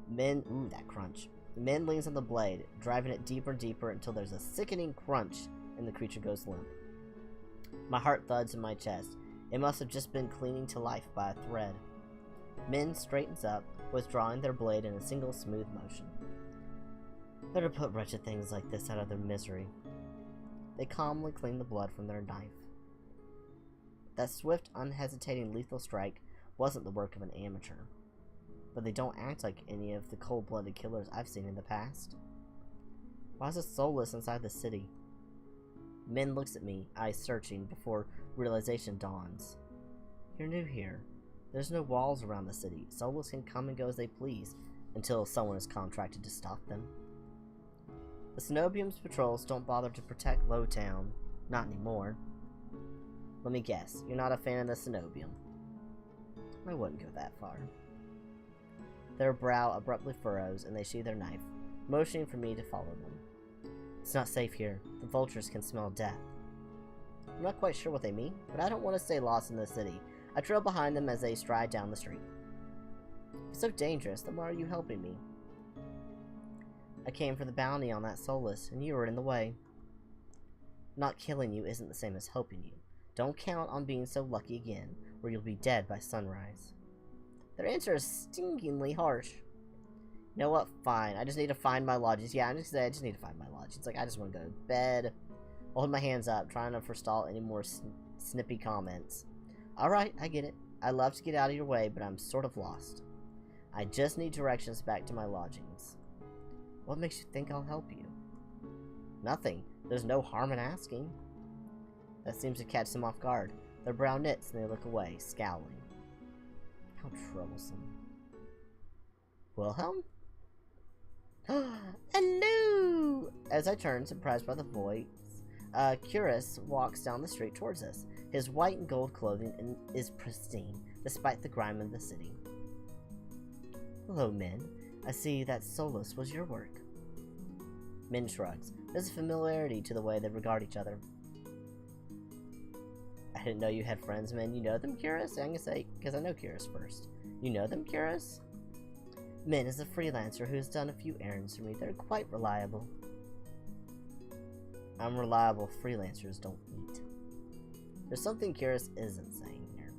Min, ooh, that crunch. The man leans on the blade, driving it deeper and deeper until there's a sickening crunch and the creature goes limp. My heart thuds in my chest. It must have just been clinging to life by a thread. Min straightens up, withdrawing their blade in a single smooth motion. Better put wretched things like this out of their misery. They calmly clean the blood from their knife. That swift, unhesitating lethal strike wasn't the work of an amateur. But they don't act like any of the cold-blooded killers I've seen in the past. Why is it soulless inside the city? Min looks at me, eyes searching, before realization dawns. You're new here. There's no walls around the city. Soulless can come and go as they please, until someone is contracted to stop them. The Cenobium's patrols don't bother to protect Lowtown. Not anymore. Let me guess, you're not a fan of the Cenobium. I wouldn't go that far. Their brow abruptly furrows, and they sheathe their knife, motioning for me to follow them. It's not safe here. The vultures can smell death. I'm not quite sure what they mean, but I don't want to stay lost in the city. I trail behind them as they stride down the street. If it's so dangerous, then why are you helping me? I came for the bounty on that soulless, and you were in the way. Not killing you isn't the same as helping you. Don't count on being so lucky again, or you'll be dead by sunrise. Their answer is stingingly harsh. You know what? Fine. I just need to find my lodgings. Yeah, I just need to find my lodgings. Like, I just want to go to bed. I'll hold my hands up, trying to forestall any more snippy comments. Alright, I get it. I'd love to get out of your way, but I'm sort of lost. I just need directions back to my lodgings. What makes you think I'll help you? Nothing. There's no harm in asking. That seems to catch them off guard. Their brow knits and they look away, scowling. How troublesome. Wilhelm? Hello! As I turn, surprised by the voice, Curus walks down the street towards us. His white and gold clothing is pristine, despite the grime of the city. Hello, Min. I see that Solus was your work. Min shrugs. There's a familiarity to the way they regard each other. I didn't know you had friends, Min. You know them, Curus? I'm gonna say, because I know Curus first. You know them, Curus? Min is a freelancer who has done a few errands for me. They're quite reliable. Unreliable freelancers don't eat. There's something Curus isn't saying here.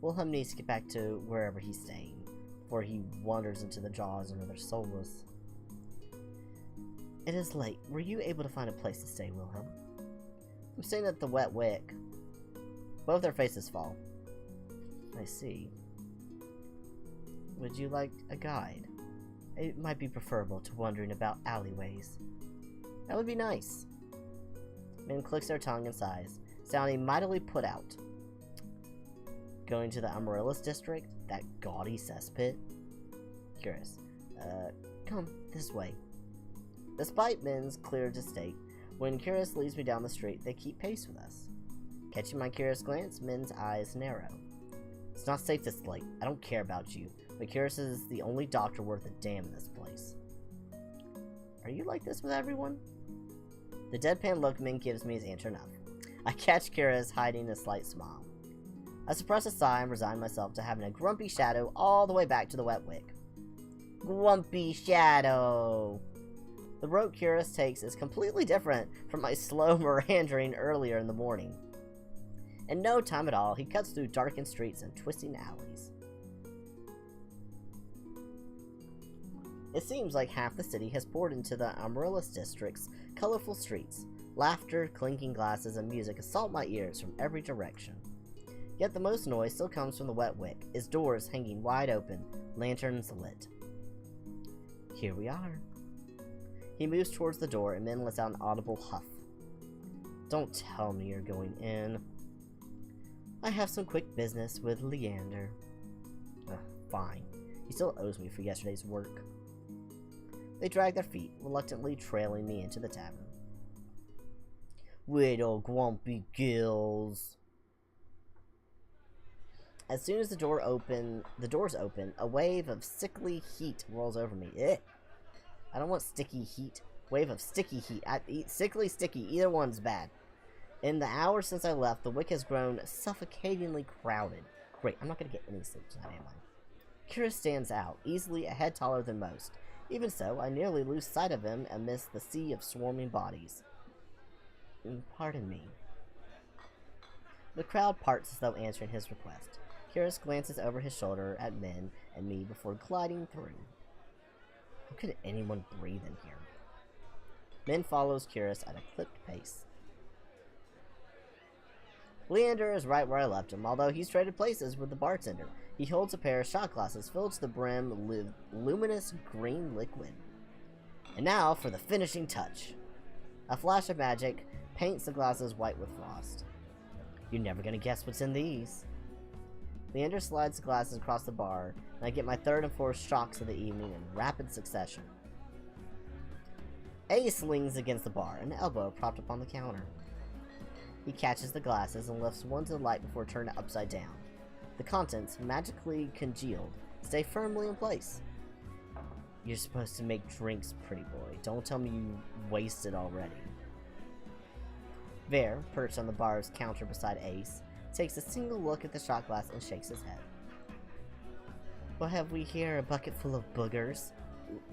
Wilhelm needs to get back to wherever he's staying, before he wanders into the jaws of another soulless. It is late. Were you able to find a place to stay, Wilhelm? I'm staying at the Wet Wick. Both their faces fall. I see. Would you like a guide? It might be preferable to wandering about alleyways. That would be nice. Min clicks their tongue and sighs, sounding mightily put out. Going to the Amaryllis district? That gaudy cesspit? Curious. Come this way. Despite Min's clear disdain, when Curious leads me down the street, they keep pace with us. Catching my curious glance, Min's eyes narrow. It's not safe this late. I don't care about you, but Curious is the only doctor worth a damn in this place. Are you like this with everyone? The deadpan look Min gives me is answer enough. I catch Curious hiding a slight smile. I suppress a sigh and resign myself to having a grumpy shadow all the way back to the Wet Wick. Grumpy shadow! The route Curious takes is completely different from my slow meandering earlier in the morning. In no time at all, he cuts through darkened streets and twisting alleys. It seems like half the city has poured into the Amaryllis district's colorful streets. Laughter, clinking glasses, and music assault my ears from every direction. Yet the most noise still comes from the Wet Wick, its doors hanging wide open, lanterns lit. Here we are. He moves towards the door and then lets out an audible huff. Don't tell me you're going in. I have some quick business with Leander. Fine. He still owes me for yesterday's work. They drag their feet, reluctantly trailing me into the tavern. Little grumpy gills. As soon as the doors open, a wave of sickly heat rolls over me. Ugh. I don't want sticky heat. Wave of sticky heat. Sickly, sticky. Either one's bad. In the hour since I left, the wick has grown suffocatingly crowded. Great, I'm not going to get any sleep tonight, am I? Kira stands out, easily a head taller than most. Even so, I nearly lose sight of him amidst the sea of swarming bodies. Pardon me. The crowd parts as though answering his request. Curious glances over his shoulder at Min and me before gliding through. How could anyone breathe in here? Min follows Curious at a clipped pace. Leander is right where I left him, although he's traded places with the bartender. He holds a pair of shot glasses filled to the brim with luminous green liquid. And now for the finishing touch. A flash of magic paints the glasses white with frost. You're never gonna guess what's in these. Leander slides the glasses across the bar, and I get my third and fourth shocks of the evening in rapid succession. Ace leans against the bar, an elbow propped upon the counter. He catches the glasses and lifts one to the light before turning it upside down. The contents, magically congealed, stay firmly in place. You're supposed to make drinks, pretty boy. Don't tell me you wasted already. Vare, perched on the bar's counter beside Ace, takes a single look at the shot glass and shakes his head. What have we here? A bucket full of boogers?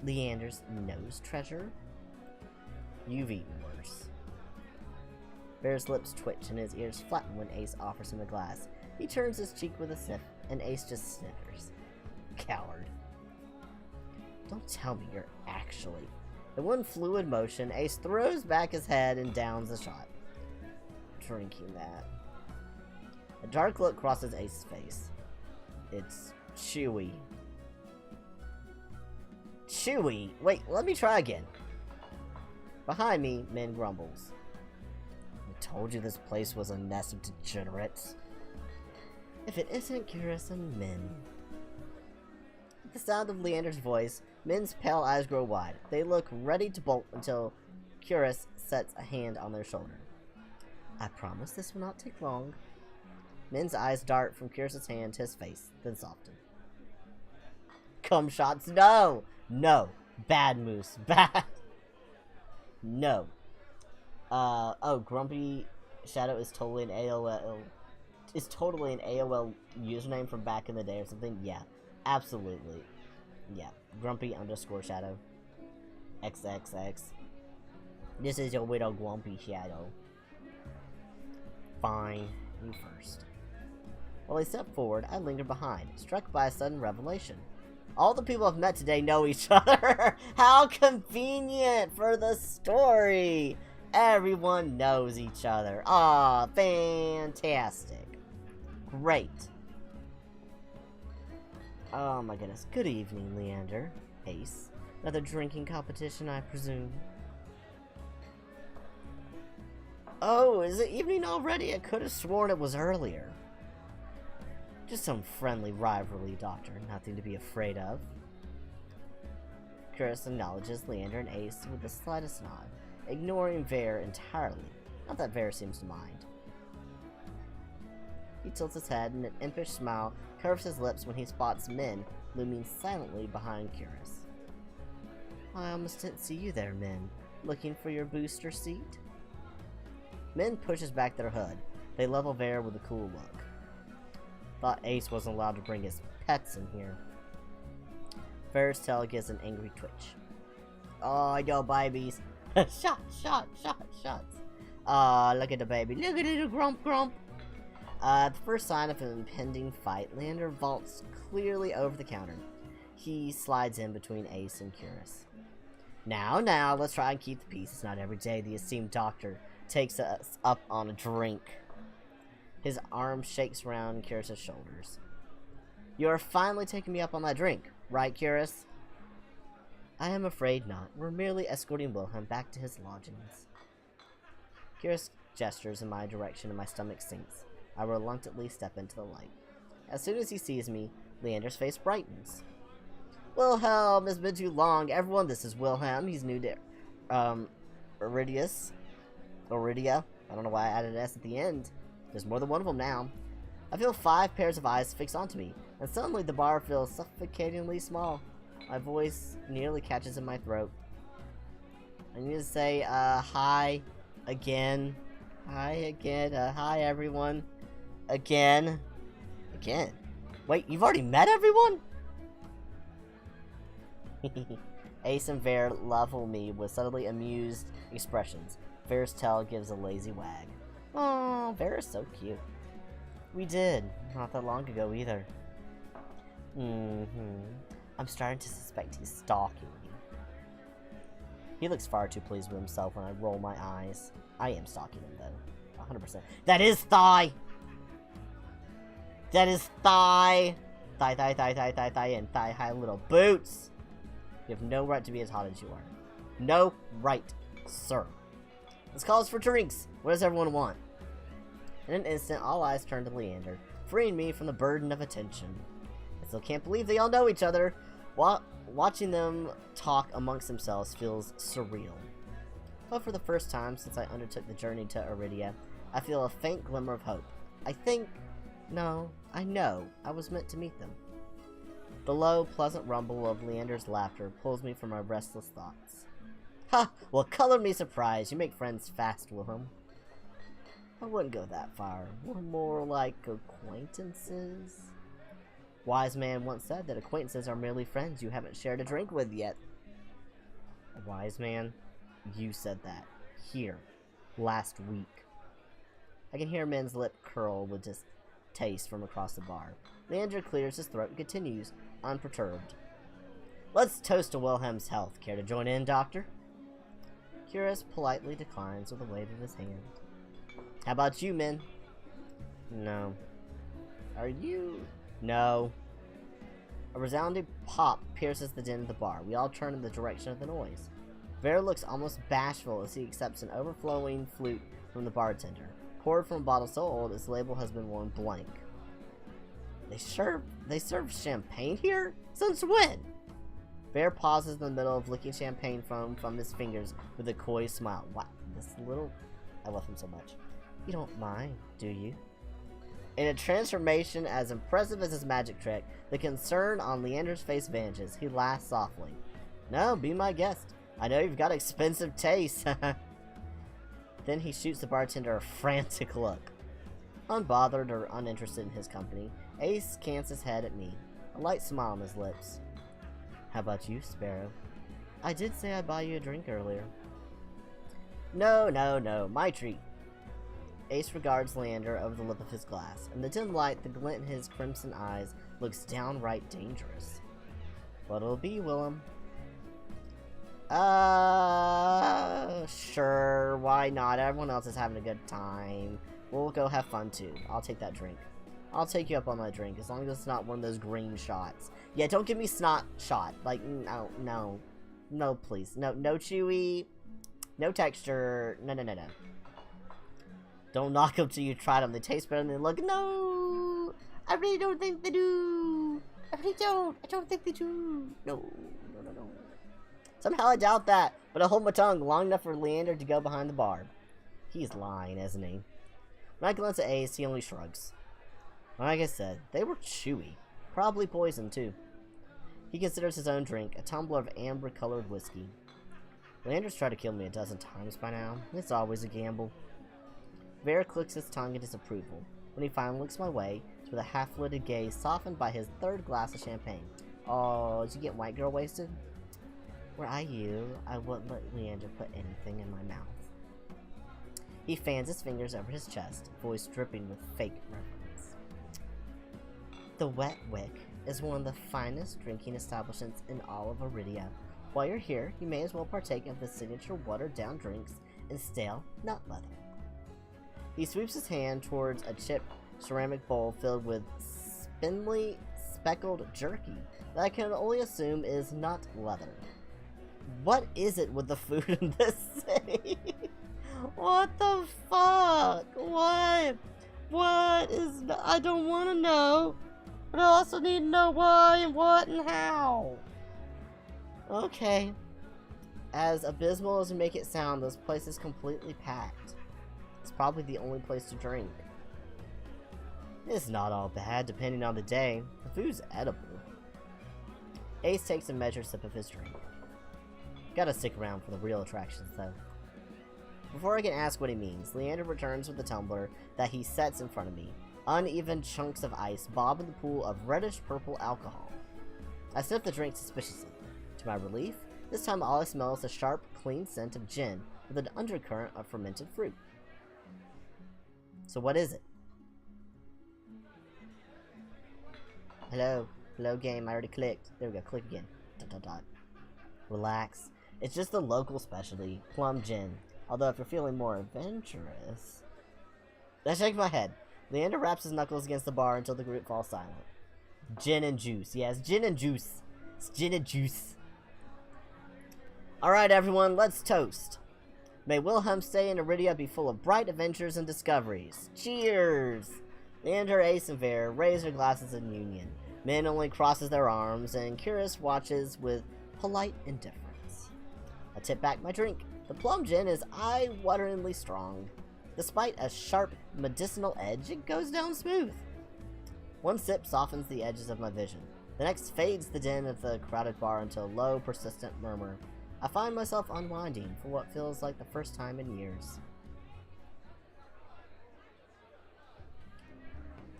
Leander's nose treasure? You've eaten worse. Vare's lips twitch and his ears flatten when Ace offers him a glass. He turns his cheek with a sniff, and Ace just snickers. Coward. Don't tell me you're actually... In one fluid motion, Ace throws back his head and downs the shot. Drinking that. A dark look crosses Ace's face. It's chewy. Chewy? Wait, let me try again. Behind me, Min grumbles. I told you this place was a nest of degenerates. If it isn't Curious and Min. At the sound of Leander's voice, Min's pale eyes grow wide. They look ready to bolt until Curious sets a hand on their shoulder. I promise this will not take long. Min's eyes dart from Curious's hand to his face, then soften. Cum shots, no! No! Bad moose, bad! No. Oh, Grumpy Shadow is totally an AOL... Is totally an AOL username from back in the day or something? Yeah, absolutely. Yeah, Grumpy_Shadow. XXX. This is your widow Grumpy Shadow. Fine, you first. While they step forward, I linger behind, struck by a sudden revelation. All the people I've met today know each other! How convenient for the story! Everyone knows each other. Aw, fantastic. Great. Oh my goodness. Good evening, Leander. Ace. Another drinking competition, I presume. Oh, is it evening already? I could have sworn it was earlier. Just some friendly rivalry, Doctor. Nothing to be afraid of. Chris acknowledges Leander and Ace with the slightest nod, ignoring Vare entirely. Not that Vare seems to mind. He tilts his head and an impish smile curves his lips when he spots Min looming silently behind Curious. I almost didn't see you there, Min. Looking for your booster seat? Min pushes back their hood. They level Vare with a cool look. Thought Ace wasn't allowed to bring his pets in here. Vare's tail gives an angry twitch. Oh, yo, babies. Shots. Aw, look at the baby. Look at the grump. At the first sign of an impending fight, Leander vaults clearly over the counter. He slides in between Ace and Curious. Now, let's try and keep the peace. It's not every day the esteemed doctor takes us up on a drink. His arm shakes around Curious's shoulders. You're finally taking me up on that drink, right, Curious? I am afraid not. We're merely escorting Wilhelm back to his lodgings. Curious gestures in my direction and my stomach sinks. I reluctantly step into the light. As soon as he sees me, Leander's face brightens. Wilhelm, it's been too long. Everyone, this is Wilhelm. He's new to, Iridia. I don't know why I added an S at the end. There's more than one of them now. I feel 5 pairs of eyes fixed onto me, and suddenly the bar feels suffocatingly small. My voice nearly catches in my throat. I need to say, hi again. Hi again. Hi, everyone. Again. Wait, you've already met everyone? Ace and Vare level me with subtly amused expressions. Vare's tail gives a lazy wag. Oh, Vare is so cute. We did. Not that long ago either. I'm starting to suspect he's stalking me. He looks far too pleased with himself when I roll my eyes. I am stalking him, though. 100%. That is thigh! That is thigh! Thigh, thigh, thigh, thigh, thigh, thigh, and thigh-high little boots! You have no right to be as hot as you are. No right, sir. This calls for drinks. What does everyone want? In an instant, all eyes turned to Leander, freeing me from the burden of attention. I still can't believe they all know each other. Watching them talk amongst themselves feels surreal. But for the first time since I undertook the journey to Iridia, I feel a faint glimmer of hope. I know I was meant to meet them. The low, pleasant rumble of Leander's laughter pulls me from my restless thoughts. Ha! Well, color me surprised. You make friends fast, Willem. I wouldn't go that far. We're more like acquaintances. Wise man once said that acquaintances are merely friends you haven't shared a drink with yet. A wise man? You said that. Here. Last week. I can hear men's lip curl with distaste from across the bar. Leander clears his throat and continues, unperturbed. Let's toast to Wilhelm's health. Care to join in, Doctor? Curious politely declines with a wave of his hand. How about you, men? No. Are you? No. A resounding pop pierces the din of the bar. We all turn in the direction of the noise. Vare looks almost bashful as he accepts an overflowing flute from the bartender. Poured from a bottle so old its label has been worn blank. They serve champagne here? Since when? Vare pauses in the middle of licking champagne foam from his fingers with a coy smile. Wow, I love him so much. You don't mind, do you? In a transformation as impressive as his magic trick, the concern on Leander's face vanishes. He laughs softly. No, be my guest. I know you've got expensive taste. Then he shoots the bartender a frantic look. Unbothered or uninterested in his company, Ace cants his head at me, a light smile on his lips. How about you, Sparrow? I did say I'd buy you a drink earlier. No, my treat. Ace regards Leander over the lip of his glass. In the dim light, the glint in his crimson eyes looks downright dangerous. What'll it be, Willem? Sure, why not? Everyone else is having a good time. We'll go have fun too. I'll take that drink. I'll take you up on that drink, as long as it's not one of those green shots. Yeah, don't give me snot shot. Like, no, please. No chewy, no texture, no. Don't knock them till you try them. They taste better than they look. No! I really don't think they do. I really don't. I don't think they do. No. Somehow I doubt that, but I hold my tongue long enough for Leander to go behind the bar. He's lying, isn't he? When I glance at Ace, he only shrugs. Like I said, they were chewy. Probably poison, too. He considers his own drink, a tumbler of amber-colored whiskey. Leander's tried to kill me a dozen times by now. It's always a gamble. Vare clicks his tongue in disapproval. When he finally looks my way, it's with a half-lidded gaze softened by his third glass of champagne. Oh, did you get white girl wasted? Were I you, I wouldn't let Leander put anything in my mouth. He fans his fingers over his chest, voice dripping with fake reverence. The Wet Wick is one of the finest drinking establishments in all of Iridia. While you're here, you may as well partake of the signature watered-down drinks in stale nut leather. He sweeps his hand towards a chipped ceramic bowl filled with spindly, speckled jerky that I can only assume is nut leather. What is it with the food in this city? What the fuck? What is... I don't want to know, but I also need to know why and what and how. Okay. As abysmal as we make it sound, this place is completely packed. It's probably the only place to drink. It's not all bad, depending on the day. The food's edible. Ace takes a measured sip of his drink. Gotta stick around for the real attractions, though. Before I can ask what he means, Leander returns with the tumbler that he sets in front of me. Uneven chunks of ice bob in the pool of reddish-purple alcohol. I sniff the drink suspiciously. To my relief, This time all I smell is a sharp, clean scent of gin with an undercurrent of fermented fruit. So what is it? Hello? Hello game, I already clicked. There we go, click again. Dot dot dot. Relax. It's just the local specialty, plum gin. Although if you're feeling more adventurous... I shake my head. Leander wraps his knuckles against the bar until the group falls silent. Gin and juice. Yes, gin and juice. It's gin and juice. Alright everyone, let's toast. May Wilhelm stay in Iridia be full of bright adventures and discoveries. Cheers! Leander, Ace, and Ver raise their glasses in union. Min only crosses their arms, and Curious watches with polite indifference. I tip back my drink. The plum gin is eye-wateringly strong. Despite a sharp, medicinal edge, it goes down smooth. One sip softens the edges of my vision. The next fades the din of the crowded bar into a low, persistent murmur. I find myself unwinding for what feels like the first time in years.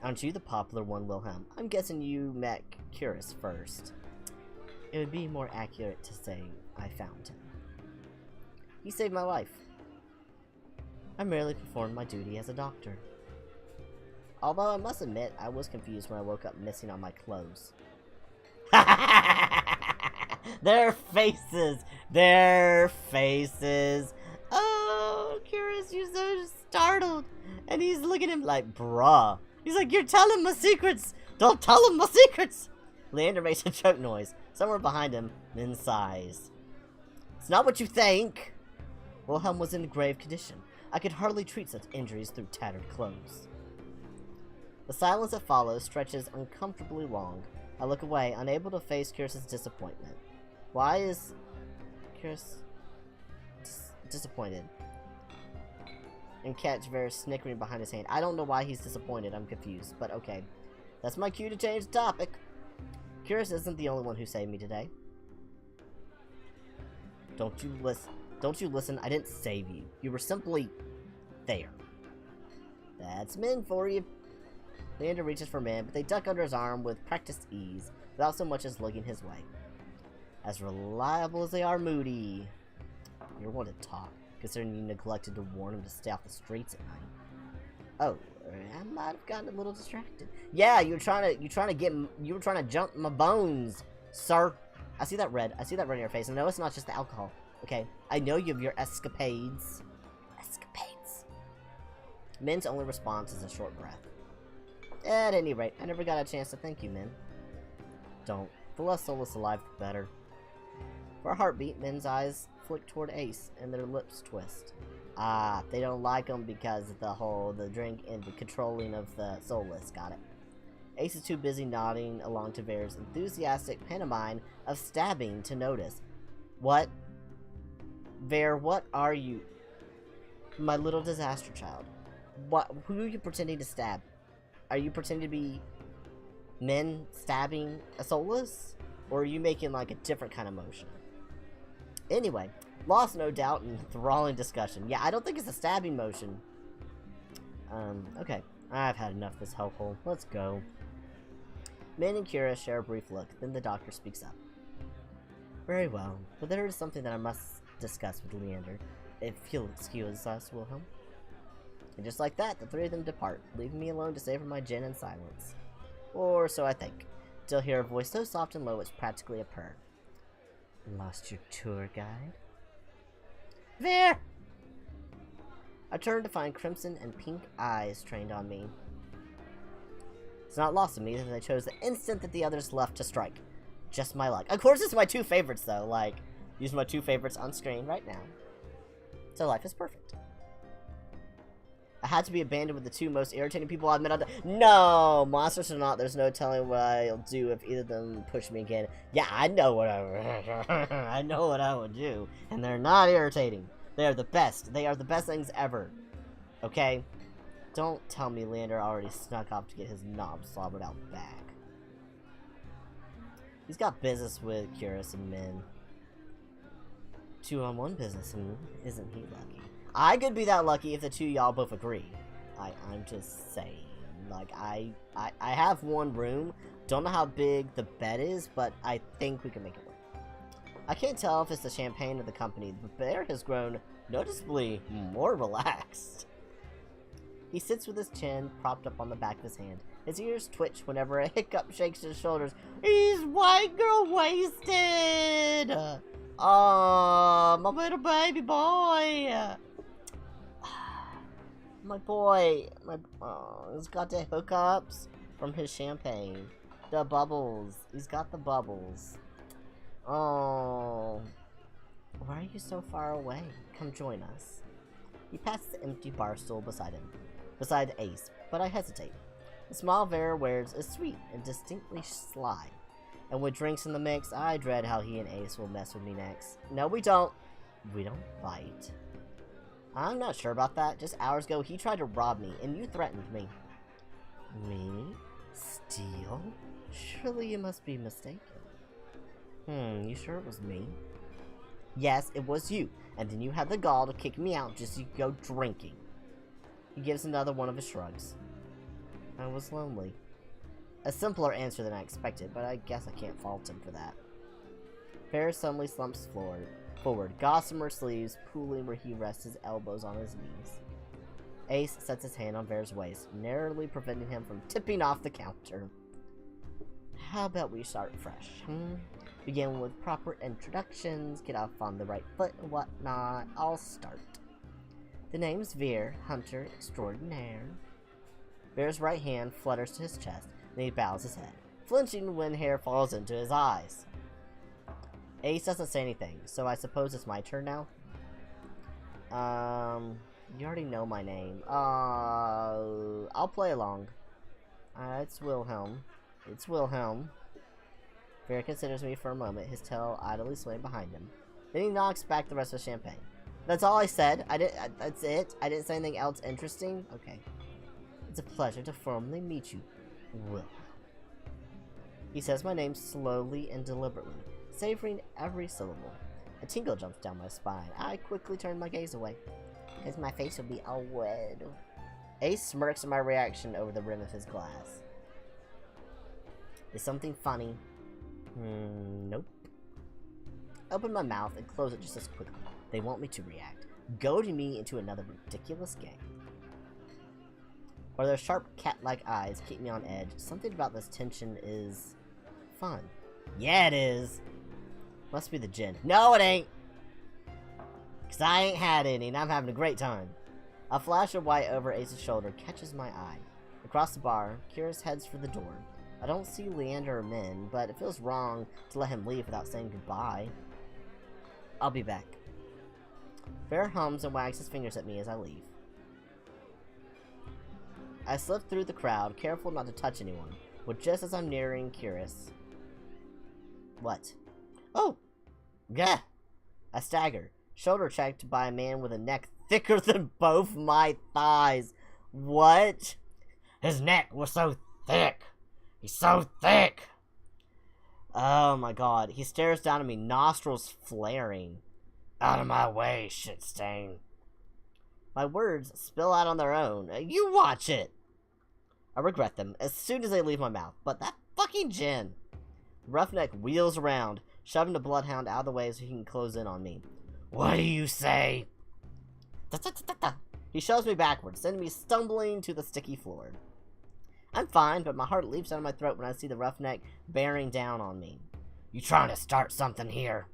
Aren't you the popular one, Wilhelm? I'm guessing you met Curious first. It would be more accurate to say I found him. He saved my life. I merely performed my duty as a doctor. Although I must admit, I was confused when I woke up missing on my clothes. Their faces! Their faces! Oh, Curious, you're so startled. And he's looking at him like, bruh. He's like, you're telling my secrets! Don't tell him my secrets! Leander makes a choke noise. Somewhere behind him, Min sighs. It's not what you think! Wilhelm was in grave condition. I could hardly treat such injuries through tattered clothes. The silence that follows stretches uncomfortably long. I look away, unable to face Curious's disappointment. Why is Curious disappointed? And catch Ver snickering behind his hand. I don't know why he's disappointed. I'm confused, but okay. That's my cue to change the topic. Curious isn't the only one who saved me today. Don't you listen. Don't you listen. I didn't save you. You were simply there. That's Min for you. Leander reaches for Min, but they duck under his arm with practiced ease, without so much as looking his way. As reliable as they are moody. You're one to talk, considering you neglected to warn him to stay off the streets at night. Oh, I might have gotten a little distracted. Yeah, you were trying to jump my bones, sir. I see that red. I see that red in your face. I know it's not just the alcohol. Okay, I know you have your escapades. Escapades. Min's only response is a short breath. At any rate, I never got a chance to thank you, Min. Don't. The less soulless alive, the better. For a heartbeat, Min's eyes flick toward Ace, and their lips twist. Ah, they don't like him because of the drink and the controlling of the soulless. Got it. Ace is too busy nodding along to Ver's enthusiastic pantomime of stabbing to notice. What? Ver, what are you? My little disaster child. What? Who are you pretending to stab? Are you pretending to be Min stabbing a soulless? Or are you making like a different kind of motion? Anyway, lost no doubt in enthralling discussion. Yeah, I don't think it's a stabbing motion. Okay. I've had enough of this hellhole. Let's go. Min and Kira share a brief look, then the doctor speaks up. Very well, but there is something that I must discuss with Leander, if you'll excuse us, Wilhelm. And just like that, the three of them depart, leaving me alone to savor my gin in silence. Or so I think, till hear a voice so soft and low it's practically a purr. Lost your tour guide? There! I turned to find crimson and pink eyes trained on me. It's not lost on me that I chose the instant that the others left to strike. Just my luck. Of course, it's my two favorites, though. Like, use my two favorites on screen right now. So life is perfect. I had to be abandoned with the two most irritating people I've met on the— No! Monsters or not, there's no telling what I'll do if either of them push me again. Yeah, I know what I know what I would do. And they're not irritating. They are the best. They are the best things ever. Okay? Don't tell me Leander already snuck off to get his knob slobbered out back. He's got business with Curious and Min. 2-on-1 business, isn't he lucky? I could be that lucky if the two y'all both agree. I'm just saying. Like, I have one room. Don't know how big the bed is, but I think we can make it work. I can't tell if it's the champagne or the company, but Bear has grown noticeably more relaxed. He sits with his chin propped up on the back of his hand. His ears twitch whenever a hiccup shakes his shoulders. He's white girl wasted! Oh, my little baby boy! My boy, he's got the hookups from his champagne. The bubbles. He's got the bubbles. Oh. Why are you so far away? Come join us. He passes the empty bar stool beside Ace, but I hesitate. The smile Vera wears is sweet and distinctly sly. And with drinks in the mix, I dread how he and Ace will mess with me next. No, we don't. We don't fight. I'm not sure about that. Just hours ago, he tried to rob me, and you threatened me. Me? Steal? Surely you must be mistaken. You sure it was me? Yes, it was you. And then you had the gall to kick me out just so you could go drinking. He gives another one of his shrugs. I was lonely. A simpler answer than I expected, but I guess I can't fault him for that. Ferris suddenly slumps forward, gossamer sleeves pooling where he rests his elbows on his knees. Ace sets his hand on Vera's waist, narrowly preventing him from tipping off the counter. How about we start fresh, Begin with proper introductions, get off on the right foot and whatnot. I'll start. The name's Veer, Hunter Extraordinaire. Veer's right hand flutters to his chest, and he bows his head, flinching when hair falls into his eyes. Ace doesn't say anything, so I suppose it's my turn now? You already know my name. I'll play along. It's Wilhelm. It's Wilhelm. Vera considers me for a moment, his tail idly swaying behind him. Then he knocks back the rest of the champagne. That's all I said. That's it. I didn't say anything else interesting. Okay. It's a pleasure to formally meet you, Wilhelm. He says my name slowly and deliberately, savoring every syllable. A tingle jumps down my spine. I quickly turn my gaze away, because my face will be all red. Ace smirks at my reaction over the rim of his glass. Is something funny? Nope. Open my mouth and close it just as quickly. They want me to react, goading me into another ridiculous game. While their sharp cat-like eyes keep me on edge, something about this tension is fun. Yeah, it is. Must be the gin. No, it ain't. Because I ain't had any, and I'm having a great time. A flash of white over Ace's shoulder catches my eye. Across the bar, Curious heads for the door. I don't see Leander or Min, but it feels wrong to let him leave without saying goodbye. I'll be back. Fair hums and wags his fingers at me as I leave. I slip through the crowd, careful not to touch anyone, but just as I'm nearing Curious. What? Oh! Gah! I stagger, shoulder checked by a man with a neck thicker than both my thighs. What? His neck was so thick. He's so thick. Oh my god. He stares down at me, nostrils flaring. Out of my way, shit stain. My words spill out on their own. You watch it! I regret them as soon as they leave my mouth, but that fucking gin! The roughneck wheels around, shoving the bloodhound out of the way so he can close in on me. What do you say? He shoves me backwards, sending me stumbling to the sticky floor. I'm fine, but my heart leaps out of my throat when I see the roughneck bearing down on me. You trying to start something here?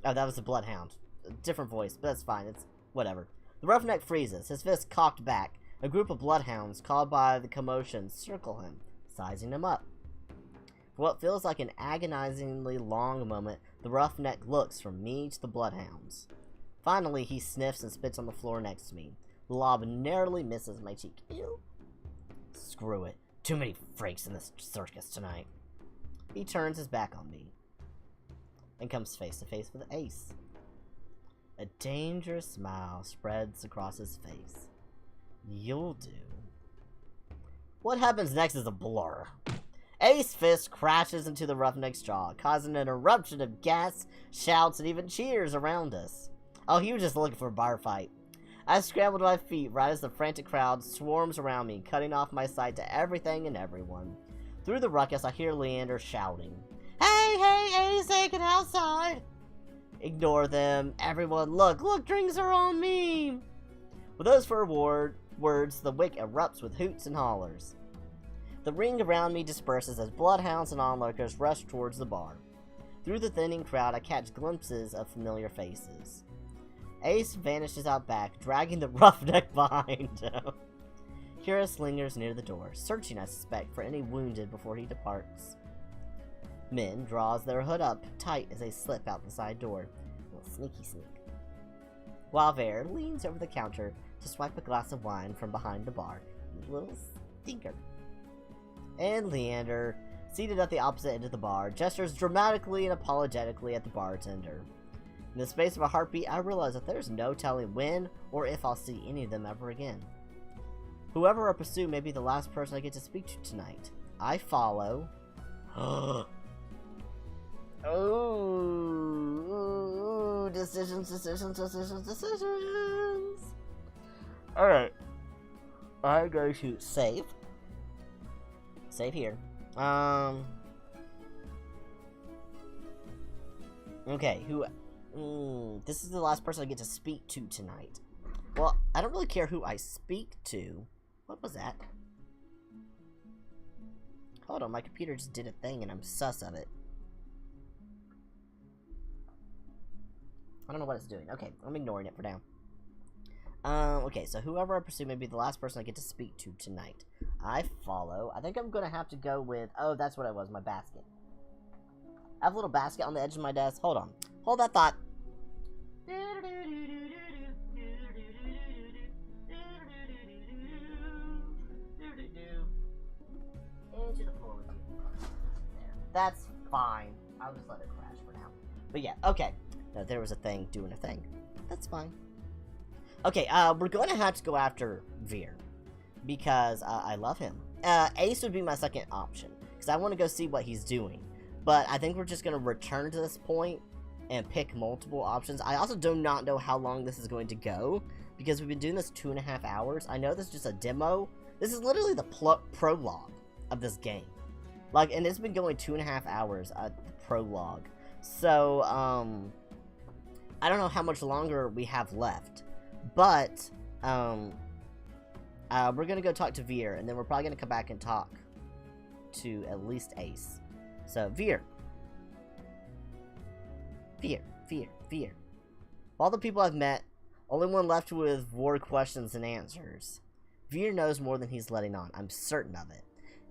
Oh, that was the bloodhound. A different voice, but that's fine. It's whatever. The roughneck freezes, his fist cocked back. A group of bloodhounds, called by the commotion, circle him, sizing him up. For what feels like an agonizingly long moment, the roughneck looks from me to the bloodhounds. Finally, he sniffs and spits on the floor next to me. The lob narrowly misses my cheek. Ew. Screw it. Too many freaks in this circus tonight. He turns his back on me and comes face to face with Ace. A dangerous smile spreads across his face. You'll do. What happens next is a blur. Ace's fist crashes into the roughneck's jaw, causing an eruption of gas, shouts, and even cheers around us. Oh, he was just looking for a bar fight. I scramble to my feet right as the frantic crowd swarms around me, cutting off my sight to everything and everyone. Through the ruckus, I hear Leander shouting, "Hey, hey, Ace, take it outside!" Ignore them. Everyone, look, drinks are on me! With those words, the wick erupts with hoots and hollers. The ring around me disperses as bloodhounds and onlookers rush towards the bar. Through the thinning crowd, I catch glimpses of familiar faces. Ace vanishes out back, dragging the roughneck behind him. Kyrus lingers near the door, searching, I suspect, for any wounded before he departs. Min draws their hood up tight as they slip out the side door. A little sneaky sneak. While Vare leans over the counter to swipe a glass of wine from behind the bar. A little stinker. And Leander, seated at the opposite end of the bar, gestures dramatically and apologetically at the bartender. In the space of a heartbeat, I realize that there's no telling when or if I'll see any of them ever again. Whoever I pursue may be the last person I get to speak to tonight. I follow. Oh, decisions. Alright. I'm going to save. Save here. Okay, this is the last person I get to speak to tonight. Well, I don't really care who I speak to. What was that? Hold on, my computer just did a thing and I'm sus of it. I don't know what it's doing. Okay, I'm ignoring it for now. Okay, so whoever I pursue may be the last person I get to speak to tonight. I follow. I think I'm gonna have to go with... Oh, that's what it was, my basket. I have a little basket on the edge of my desk. Hold on. Hold that thought. Into the floor with you. There. That's fine. I'll just let it crash for now. But yeah, okay. Now, there was a thing doing a thing. That's fine. Okay, we're going to have to go after Veer. Because I love him. Ace would be my second option. Because I want to go see what he's doing. But I think we're just going to return to this point and pick multiple options. I also do not know how long this is going to go. Because we've been doing this 2.5 hours. I know this is just a demo. This is literally the prologue of this game. Like, and it's been going 2.5 hours at the prologue. So, I don't know how much longer we have left. But, we're gonna go talk to Veer, and then we're probably gonna come back and talk to at least Ace. So, Veer. Veer. All the people I've met, only one left with more questions than answers. Veer knows more than he's letting on, I'm certain of it.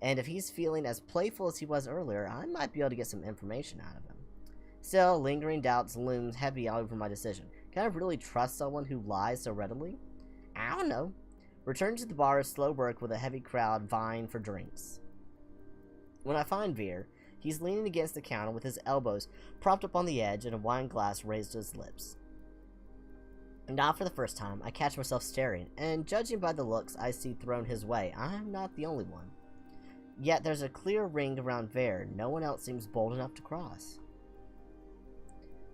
And if he's feeling as playful as he was earlier, I might be able to get some information out of him. Still, lingering doubts looms heavy over my decision. Can I really trust someone who lies so readily? I don't know. Return to the bar is slow work with a heavy crowd vying for drinks. When I find Veer, he's leaning against the counter with his elbows propped up on the edge and a wine glass raised to his lips. Not for the first time, I catch myself staring, and judging by the looks I see thrown his way, I'm not the only one. Yet there's a clear ring around Veer no one else seems bold enough to cross.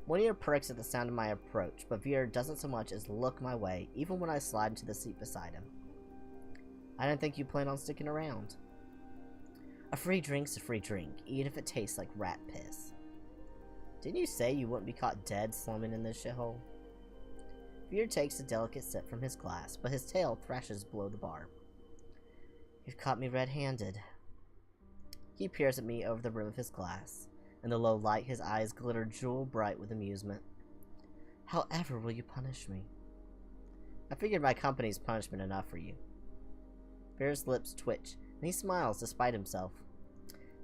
One ear perks at the sound of my approach, but Veer doesn't so much as look my way, even when I slide into the seat beside him. I don't think you plan on sticking around. A free drink's a free drink, even if it tastes like rat piss. Didn't you say you wouldn't be caught dead slumming in this shithole? Veer takes a delicate sip from his glass, but his tail thrashes below the bar. You've caught me red-handed. He peers at me over the rim of his glass. In the low light, his eyes glitter jewel-bright with amusement. However will you punish me? I figured my company's punishment enough for you. Veer's lips twitch, and he smiles despite himself.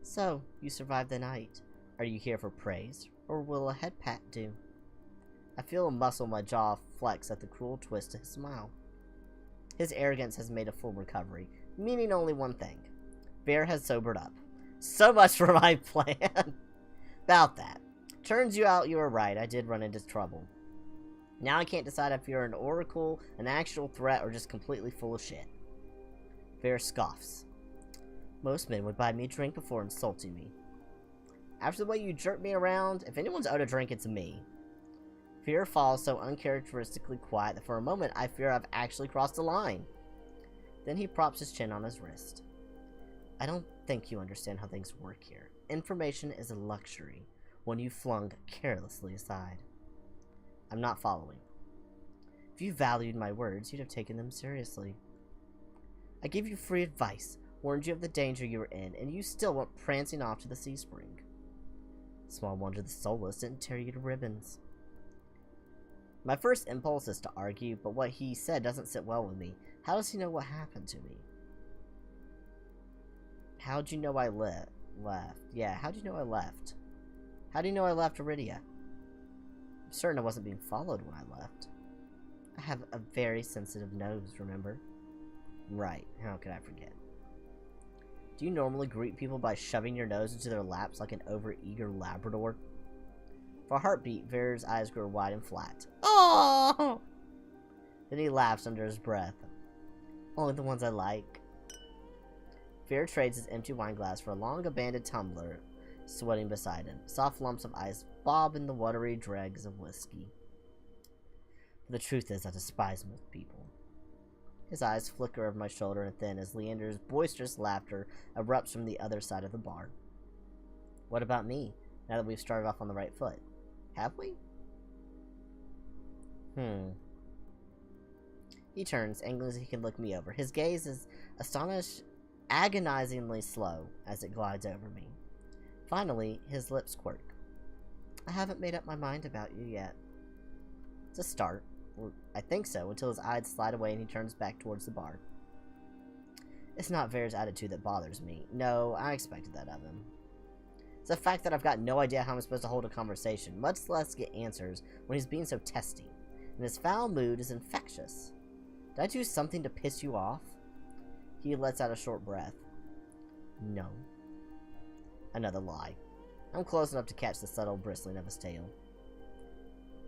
So, you survived the night. Are you here for praise, or will a head pat do? I feel a muscle in my jaw flex at the cruel twist to his smile. His arrogance has made a full recovery, meaning only one thing. Veer has sobered up. So much for my plan! About that. Turns out you were right, I did run into trouble. Now I can't decide if you're an oracle, an actual threat, or just completely full of shit. Veer scoffs. Most men would buy me a drink before insulting me. After the way you jerked me around, if anyone's owed a drink, it's me. Veer falls so uncharacteristically quiet that for a moment I fear I've actually crossed the line. Then he props his chin on his wrist. I don't think you understand how things work here. Information is a luxury, one you flung carelessly aside. I'm not following. If you valued my words, you'd have taken them seriously. I gave you free advice, warned you of the danger you were in, and you still went prancing off to the sea spring. Small wonder the Soulless didn't tear you to ribbons. My first impulse is to argue, but what he said doesn't sit well with me. How does he know what happened to me? How'd you know I left? Yeah, how'd you know I left? How do you know I left Iridia? I'm certain I wasn't being followed when I left. I have a very sensitive nose, remember? Right, how could I forget? Do you normally greet people by shoving your nose into their laps like an overeager Labrador? For a heartbeat, Veer's eyes grow wide and flat. Oh! Then he laughs under his breath. Only the ones I like. Veer trades his empty wine glass for a long-abandoned tumbler, sweating beside him. Soft lumps of ice bob in the watery dregs of whiskey. The truth is, I despise most people. His eyes flicker over my shoulder and thin as Leander's boisterous laughter erupts from the other side of the bar. What about me, now that we've started off on the right foot? Have we? He turns, angling as he can look me over. His gaze is astonished, agonizingly slow as it glides over me. Finally, his lips quirk. I haven't made up my mind about you yet. It's a start. Well, I think so, until his eyes slide away and he turns back towards the bar. It's not Veer's attitude that bothers me. No, I expected that of him. It's the fact that I've got no idea how I'm supposed to hold a conversation, much less get answers, when he's being so testy. And his foul mood is infectious. Did I do something to piss you off? He lets out a short breath. No. Another lie. I'm close enough to catch the subtle bristling of his tail.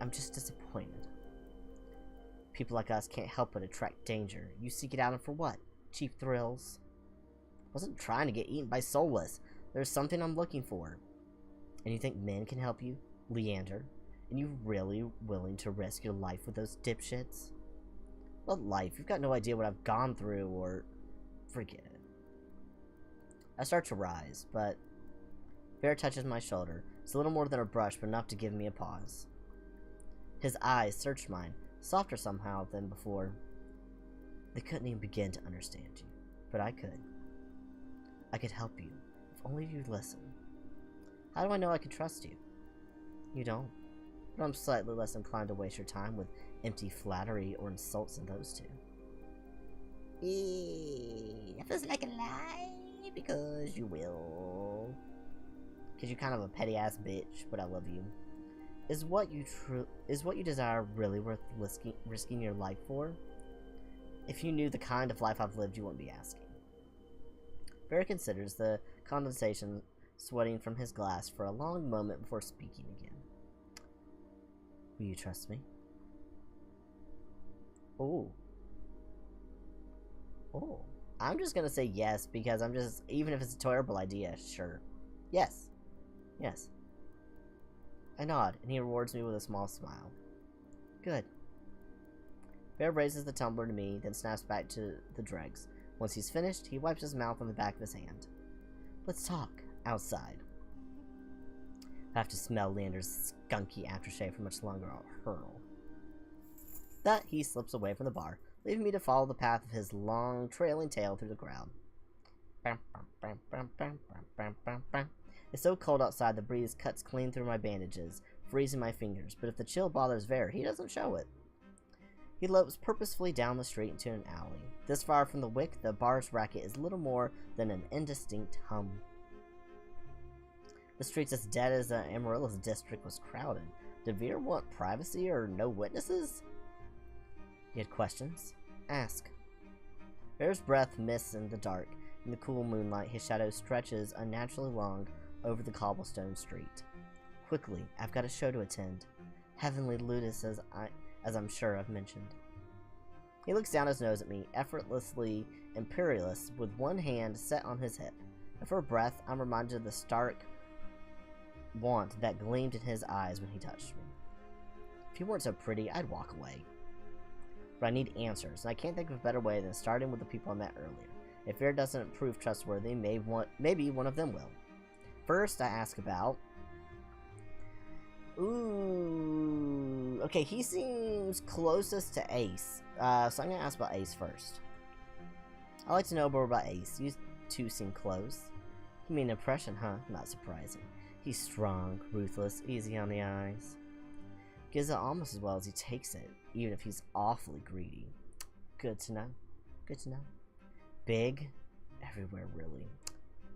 I'm just disappointed. People like us can't help but attract danger. You seek it out, and for what? Cheap thrills? I wasn't trying to get eaten by Soulless. There's something I'm looking for. And you think men can help you? Leander? And you really willing to risk your life with those dipshits? What life? You've got no idea what I've gone through, or... Forget it. I start to rise, but... Veer touches my shoulder. It's a little more than a brush, but enough to give me a pause. His eyes search mine, softer somehow than before. They couldn't even begin to understand you, but I could. I could help you, if only you'd listen. How do I know I can trust you? You don't. But I'm slightly less inclined to waste your time with empty flattery or insults than those two. That feels like a lie, because you will. Because you're kind of a petty-ass bitch, but I love you. Is what you desire really worth risking your life for? If you knew the kind of life I've lived, you wouldn't be asking. Veer considers the condensation sweating from his glass for a long moment before speaking again. Will you trust me? Oh. Oh. I'm just gonna say yes, because even if it's a terrible idea, sure. Yes. Yes. I nod, and he rewards me with a small smile. Good. Veer raises the tumbler to me, then snaps back to the dregs. Once he's finished, he wipes his mouth on the back of his hand. Let's talk. Outside. I have to smell Leander's skunky aftershave for much longer. I'll hurl. That he slips away from the bar, leaving me to follow the path of his long, trailing tail through the crowd. It's so cold outside, the breeze cuts clean through my bandages, freezing my fingers, but if the chill bothers Veer, he doesn't show it. He lopes purposefully down the street into an alley. This far from the wick, the bar's racket is little more than an indistinct hum. The street's as dead as Amarilla's district was crowded. Did Veer want privacy or no witnesses? You had questions? Ask. Veer's breath mists in the dark. In the cool moonlight, his shadow stretches unnaturally long over the cobblestone street. Quickly, I've got a show to attend. Heavenly Ludus, as I'm sure I've mentioned. He looks down his nose at me, effortlessly imperious, with one hand set on his hip. And for a breath, I'm reminded of the stark want that gleamed in his eyes when he touched me. If he weren't so pretty, I'd walk away. But I need answers, and I can't think of a better way than starting with the people I met earlier. If Veer doesn't prove trustworthy, maybe one of them will. First, I ask about Ooh. Okay, he seems closest to Ace. So I'm gonna ask about Ace first. I'd like to know more about Ace. You two seem close. You mean impression, huh? Not surprising. He's strong, ruthless, easy on the eyes. Gives it almost as well as he takes it, even if he's awfully greedy. Good to know. Good to know. Big? Everywhere, really.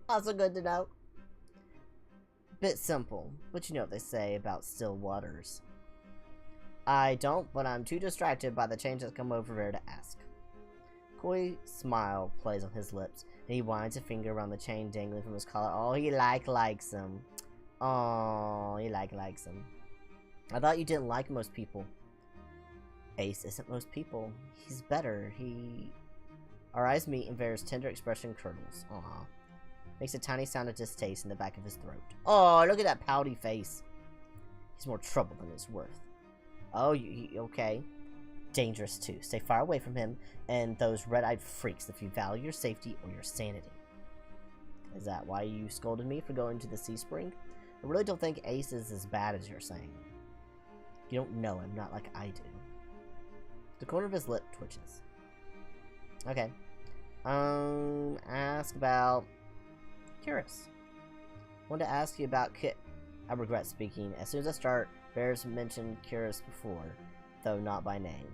Also good to know. Bit simple, but you know what they say about still waters. I don't, but I'm too distracted by the change that's come over here to ask. Coy smile plays on his lips, and he winds a finger around the chain dangling from his collar. Oh, he likes him. Oh, he likes him. I thought you didn't like most people. Ace isn't most people. He's better. Our eyes meet and Vera's tender expression curdles. Aw. Makes a tiny sound of distaste in the back of his throat. Oh, look at that pouty face. He's more trouble than he's worth. Oh, okay. Dangerous too. Stay far away from him and those red-eyed freaks if you value your safety or your sanity. Is that why you scolded me for going to the Sea Spring? I really don't think Ace is as bad as you're saying. You don't know him, not like I do. The corner of his lip twitches. Okay. Ask about Curious. Wanted to ask you about Kit. I regret speaking. As soon as I start, Bears mentioned Curious before, though not by name.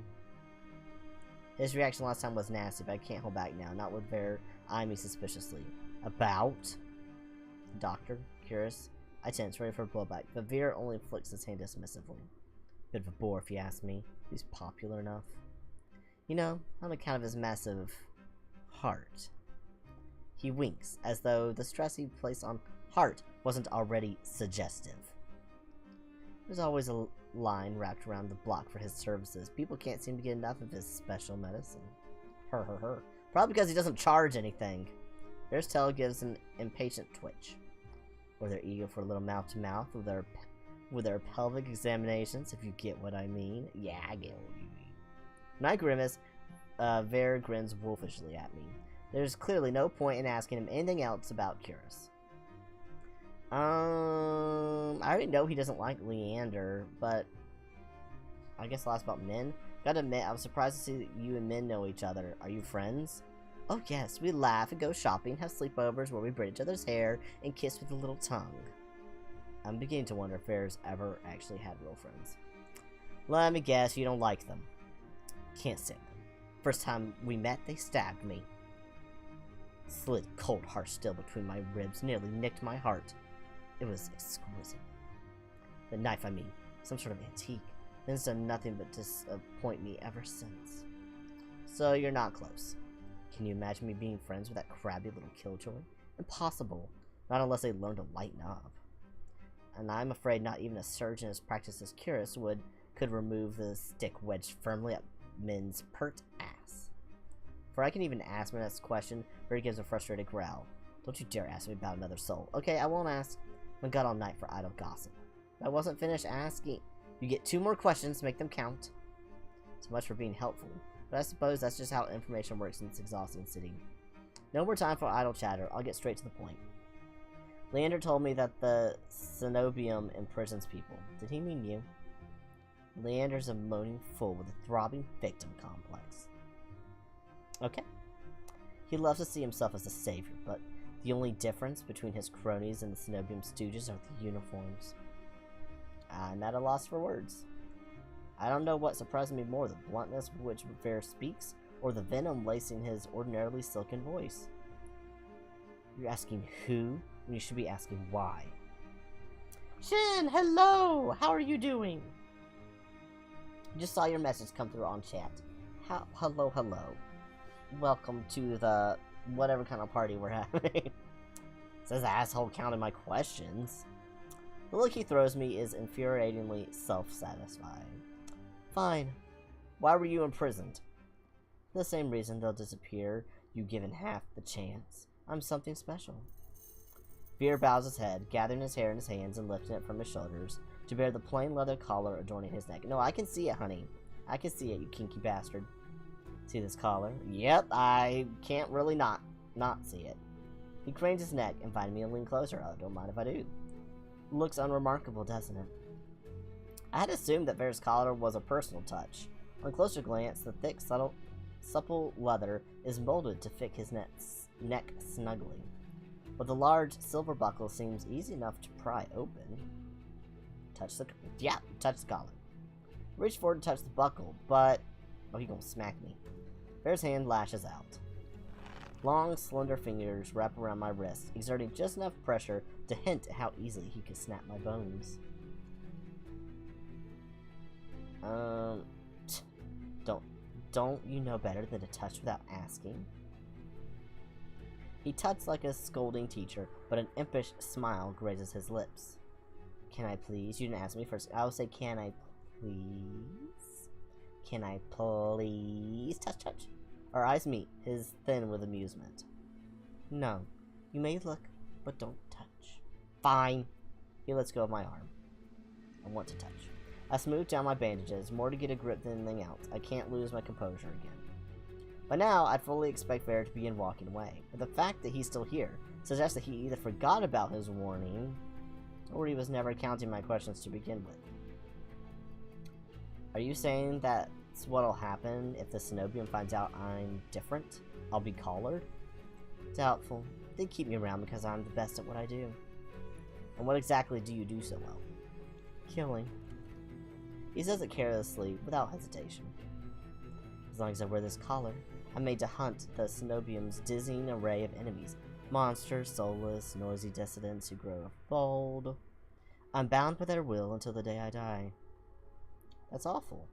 His reaction last time was nasty, but I can't hold back now. Not with Bear eyeing me suspiciously. About? Doctor? Curious? I tense, ready for a blowback, but Veer only flicks his hand dismissively. Bit of a bore if you ask me. He's popular enough. You know, on account of his massive heart. He winks, as though the stress he placed on heart wasn't already suggestive. There's always a line wrapped around the block for his services. People can't seem to get enough of his special medicine. Her. Probably because he doesn't charge anything. Bear's tail gives an impatient twitch. Or they're eager for a little mouth-to-mouth with their pelvic examinations, if you get what I mean. Yeah, I get what you mean. When I grimace, Ver grins wolfishly at me. There's clearly no point in asking him anything else about Curious. I already know he doesn't like Leander, but I guess I'll ask about Min. Gotta admit, I was surprised to see that you and Min know each other. Are you friends? Oh yes, we laugh and go shopping, have sleepovers where we braid each other's hair, and kiss with a little tongue. I'm beginning to wonder if Bear's ever actually had real friends. Let me guess, you don't like them. Can't stand them. First time we met, they stabbed me. Slid cold, harsh steel between my ribs, nearly nicked my heart. It was exquisite. The knife, I mean, some sort of antique. Min's done nothing but disappoint me ever since. So you're not close. Can you imagine me being friends with that crabby little killjoy? Impossible. Not unless they learn to lighten up. And I'm afraid not even a surgeon as practiced as Curious could remove the stick wedged firmly up Min's pert ass. Before I can even ask my next question, Bird gives a frustrated growl. Don't you dare ask me about another soul. Okay, I won't ask. I'm got all night for idle gossip. If I wasn't finished asking. You get 2 more questions, make them count. So much for being helpful. But I suppose that's just how information works in this exhausting city. No more time for idle chatter. I'll get straight to the point. Leander told me that the cenobium imprisons people. Did he mean you? Leander's a moaning fool with a throbbing victim complex. Okay. He loves to see himself as a savior, but the only difference between his cronies and the cenobium stooges are the uniforms. I'm at a loss for words. I don't know what surprises me more, the bluntness with which Ver speaks, or the venom lacing his ordinarily silken voice. You're asking who, when you should be asking why. Shin, hello! How are you doing? Just saw your message come through on chat. Hello. Welcome to the whatever kind of party we're having. Says asshole counting my questions. The look he throws me is infuriatingly self-satisfying. Fine. Why were you imprisoned? For the same reason they'll disappear, you given half the chance. I'm something special. Veer bows his head, gathering his hair in his hands and lifting it from his shoulders to bear the plain leather collar adorning his neck. No, I can see it, honey. I can see it, you kinky bastard. See this collar? Yep, I can't really not see it. He cranes his neck, inviting me to lean closer. I don't mind if I do. Looks unremarkable, doesn't it? I had assumed that Bear's collar was a personal touch. On closer glance, the thick, supple leather is molded to fit his neck snugly. But the large silver buckle seems easy enough to pry open. Touch the collar. Reach forward to touch the buckle, but... Oh, he gonna smack me. Bear's hand lashes out. Long, slender fingers wrap around my wrist, exerting just enough pressure to hint at how easily he could snap my bones. Don't you know better than to touch without asking? He tuts like a scolding teacher, but an impish smile grazes his lips. Can I please? You didn't ask me first. I'll say, can I please? Can I please? Touch. Our eyes meet, his thin with amusement. No. You may look, but don't touch. Fine. He lets go of my arm. I want to touch. I smooth down my bandages, more to get a grip than anything else. I can't lose my composure again. By now, I'd fully expect Bear to begin walking away, but the fact that he's still here suggests that he either forgot about his warning, or he was never counting my questions to begin with. Are you saying that's what'll happen if the Cenobium finds out I'm different? I'll be collared? Doubtful. They keep me around because I'm the best at what I do. And what exactly do you do so well? Killing. He says it carelessly, without hesitation. As long as I wear this collar, I'm made to hunt the Cenobium's dizzying array of enemies. Monsters, soulless, noisy dissidents who grow bold. I'm bound by their will until the day I die. That's awful.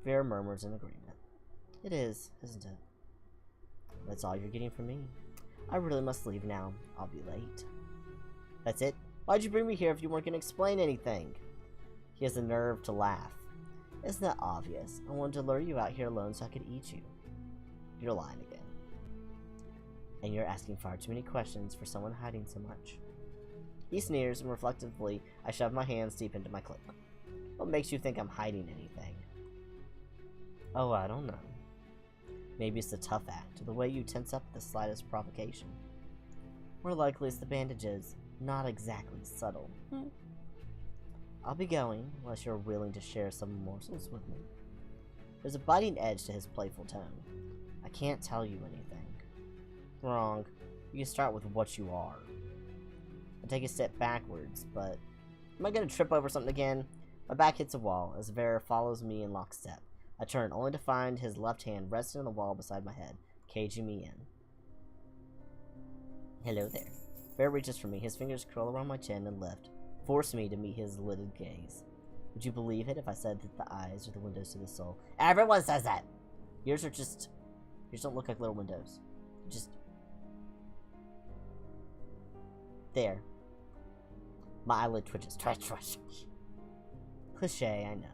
Vera murmurs in agreement. It is, isn't it? That's all you're getting from me. I really must leave now. I'll be late. That's it? Why'd you bring me here if you weren't going to explain anything? He has the nerve to laugh. Isn't that obvious? I wanted to lure you out here alone so I could eat you. You're lying again. And you're asking far too many questions for someone hiding so much. He sneers, and reflectively, I shove my hands deep into my cloak. What makes you think I'm hiding anything? Oh, I don't know. Maybe it's the tough act, or the way you tense up at the slightest provocation. More likely it's the bandages, not exactly subtle. I'll be going, unless you're willing to share some morsels with me. There's a biting edge to his playful tone. I can't tell you anything. Wrong. You can start with what you are. I take a step backwards, but... Am I gonna trip over something again? My back hits a wall, as Vera follows me in lockstep. I turn, only to find his left hand resting on the wall beside my head, caging me in. Hello there. Vera reaches for me, his fingers curl around my chin and lift. Force me to meet his lidded gaze. Would you believe it if I said that the eyes are the windows to the soul? Everyone says that! Yours don't look like little windows. Just... There. My eyelid twitches. Cliche, I know.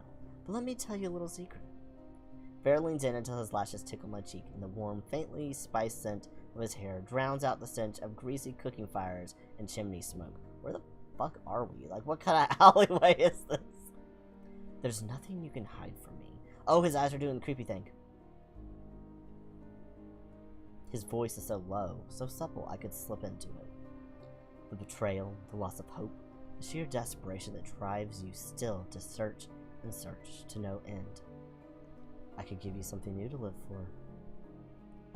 But let me tell you a little secret. Bear leans in until his lashes tickle my cheek, and the warm, faintly spiced scent of his hair drowns out the stench of greasy cooking fires and chimney smoke. Where the fuck are we? Like, what kind of alleyway is this? There's nothing you can hide from me. Oh, his eyes are doing the creepy thing. His voice is so low, so supple I could slip into it. The betrayal, the loss of hope, the sheer desperation that drives you still to search and search to no end. I could give you something new to live for.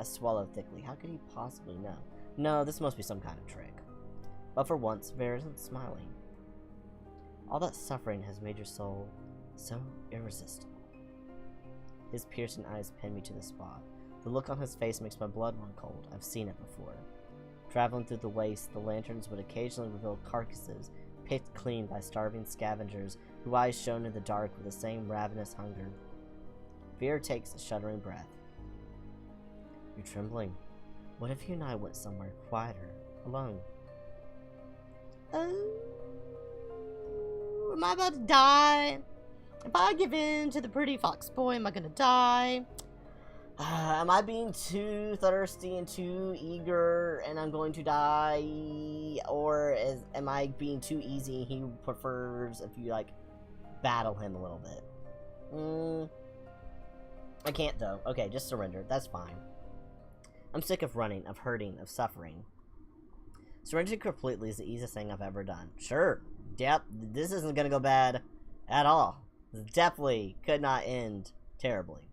I swallowed thickly. How could he possibly know? No, this must be some kind of trick. But for once, Vera isn't smiling. All that suffering has made your soul so irresistible. His piercing eyes pin me to the spot. The look on his face makes my blood run cold. I've seen it before. Traveling through the waste, the lanterns would occasionally reveal carcasses, picked clean by starving scavengers whose eyes shone in the dark with the same ravenous hunger. Vera takes a shuddering breath. You're trembling. What if you and I went somewhere quieter, alone? Oh, am I about to die? If I give in to the pretty fox boy, am I gonna die? Am I being too thirsty and too eager and I'm going to die? Or am I being too easy and he prefers if you, like, battle him a little bit? I can't, though. Okay, just surrender. That's fine. I'm sick of running, of hurting, of suffering. Surrendering completely is the easiest thing I've ever done. Sure. Yep, this isn't gonna go bad At all. This definitely could not end terribly.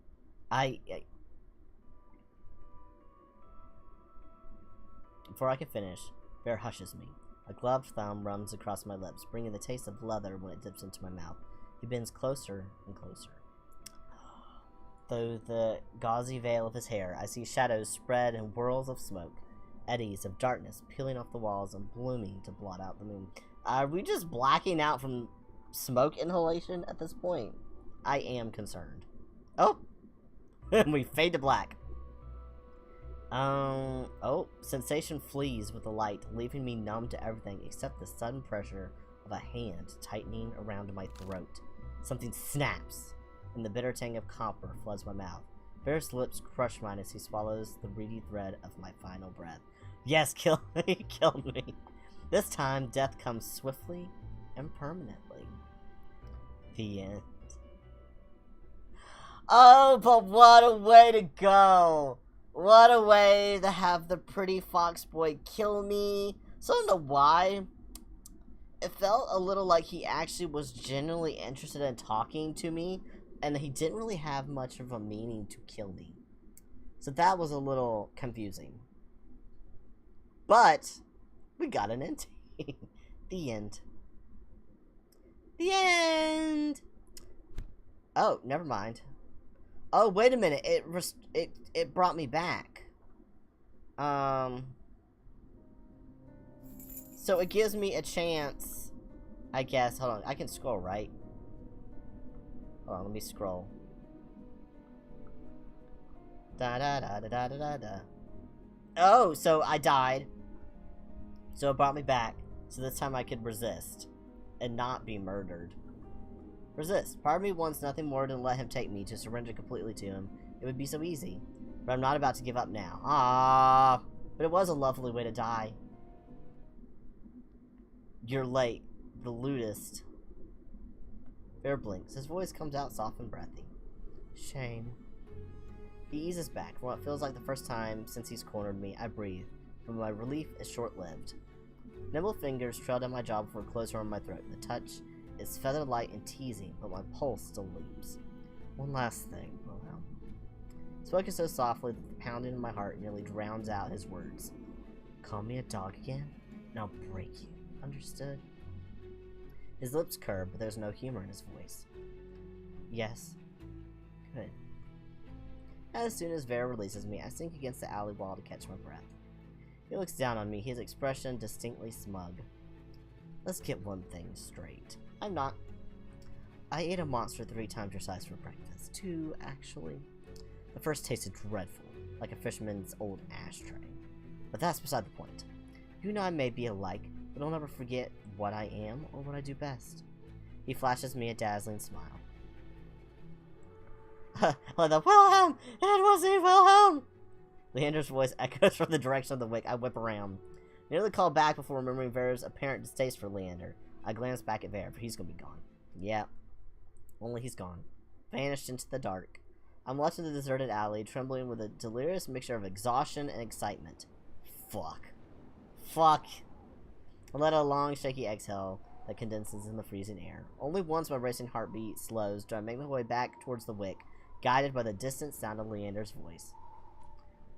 Before I can finish, Bear hushes me. A gloved thumb runs across my lips, bringing the taste of leather when it dips into my mouth. He bends closer and closer. Through the gauzy veil of his hair, I see shadows spread in whirls of smoke, eddies of darkness peeling off the walls and blooming to blot out the moon. Are we just blacking out from smoke inhalation at this point? I am concerned. Oh! We fade to black. Oh, sensation flees with the light, leaving me numb to everything except the sudden pressure of a hand tightening around my throat. Something snaps, and the bitter tang of copper floods my mouth. Bear's lips crush mine as he swallows the reedy thread of my final breath. Yes, kill me, killed me. This time, death comes swiftly and permanently. The end. Oh, but what a way to go! What a way to have the pretty fox boy kill me. So I don't know why. It felt a little like he actually was genuinely interested in talking to me, and he didn't really have much of a meaning to kill me. So that was a little confusing. But we got an ending. The end. The end. Oh, never mind. Oh, wait a minute. It brought me back. So it gives me a chance, I guess. Hold on. I can scroll, right? Hold on, let me scroll. Da da da da da da da. Oh, so I died. So it brought me back. So this time I could resist and not be murdered. Resist. Part of me wants nothing more than let him take me, to surrender completely to him. It would be so easy. But I'm not about to give up now. Ah, but it was a lovely way to die. You're late. The lutist. Bear blinks. His voice comes out soft and breathy. Shame. He eases back. For what feels like the first time since he's cornered me, I breathe. But my relief is short-lived. Nimble fingers trail down my jaw before closing around my throat. The touch is feather-light and teasing, but my pulse still leaps. One last thing, Wilhelm. Spoken so softly that the pounding in my heart nearly drowns out his words. Call me a dog again, and I'll break you. Understood? His lips curve, but there's no humor in his voice. Yes. Good. As soon as Vera releases me, I sink against the alley wall to catch my breath. He looks down on me, his expression distinctly smug. Let's get one thing straight. I'm not. I ate a monster 3 times your size for breakfast. 2, actually. The first tasted dreadful, like a fisherman's old ashtray. But that's beside the point. You and I may be alike, but I'll never forget what I am or what I do best. He flashes me a dazzling smile. Like the Wilhelm! It wasn't Wilhelm! Leander's voice echoes from the direction of the wick. I whip around. Nearly call back before remembering Vera's apparent distaste for Leander. I glance back at Vera, for he's gonna be gone. Yeah. Only he's gone. Vanished into the dark. I'm left in the deserted alley, trembling with a delirious mixture of exhaustion and excitement. Fuck. Fuck. I let out a long, shaky exhale that condenses in the freezing air. Only once my racing heartbeat slows do I make my way back towards the wick, guided by the distant sound of Leander's voice.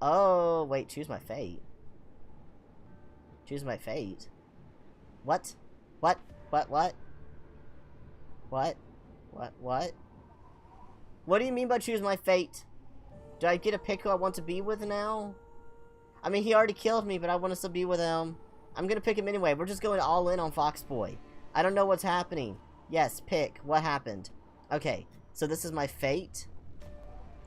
Oh, wait, choose my fate. Choose my fate? What? What? What? What? What? What? What? What do you mean by choose my fate? Do I get to pick who I want to be with now? I mean, he already killed me, but I want to still be with him. I'm gonna pick him anyway. We're just going all in on Foxboy. I don't know what's happening. Yes, pick. What happened? Okay, so this is my fate.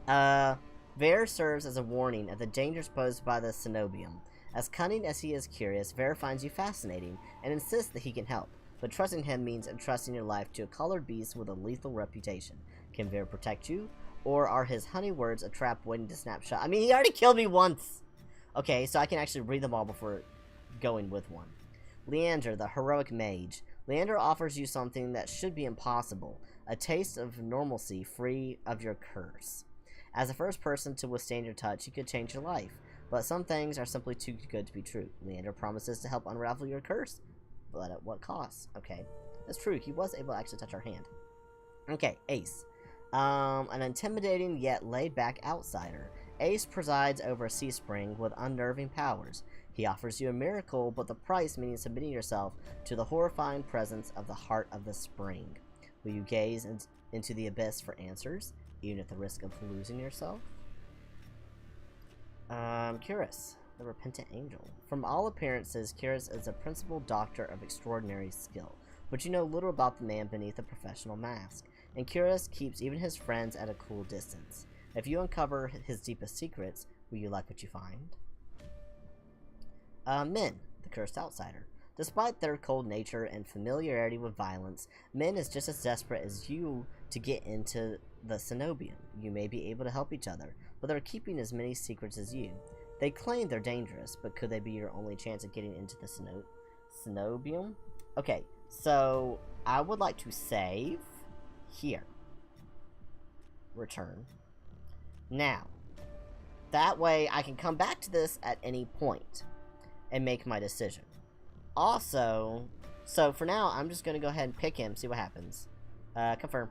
Ver serves as a warning of the dangers posed by the Cenobium. As cunning as he is curious, Ver finds you fascinating and insists that he can help. But trusting him means entrusting your life to a colored beast with a lethal reputation. Can Ver protect you? Or are his honey words a trap waiting to snap shut? I mean, he already killed me once! Okay, so I can actually read them all before going with one. Leander, the heroic mage. Leander offers you something that should be impossible. A taste of normalcy free of your curse. As the first person to withstand your touch, he could change your life. But some things are simply too good to be true. Leander promises to help unravel your curse. But at what cost? Okay. That's true, he was able to actually touch our hand. Okay, Ace. An intimidating yet laid-back outsider. Ace presides over a sea spring with unnerving powers. He offers you a miracle, but the price means submitting yourself to the horrifying presence of the heart of the spring. Will you gaze into the abyss for answers, even at the risk of losing yourself? Curus, the repentant angel. From all appearances, Curus is a principal doctor of extraordinary skill, but you know little about the man beneath the professional mask, and Curus keeps even his friends at a cool distance. If you uncover his deepest secrets, will you like what you find? Men, the cursed outsider. Despite their cold nature and familiarity with violence, Men is just as desperate as you to get into the Cenobium. You may be able to help each other, but they're keeping as many secrets as you. They claim they're dangerous, but could they be your only chance at getting into the Cenobium? Okay, so I would like to save here. Return. Now, that way I can come back to this at any point and make my decision. Also, so for now, I'm just going to go ahead and pick him, see what happens. Confirm.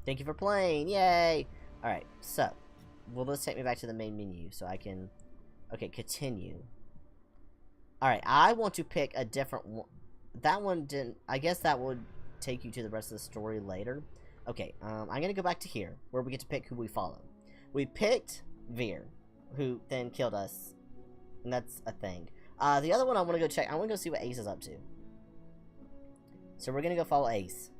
Thank you for playing, yay! Alright, so, will this take me back to the main menu so I can, okay, continue. Alright, I want to pick a different one. That one didn't, I guess that would take you to the rest of the story later. Okay, I'm going to go back to here, where we get to pick who we follow. We picked Veer, who then killed us, and that's a thing. The other one I want to go check, I want to go see what Ace is up to. So we're going to go follow Ace.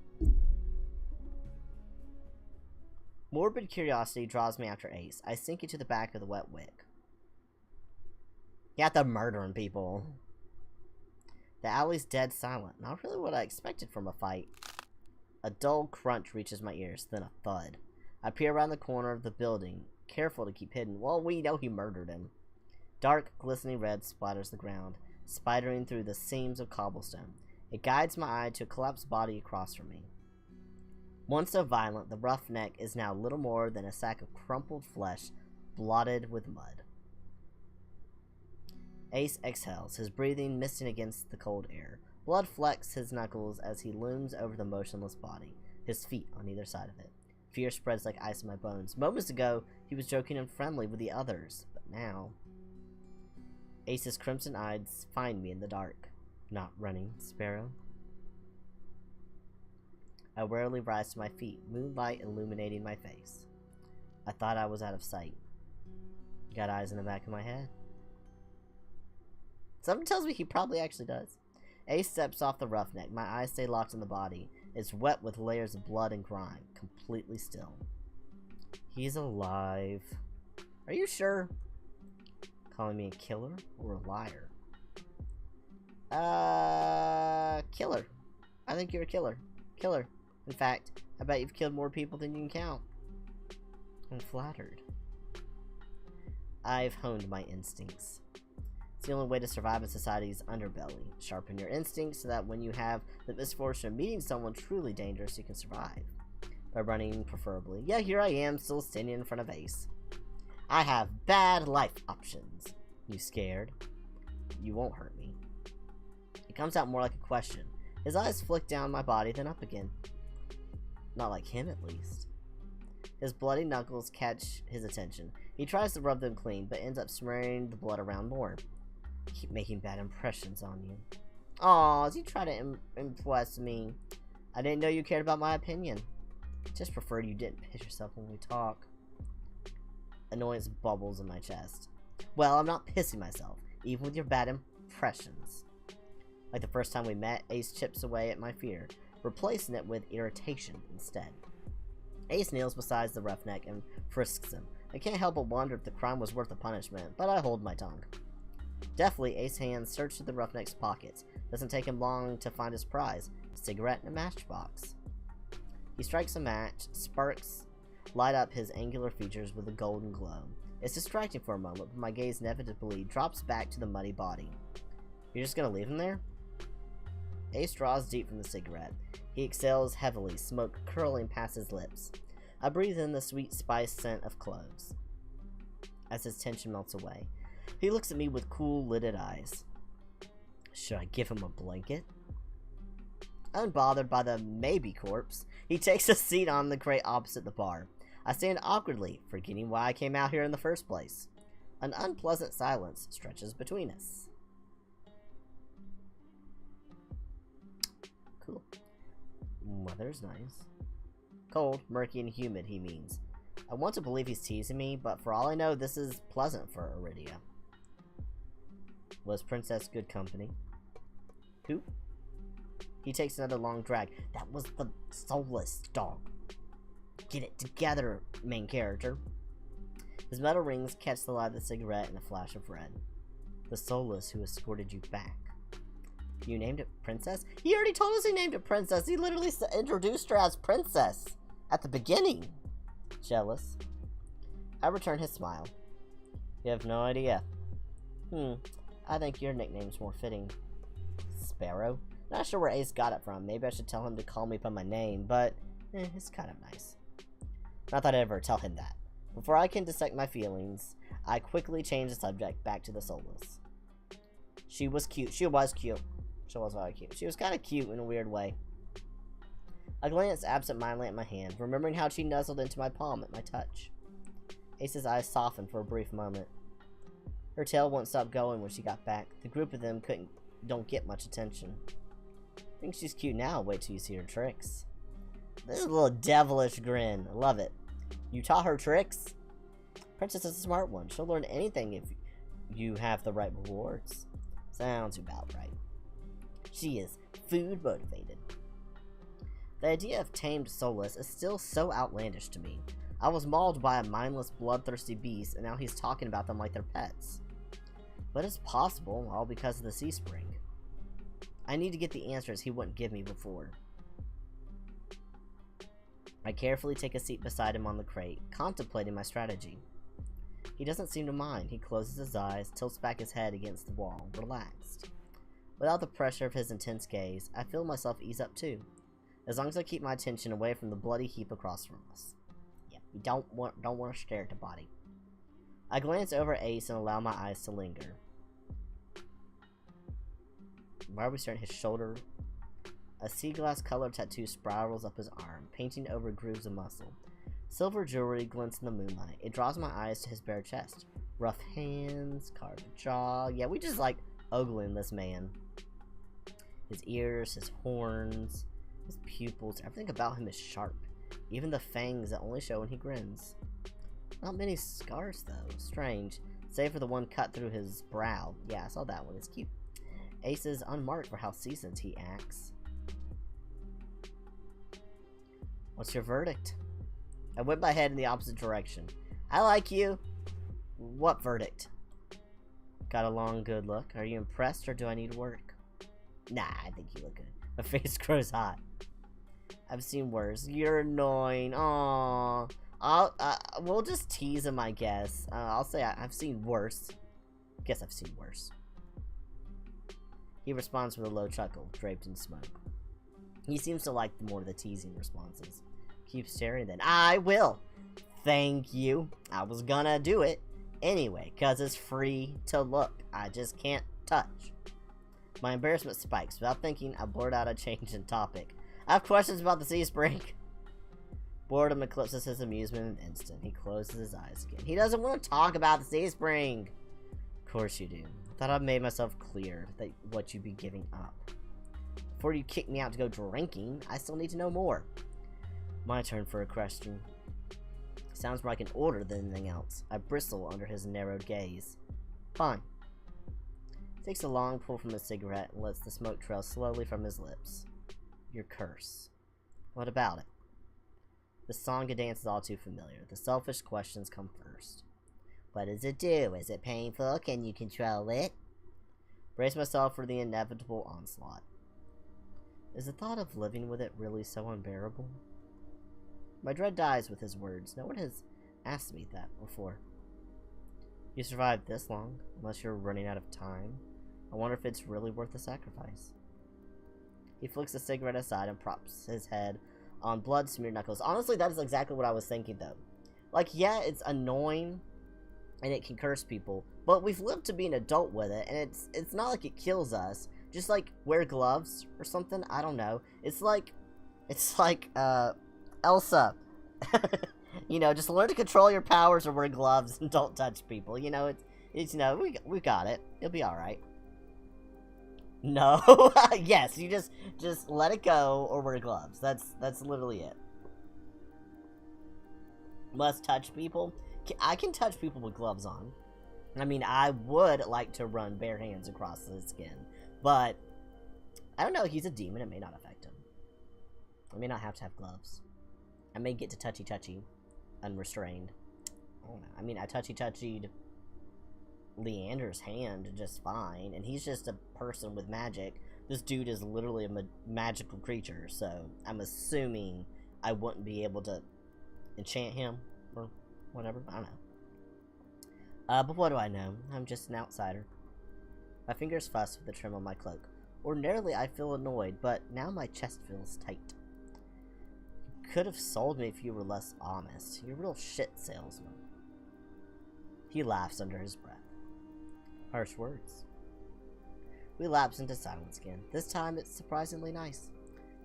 Morbid curiosity draws me after Ace. I sink into the back of the wet wick. You have to murdering people. The alley's dead silent. Not really what I expected from a fight. A dull crunch reaches my ears, then a thud. I peer around the corner of the building, careful to keep hidden. Well, we know he murdered him. Dark, glistening red splatters the ground, spidering through the seams of cobblestone. It guides my eye to a collapsed body across from me. Once so violent, the roughneck is now little more than a sack of crumpled flesh, blotted with mud. Ace exhales, his breathing misting against the cold air. Blood flecks his knuckles as he looms over the motionless body, his feet on either side of it. Fear spreads like ice in my bones. Moments ago, he was joking and friendly with the others, but now... Ace's crimson eyes find me in the dark. Not running, Sparrow. I warily rise to my feet, moonlight illuminating my face. I thought I was out of sight. Got eyes in the back of my head. Something tells me he probably actually does. Ace steps off the roughneck. My eyes stay locked on the body. It's wet with layers of blood and grime, completely still. He's alive. Are you sure? Calling me a killer or a liar? Killer. I think you're a killer. Killer. In fact, I bet you've killed more people than you can count. I'm flattered. I've honed my instincts. It's the only way to survive in society's underbelly. Sharpen your instincts so that when you have the misfortune of meeting someone truly dangerous, you can survive. By running, preferably. Yeah, here I am, still standing in front of Ace. I have bad life options. You scared? You won't hurt me. It comes out more like a question. His eyes flick down my body, then up again. Not like him, at least. His bloody knuckles catch his attention. He tries to rub them clean, but ends up smearing the blood around more. Keep making bad impressions on you. Aw, as you try to impress me. I didn't know you cared about my opinion. Just preferred you didn't piss yourself when we talk. Annoyance bubbles in my chest. Well, I'm not pissing myself, even with your bad impressions. Like the first time we met, Ace chips away at my fear, replacing it with irritation instead. Ace kneels beside the roughneck and frisks him. I can't help but wonder if the crime was worth the punishment, but I hold my tongue. Deftly, Ace's hands search through the roughneck's pockets. Doesn't take him long to find his prize, a cigarette and a matchbox. He strikes a match, sparks light up his angular features with a golden glow. It's distracting for a moment, but my gaze inevitably drops back to the muddy body. You're just gonna leave him there? Ace draws deep from the cigarette. He exhales heavily, smoke curling past his lips. I breathe in the sweet spice scent of cloves. As his tension melts away, he looks at me with cool, lidded eyes. Should I give him a blanket? Unbothered by the maybe corpse, he takes a seat on the crate opposite the bar. I stand awkwardly, forgetting why I came out here in the first place. An unpleasant silence stretches between us. Cool. Weather's nice. Cold, murky, and humid, he means. I want to believe he's teasing me, but for all I know, this is pleasant for Iridia. Was Princess good company? Who? He takes another long drag. That was the soulless dog. Get it together, main character. His metal rings catch the light of the cigarette in a flash of red. The soulless who escorted you back. You named it Princess? He already told us he named it Princess. He literally introduced her as Princess at the beginning. Jealous. I return his smile. You have no idea. I think your nickname's more fitting. Sparrow? Not sure where Ace got it from. Maybe I should tell him to call me by my name, but it's kind of nice. Not that I'd ever tell him that. Before I can dissect my feelings, I quickly change the subject back to the soulless. She was cute. She was cute. She was very cute. She was kind of cute in a weird way. I glanced absent-mindedly at my hand, remembering how she nuzzled into my palm at my touch. Ace's eyes softened for a brief moment. Her tail wouldn't stop going when she got back. The group of them don't get much attention. I think she's cute now. Wait till you see her tricks. This is a little devilish grin. I love it. You taught her tricks? Princess is a smart one. She'll learn anything if you have the right rewards. Sounds about right. She is food motivated. The idea of tamed soulless is still so outlandish to me. I was mauled by a mindless, bloodthirsty beast, and now he's talking about them like they're pets. But it's possible, all because of the sea spring. I need to get the answers he wouldn't give me before. I carefully take a seat beside him on the crate, contemplating my strategy. He doesn't seem to mind. He closes his eyes, tilts back his head against the wall, relaxed. Without the pressure of his intense gaze, I feel myself ease up too, as long as I keep my attention away from the bloody heap across from us. Yeah, we don't want to stare at the body. I glance over Ace and allow my eyes to linger. Why are we staring at his shoulder? A sea glass colored tattoo spirals up his arm, painting over grooves of muscle. Silver jewelry glints in the moonlight. It draws my eyes to his bare chest. Rough hands, carved jaw. Yeah, we just like ogling this man. His ears, his horns, his pupils, everything about him is sharp. Even the fangs that only show when he grins. Not many scars though. Strange. Save for the one cut through his brow. Yeah, I saw that one. It's cute. Ace is unmarked for how seasoned he acts. What's your verdict? I whipped my head in the opposite direction. I like you. What verdict? Got a long, good look. Are you impressed or do I need work? Nah, I think you look good. My face grows hot. I've seen worse. You're annoying. Aww. We'll just tease him, I guess. I'll say I've seen worse. Guess I've seen worse. He responds with a low chuckle, draped in smoke. He seems to like more of the teasing responses. Keep staring then. I will. Thank you. I was gonna do it anyway, cause it's free to look. I just can't touch. My embarrassment spikes. Without thinking, I blurt out a change in topic. I have questions about the sea spring. Boredom eclipses his amusement in an instant. He closes his eyes again. He doesn't want to talk about the sea spring. Of course you do. I thought I'd made myself clear that what you'd be giving up. Before you kick me out to go drinking, I still need to know more. My turn for a question. Sounds more like an order than anything else. I bristle under his narrowed gaze. Fine. Takes a long pull from his cigarette and lets the smoke trail slowly from his lips. Your curse. What about it? The song and dance is all too familiar. The selfish questions come first. What does it do? Is it painful? Can you control it? Brace myself for the inevitable onslaught. Is the thought of living with it really so unbearable? My dread dies with his words. No one has asked me that before. You survived this long, unless you're running out of time. I wonder if it's really worth the sacrifice. He flicks the cigarette aside and props his head on blood-smeared knuckles. Honestly, that is exactly what I was thinking, though. Like, yeah, it's annoying, and it can curse people, but we've lived to be an adult with it, and it's not like it kills us. Just, like, wear gloves or something. I don't know. It's like, Elsa. You know, just learn to control your powers or wear gloves and don't touch people. You know, it's you know, we got it. It'll be alright. No. Yes, you just let it go or wear gloves. That's literally it. Must touch people. I can touch people with gloves on. I mean, I would like to run bare hands across his skin, but I don't know. He's a demon. It may not affect him. I may not have to have gloves. I may get to touchy unrestrained. I don't know. I mean, I touchy'd Leander's hand just fine, and he's just a person with magic. This dude is literally a magical creature, so I'm assuming I wouldn't be able to enchant him or whatever. I don't know. But what do I know? I'm just an outsider. My fingers fuss with the trim on my cloak. Ordinarily, I feel annoyed, but now my chest feels tight. You could have sold me if you were less honest. You're a real shit salesman. He laughs under his breath. Harsh words. We lapse into silence again. This time, it's surprisingly nice.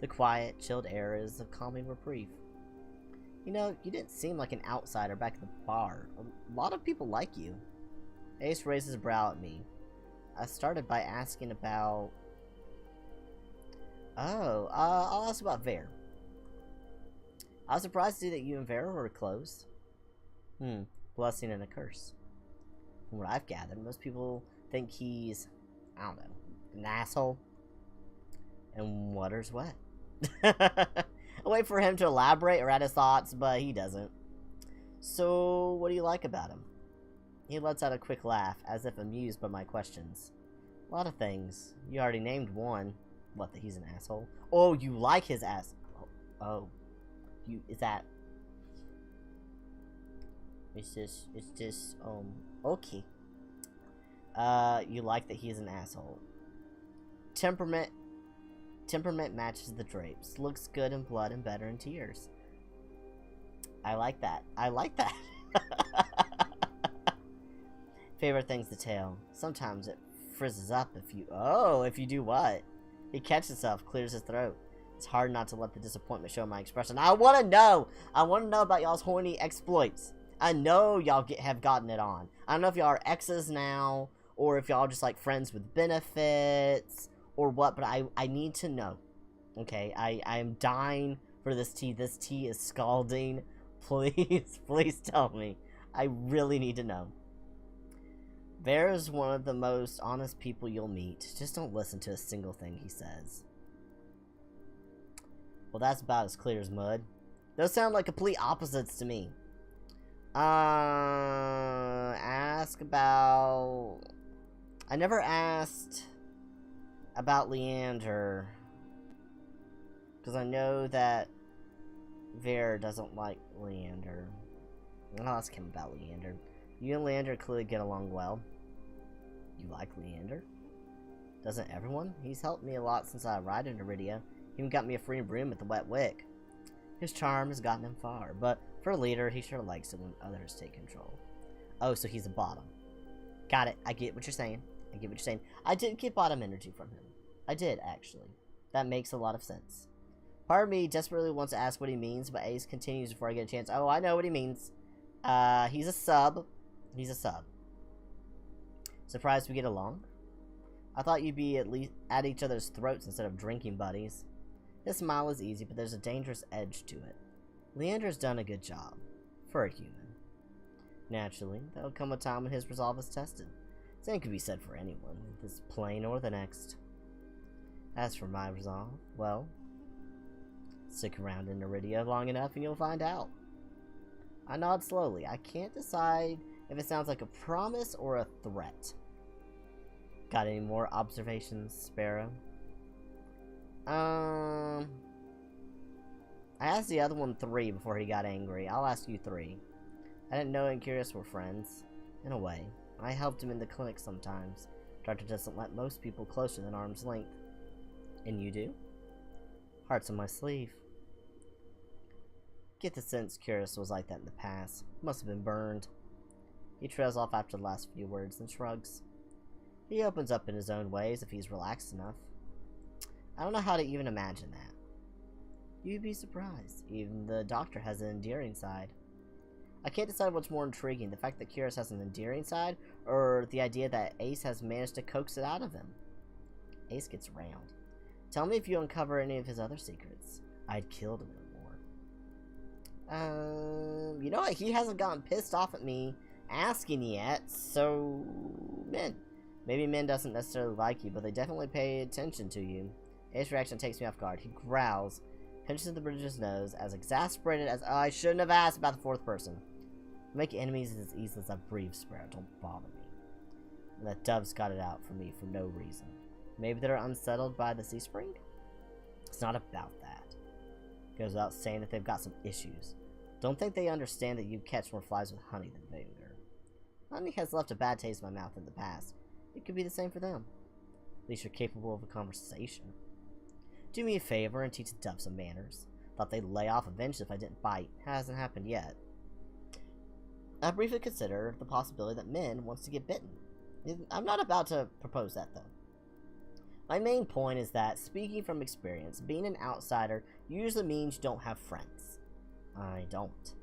The quiet, chilled air is a calming reprieve. You know, you didn't seem like an outsider back at the bar. A lot of people like you. Ace raises his brow at me. I started by asking about... Oh, I'll ask about Ver. I was surprised to see that you and Vera were close. Blessing and a curse. From what I've gathered, most people think he's, I don't know, an asshole. And water's wet. I wait for him to elaborate or add his thoughts, but he doesn't. So, what do you like about him? He lets out a quick laugh, as if amused by my questions. A lot of things. You already named one. What, that he's an asshole? Oh, you like his ass. Oh. Is that... It's just, okay. You like that he's an asshole. Temperament matches the drapes. Looks good in blood and better in tears. I like that. I like that. Favorite things to tell. Sometimes it frizzes up if you do what? He catches himself, clears his throat. It's hard not to let the disappointment show in my expression. I want to know about y'all's horny exploits. I know y'all have gotten it on. I don't know if y'all are exes now, or if y'all just like friends with benefits, or what, but I need to know. Okay, I am dying for this tea. This tea is scalding. Please tell me. I really need to know. Vera's one of the most honest people you'll meet. Just don't listen to a single thing he says. Well, that's about as clear as mud. Those sound like complete opposites to me. Ask about... I never asked about Leander, because I know that Vera doesn't like Leander. I'll ask him about Leander. You and Leander clearly get along well. You like Leander? Doesn't everyone? He's helped me a lot since I arrived in Iridia. He even got me a free room at the Wet Wick. His charm has gotten him far, but for a leader, he sure likes it when others take control. Oh, so he's a bottom. Got it. I get what you're saying. I did get bottom energy from him. I did, actually. That makes a lot of sense. Part of me desperately wants to ask what he means, but Ace continues before I get a chance. Oh, I know what he means. He's a sub. Surprised we get along? I thought you'd be at least at each other's throats instead of drinking buddies. His smile is easy, but there's a dangerous edge to it. Leander's done a good job. For a human. Naturally, there'll come a time when his resolve is tested. Same could be said for anyone, this plane or the next. As for my resolve, well, stick around in Iridia long enough and you'll find out. I nod slowly. I can't decide if it sounds like a promise or a threat. Got any more observations, Sparrow? I asked the other one 3 before he got angry. I'll ask you 3. I didn't know and Curious were friends. In a way. I helped him in the clinic sometimes. Doctor doesn't let most people closer than arm's length. And you do? Heart's on my sleeve. Get the sense Curious was like that in the past. Must have been burned. He trails off after the last few words and shrugs. He opens up in his own ways if he's relaxed enough. I don't know how to even imagine that. You'd be surprised. Even the doctor has an endearing side. I can't decide what's more intriguing, the fact that Kyrus has an endearing side, or the idea that Ace has managed to coax it out of him. Ace gets round. Tell me if you uncover any of his other secrets. I'd kill to know more. You know what? He hasn't gotten pissed off at me asking yet, so... Min. Maybe Min doesn't necessarily like you, but they definitely pay attention to you. Ace's reaction takes me off guard. He growls, pinches at the bridge of his nose, as exasperated as I shouldn't have asked about the fourth person. Make enemies as easily as I breathe, Sparrow. Don't bother me. And that dove's got it out for me for no reason. Maybe they're unsettled by the sea spring? It's not about that. It goes without saying that they've got some issues. Don't think they understand that you catch more flies with honey than vinegar. Honey has left a bad taste in my mouth in the past. It could be the same for them. At least you're capable of a conversation. Do me a favor and teach a dove some manners. Thought they'd lay off eventually if I didn't bite. Hasn't happened yet. I briefly consider the possibility that Min wants to get bitten. I'm not about to propose that, though. My main point is that, speaking from experience, being an outsider usually means you don't have friends. I don't.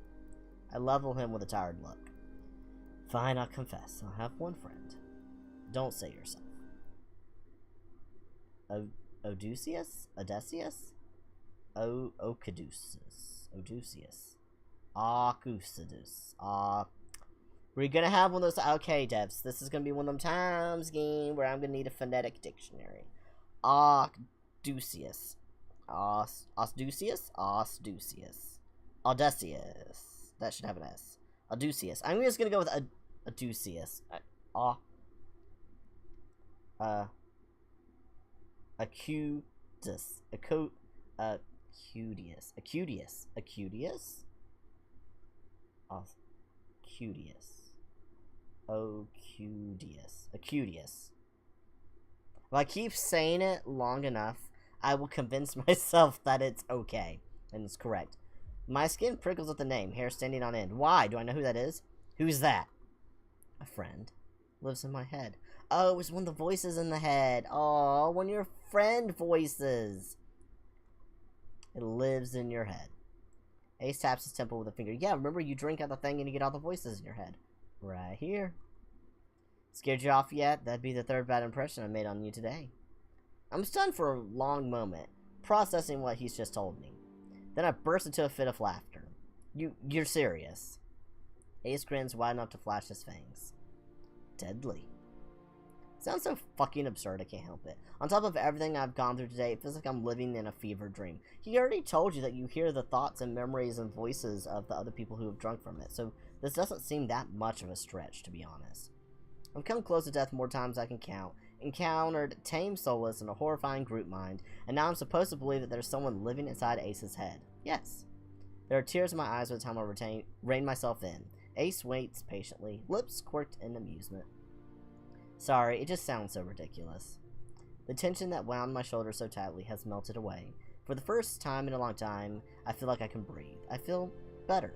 I level him with a tired look. Fine, I'll confess. I'll have one friend. Don't say yourself. Odysseus? Odysseus? Ocaduceus. Odysseus. Arcusidus. We're gonna have one of those. Okay, devs, this is gonna be one of them times game where I'm gonna need a phonetic dictionary. Odysseus. Osducius? Osducius. Odysseus. That should have an S. Odysseus. I'm just gonna go with Odysseus. Acudius. Acudius. Acudius. Acudius? Acudius. Ocudius. Acudius. If I keep saying it long enough, I will convince myself that it's okay. And it's correct. My skin prickles at the name, hair standing on end. Why? Do I know who that is? Who's that? A friend. Lives in my head. Oh, it's one of the voices in the head. Oh, when your friend voices. It lives in your head. Ace taps his temple with a finger. Yeah, remember you drink out the thing and you get all the voices in your head. Right here. Scared you off yet? That'd be the third bad impression I made on you today. I'm stunned for a long moment, processing what he's just told me. Then I burst into a fit of laughter. You're serious. Ace grins wide enough to flash his fangs. Deadly. Sounds so fucking absurd, I can't help it. On top of everything I've gone through today, it feels like I'm living in a fever dream. He already told you that you hear the thoughts and memories and voices of the other people who have drunk from it, so this doesn't seem that much of a stretch, to be honest. I've come close to death more times than I can count, encountered tame soulless and a horrifying group mind, and now I'm supposed to believe that there's someone living inside Ace's head. Yes. There are tears in my eyes by the time I rein myself in. Ace waits patiently, lips quirked in amusement. Sorry, it just sounds so ridiculous. The tension that wound my shoulders so tightly has melted away. For the first time in a long time, I feel like I can breathe. I feel better.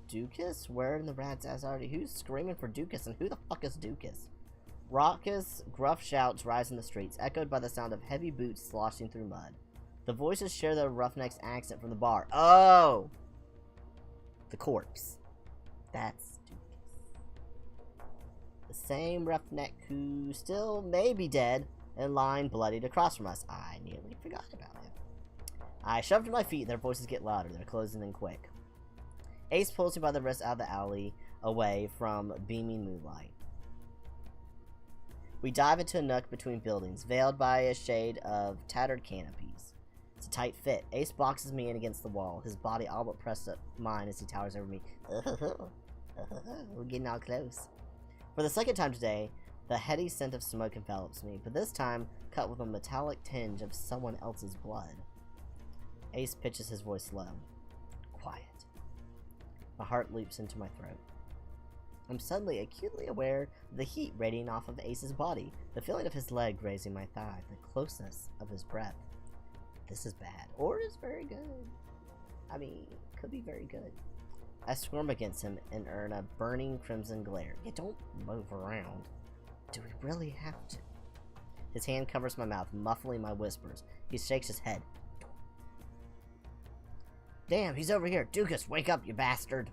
Dukas? Where in the rat's ass are you? Who's screaming for Dukas, and who the fuck is Dukas? Raucous, gruff shouts rise in the streets, echoed by the sound of heavy boots sloshing through mud. The voices share their roughneck's accent from the bar. Oh! The corpse. That's Dukas. The same roughneck who still may be dead and lying bloodied across from us. I nearly forgot about him. I shove to my feet, their voices get louder. They're closing in quick. Ace pulls me by the wrist out of the alley, away from beaming moonlight. We dive into a nook between buildings, veiled by a shade of tattered canopies. It's a tight fit. Ace boxes me in against the wall, his body all but pressed up mine as he towers over me. We're getting all close. For the second time today, the heady scent of smoke envelops me, but this time cut with a metallic tinge of someone else's blood. Ace pitches his voice low. Quiet. My heart leaps into my throat. I'm suddenly acutely aware of the heat radiating off of Ace's body, the feeling of his leg grazing my thigh, the closeness of his breath. This is bad, or it is very good. I mean, could be very good. I squirm against him and earn a burning crimson glare. Yeah, don't move around. Do we really have to? His hand covers my mouth, muffling my whispers. He shakes his head. Damn, he's over here. Dukas, wake up, you bastard.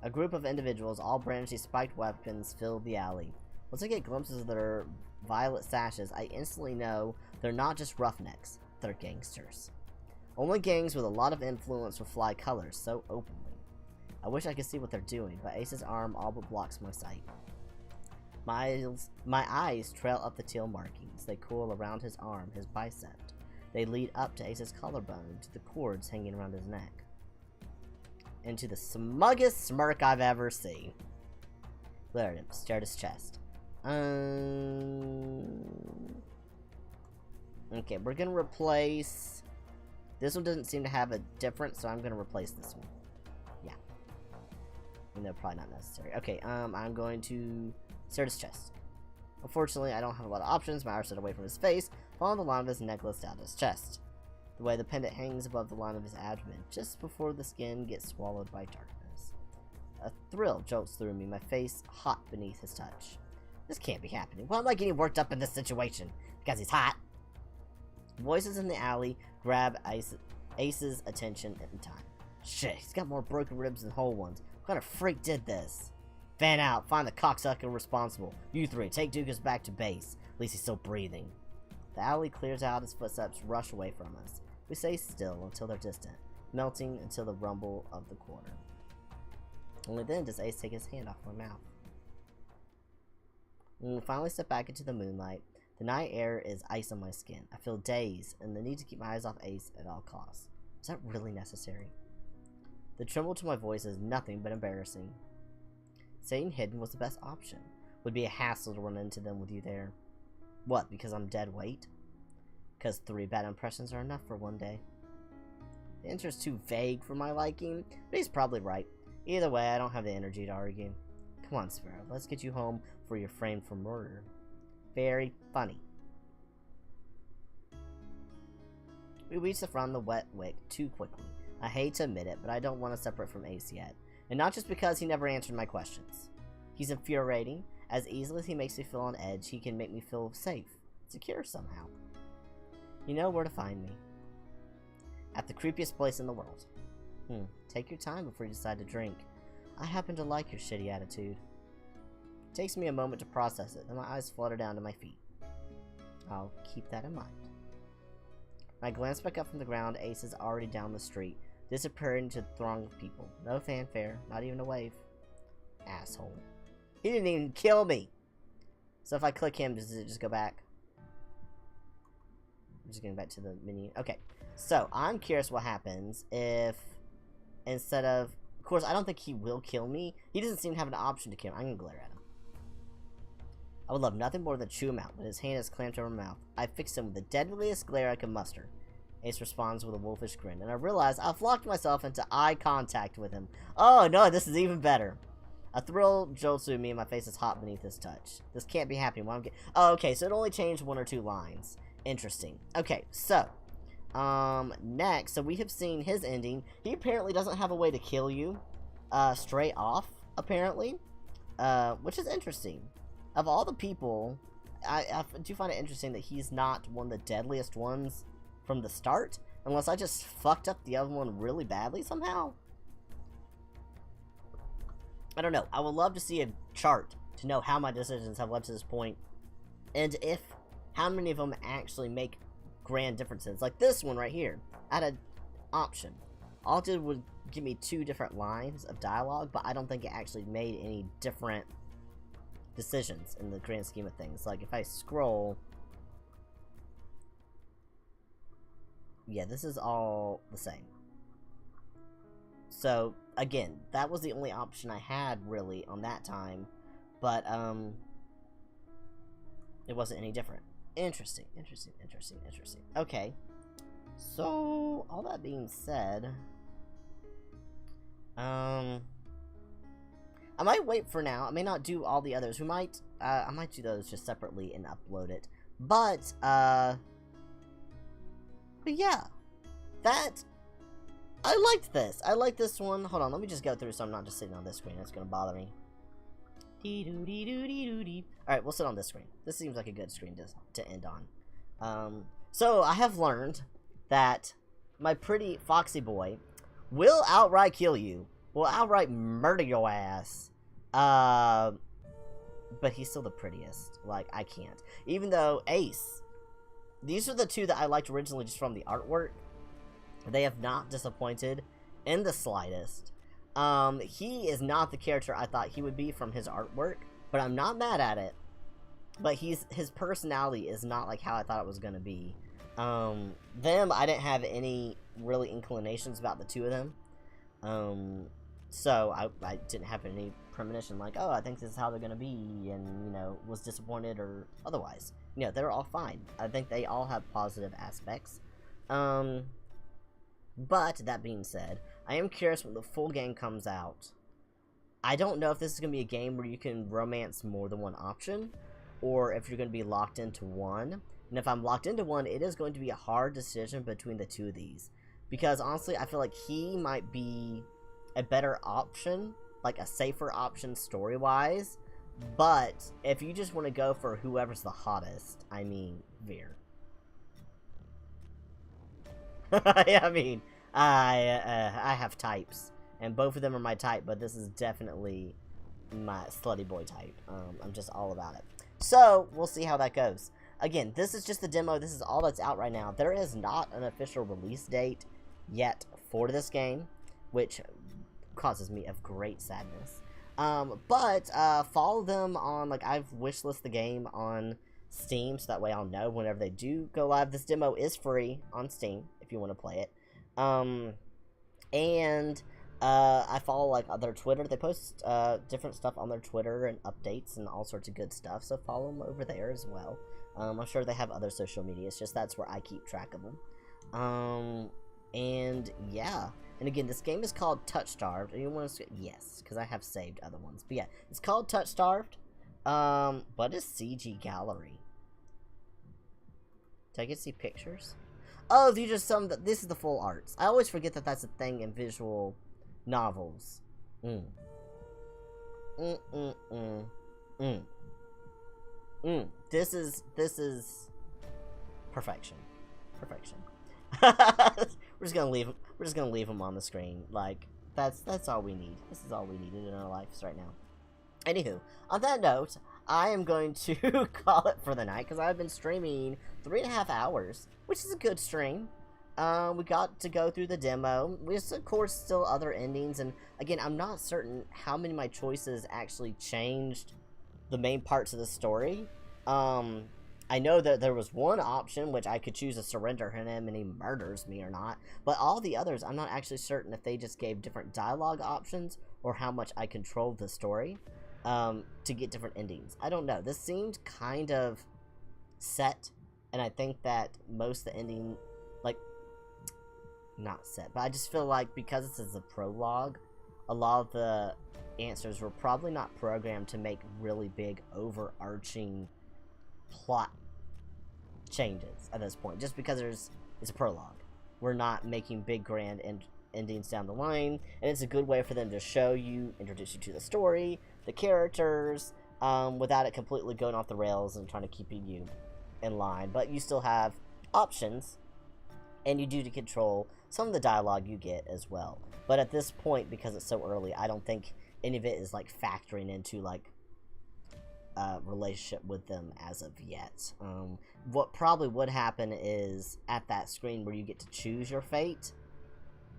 A group of individuals, all brandishing spiked weapons, fill the alley. Once I get glimpses of their violet sashes, I instantly know they're not just roughnecks, they're gangsters. Only gangs with a lot of influence will fly colors so openly. I wish I could see what they're doing, but Ace's arm all but blocks my sight. My eyes trail up the teal markings. They coil around his arm, his bicep. They lead up to Ace's collarbone, to the cords hanging around his neck. And to the smuggest smirk I've ever seen. Glared at him, stared at his chest. Okay, we're gonna replace... This one doesn't seem to have a difference, so I'm gonna replace this one. Yeah. No, probably not necessary. Okay, I'm going to stare at his chest. Unfortunately, I don't have a lot of options. My eyes set away from his face, following the line of his necklace down his chest. The way the pendant hangs above the line of his abdomen, just before the skin gets swallowed by darkness. A thrill jolts through me, my face hot beneath his touch. This can't be happening. Why am I getting worked up in this situation? Because he's hot. Voices in the alley grab Ace's attention in time. Shit, he's got more broken ribs than whole ones. What kind of freak did this? Fan out, find the cocksucker responsible. You three, take Dukas back to base. At least he's still breathing. The alley clears out, his footsteps rush away from us. We stay still until they're distant, melting until the rumble of the quarter. Only then does Ace take his hand off my mouth. When we finally step back into the moonlight, the night air is ice on my skin. I feel dazed and the need to keep my eyes off Ace at all costs. Is that really necessary? The tremble to my voice is nothing but embarrassing. Staying hidden was the best option. Would be a hassle to run into them with you there. What, because I'm dead weight? Because 3 bad impressions are enough for one day. The answer is too vague for my liking, but he's probably right. Either way, I don't have the energy to argue. Come on, Sparrow, let's get you home before you're framed for murder. Very funny. We reach the front of the wet wick too quickly. I hate to admit it, but I don't want to separate from Ace yet. And not just because he never answered my questions. He's infuriating. As easily as he makes me feel on edge, he can make me feel safe, secure somehow. You know where to find me. At the creepiest place in the world. Take your time before you decide to drink. I happen to like your shitty attitude. It takes me a moment to process it, then my eyes flutter down to my feet. I'll keep that in mind. When I glance back up from the ground, Ace is already down the street, disappearing into the throng of people. No fanfare, not even a wave. Asshole. He didn't even kill me! So if I click him, does it just go back? I'm just getting back to the menu. Okay, so I'm curious what happens if instead of course, I don't think he will kill me. He doesn't seem to have an option to kill me. I'm gonna glare at him. I would love nothing more than chew him out, but his hand is clamped over my mouth. I fix him with the deadliest glare I can muster. Ace responds with a wolfish grin, and I realize I've locked myself into eye contact with him. Oh no, this is even better. A thrill jolts through me, and my face is hot beneath his touch. This can't be happening while I'm getting... Oh, okay, so it only changed 1 or 2 lines. Interesting. Okay, so... next, so we have seen his ending. He apparently doesn't have a way to kill you, straight off, apparently, which is interesting. Of all the people, I do find it interesting that he's not one of the deadliest ones from the start, unless I just fucked up the other one really badly somehow. I don't know. I would love to see a chart to know how my decisions have led to this point, and if how many of them actually make grand differences. Like this one right here, I had an option. All it did was give me 2 different lines of dialogue, but I don't think it actually made any different decisions in the grand scheme of things. Like if I scroll, yeah, this is all the same. So again, that was the only option I had really on that time, but it wasn't any different. Interesting. Okay, so all that being said, I might wait for now. I may not do all the others. I might do those just separately and upload it. But yeah, that I liked this. I like this one. Hold on, let me just go through so I'm not just sitting on this screen. It's gonna bother me. Alright, we'll sit on this screen. This seems like a good screen to end on. So I have learned that my pretty foxy boy will outright kill you. Will outright murder your ass. But he's still the prettiest. Like, I can't. Even though Ace, these are the two that I liked originally just from the artwork. They have not disappointed in the slightest. He is not the character I thought he would be from his artwork, but I'm not mad at it. But his personality is not like how I thought it was gonna be. Them, I didn't have any really inclinations about the two of them. So I didn't have any premonition like, oh, I think this is how they're gonna be, and, you know, was disappointed or otherwise. You know, they're all fine. I think they all have positive aspects. But, that being said, I am curious when the full game comes out. I don't know if this is going to be a game where you can romance more than one option, or if you're going to be locked into one. And if I'm locked into one, it is going to be a hard decision between the two of these. Because, honestly, I feel like he might be a better option, like a safer option story-wise. But, if you just want to go for whoever's the hottest, I mean, Veer. I mean, I have types, and both of them are my type, but this is definitely my slutty boy type. I'm just all about it. So, we'll see how that goes. Again, this is just the demo. This is all that's out right now. There is not an official release date yet for this game, which causes me of great sadness. But follow them on, like, I've wishlisted the game on Steam, so that way I'll know whenever they do go live. This demo is free on Steam if you want to play it. I follow, like, their Twitter. They post different stuff on their Twitter and updates and all sorts of good stuff, so follow them over there as well. I'm sure they have other social media. It's just that's where I keep track of them. And yeah. And again, this game is called TOUCHSTARVED. And you want to... Yes, because I have saved other ones. But yeah, it's called TOUCHSTARVED. What is CG Gallery? Did I get to see pictures? Oh, these are some... This is the full arts. I always forget that that's a thing in visual novels. This is perfection. Perfection. We're just gonna leave them on the screen. Like, that's all we need. This is all we needed in our lives right now. Anywho, on that note, I am going to call it for the night, because I've been streaming 3.5 hours, which is a good stream. We got to go through the demo. There's, of course, still other endings, and again, I'm not certain how many of my choices actually changed the main parts of the story. I know that there was one option, which I could choose to surrender him and he murders me or not, but all the others, I'm not actually certain if they just gave different dialogue options, or how much I controlled the story, to get different endings. I don't know. This seemed kind of set, and I think that most of the ending, like, not set, but I just feel like because this is a prologue, a lot of the answers were probably not programmed to make really big overarching plot changes at this point, just because it's a prologue. We're not making big grand endings down the line, and it's a good way for them to show you, introduce you to the story, the characters, without it completely going off the rails and trying to keep you in line. But you still have options, and you do to control some of the dialogue you get as well. But at this point, because it's so early, I don't think any of it is like factoring into like relationship with them as of yet. What probably would happen is at that screen where you get to choose your fate,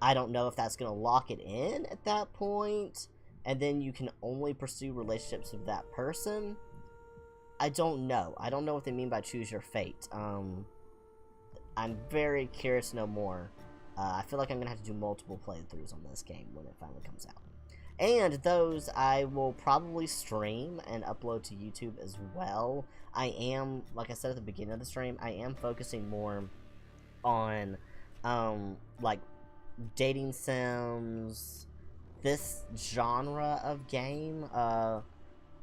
I don't know if that's going to lock it in at that point, and then you can only pursue relationships with that person. I don't know. I don't know what they mean by choose your fate. I'm very curious to know more. I feel like I'm going to have to do multiple playthroughs on this game when it finally comes out. And those I will probably stream and upload to YouTube as well. I am, like I said at the beginning of the stream, I am focusing more on, like, dating sims, this genre of game.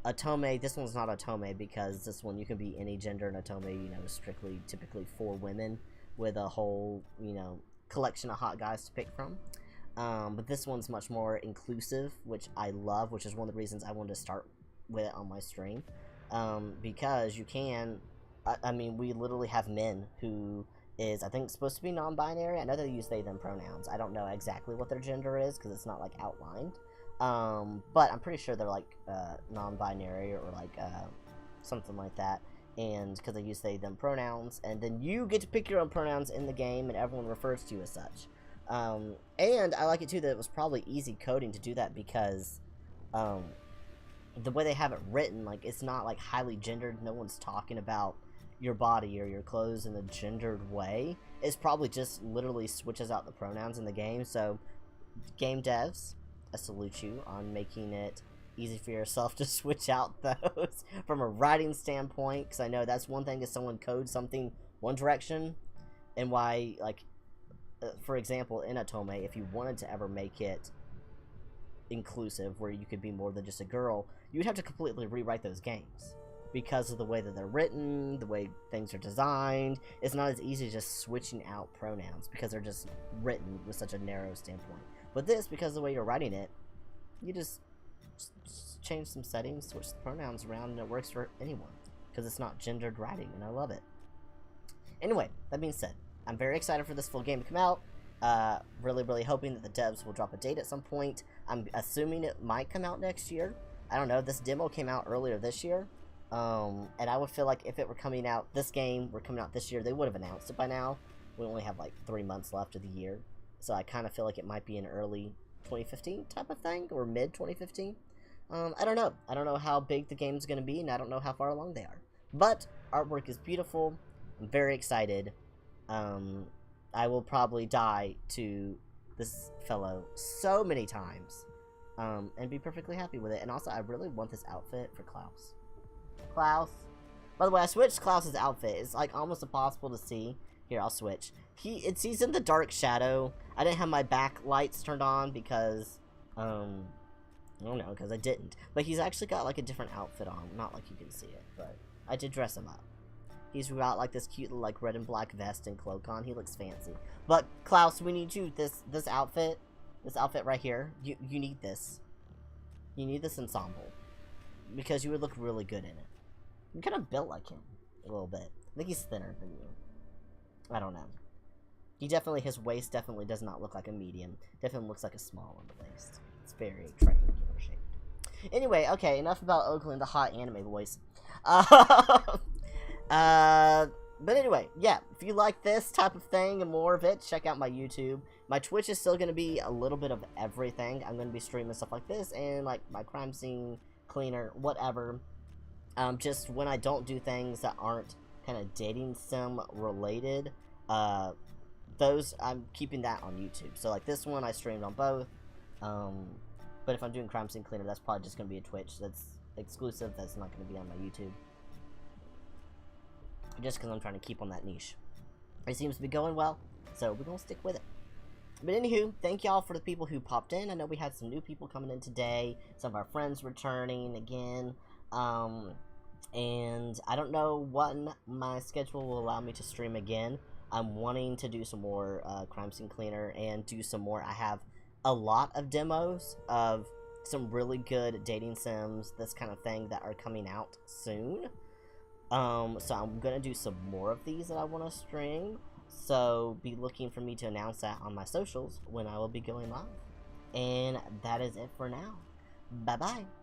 Otome, this one's not Otome because this one you can be any gender, and Otome, you know, is strictly, typically for women with a whole, you know, collection of hot guys to pick from. But this one's much more inclusive, which I love, which is one of the reasons I wanted to start with it on my stream. Because you can, I mean, we literally have Min who is, I think, supposed to be non-binary. I know they use they, them pronouns. I don't know exactly what their gender is, because it's not, like, outlined. But I'm pretty sure they're, like, non-binary, or, like, something like that. And because they use they, them pronouns, and then you get to pick your own pronouns in the game, and everyone refers to you as such. And I like it too that it was probably easy coding to do that, because the way they have it written, like, it's not like highly gendered. No one's talking about your body or your clothes in a gendered way. It's probably just literally switches out the pronouns in the game. So game devs, I salute you on making it easy for yourself to switch out those from a writing standpoint, because I know that's one thing if someone codes something one direction, and why, like, for example, in Atome, if you wanted to ever make it inclusive, where you could be more than just a girl, you would have to completely rewrite those games. Because of the way that they're written, the way things are designed, it's not as easy as just switching out pronouns, because they're just written with such a narrow standpoint. But this, because of the way you're writing it, you just change some settings, switch the pronouns around, and it works for anyone. Because it's not gendered writing, and I love it. Anyway, that being said, I'm very excited for this full game to come out. Really hoping that the devs will drop a date at some point. I'm assuming it might come out next year. I don't know, this demo came out earlier this year. And I would feel like if it were coming out, this game were coming out this year, they would have announced it by now. We only have like 3 months left of the year. So I kind of feel like it might be an early 2015 type of thing, or mid 2015. I don't know. I don't know how big the game's going to be, and I don't know how far along they are. But artwork is beautiful. I'm very excited. I will probably die to this fellow so many times, and be perfectly happy with it. And also, I really want this outfit for Klaus. Klaus. By the way, I switched Klaus's outfit. It's like almost impossible to see. Here, I'll switch. He's in the dark shadow. I didn't have my back lights turned on because, I don't know, because I didn't. But he's actually got like a different outfit on. Not like you can see it, but I did dress him up. He's got like this cute like red and black vest and cloak on. He looks fancy. But Klaus, we need you. This outfit right here. You need this. You need this ensemble because you would look really good in it. You're kind of built like him a little bit. I think he's thinner than you. I don't know. His waist definitely does not look like a medium. Definitely looks like a small on the waist. It's very triangular shaped. Anyway, okay, enough about Oakland, the hot anime voice. But anyway, yeah, if you like this type of thing and more of it, check out my YouTube. My Twitch is still going to be a little bit of everything. I'm going to be streaming stuff like this and like my crime scene cleaner, whatever. Just when I don't do things that aren't kind of dating sim related, those, I'm keeping that on YouTube. So like this one I streamed on both, but if I'm doing crime scene cleaner, that's probably just going to be a Twitch that's exclusive, that's not going to be on my YouTube. Just because I'm trying to keep on that niche. It seems to be going well, so we're going to stick with it. But anywho, thank y'all for the people who popped in. I know we had some new people coming in today, some of our friends returning again, and I don't know when my schedule will allow me to stream again. I'm wanting to do some more crime scene cleaner and do some more. I have a lot of demos of some really good dating sims, this kind of thing, that are coming out soon. So I'm gonna do some more of these that I want to stream. So be looking for me to announce that on my socials when I will be going live. And that is it for now. Bye bye.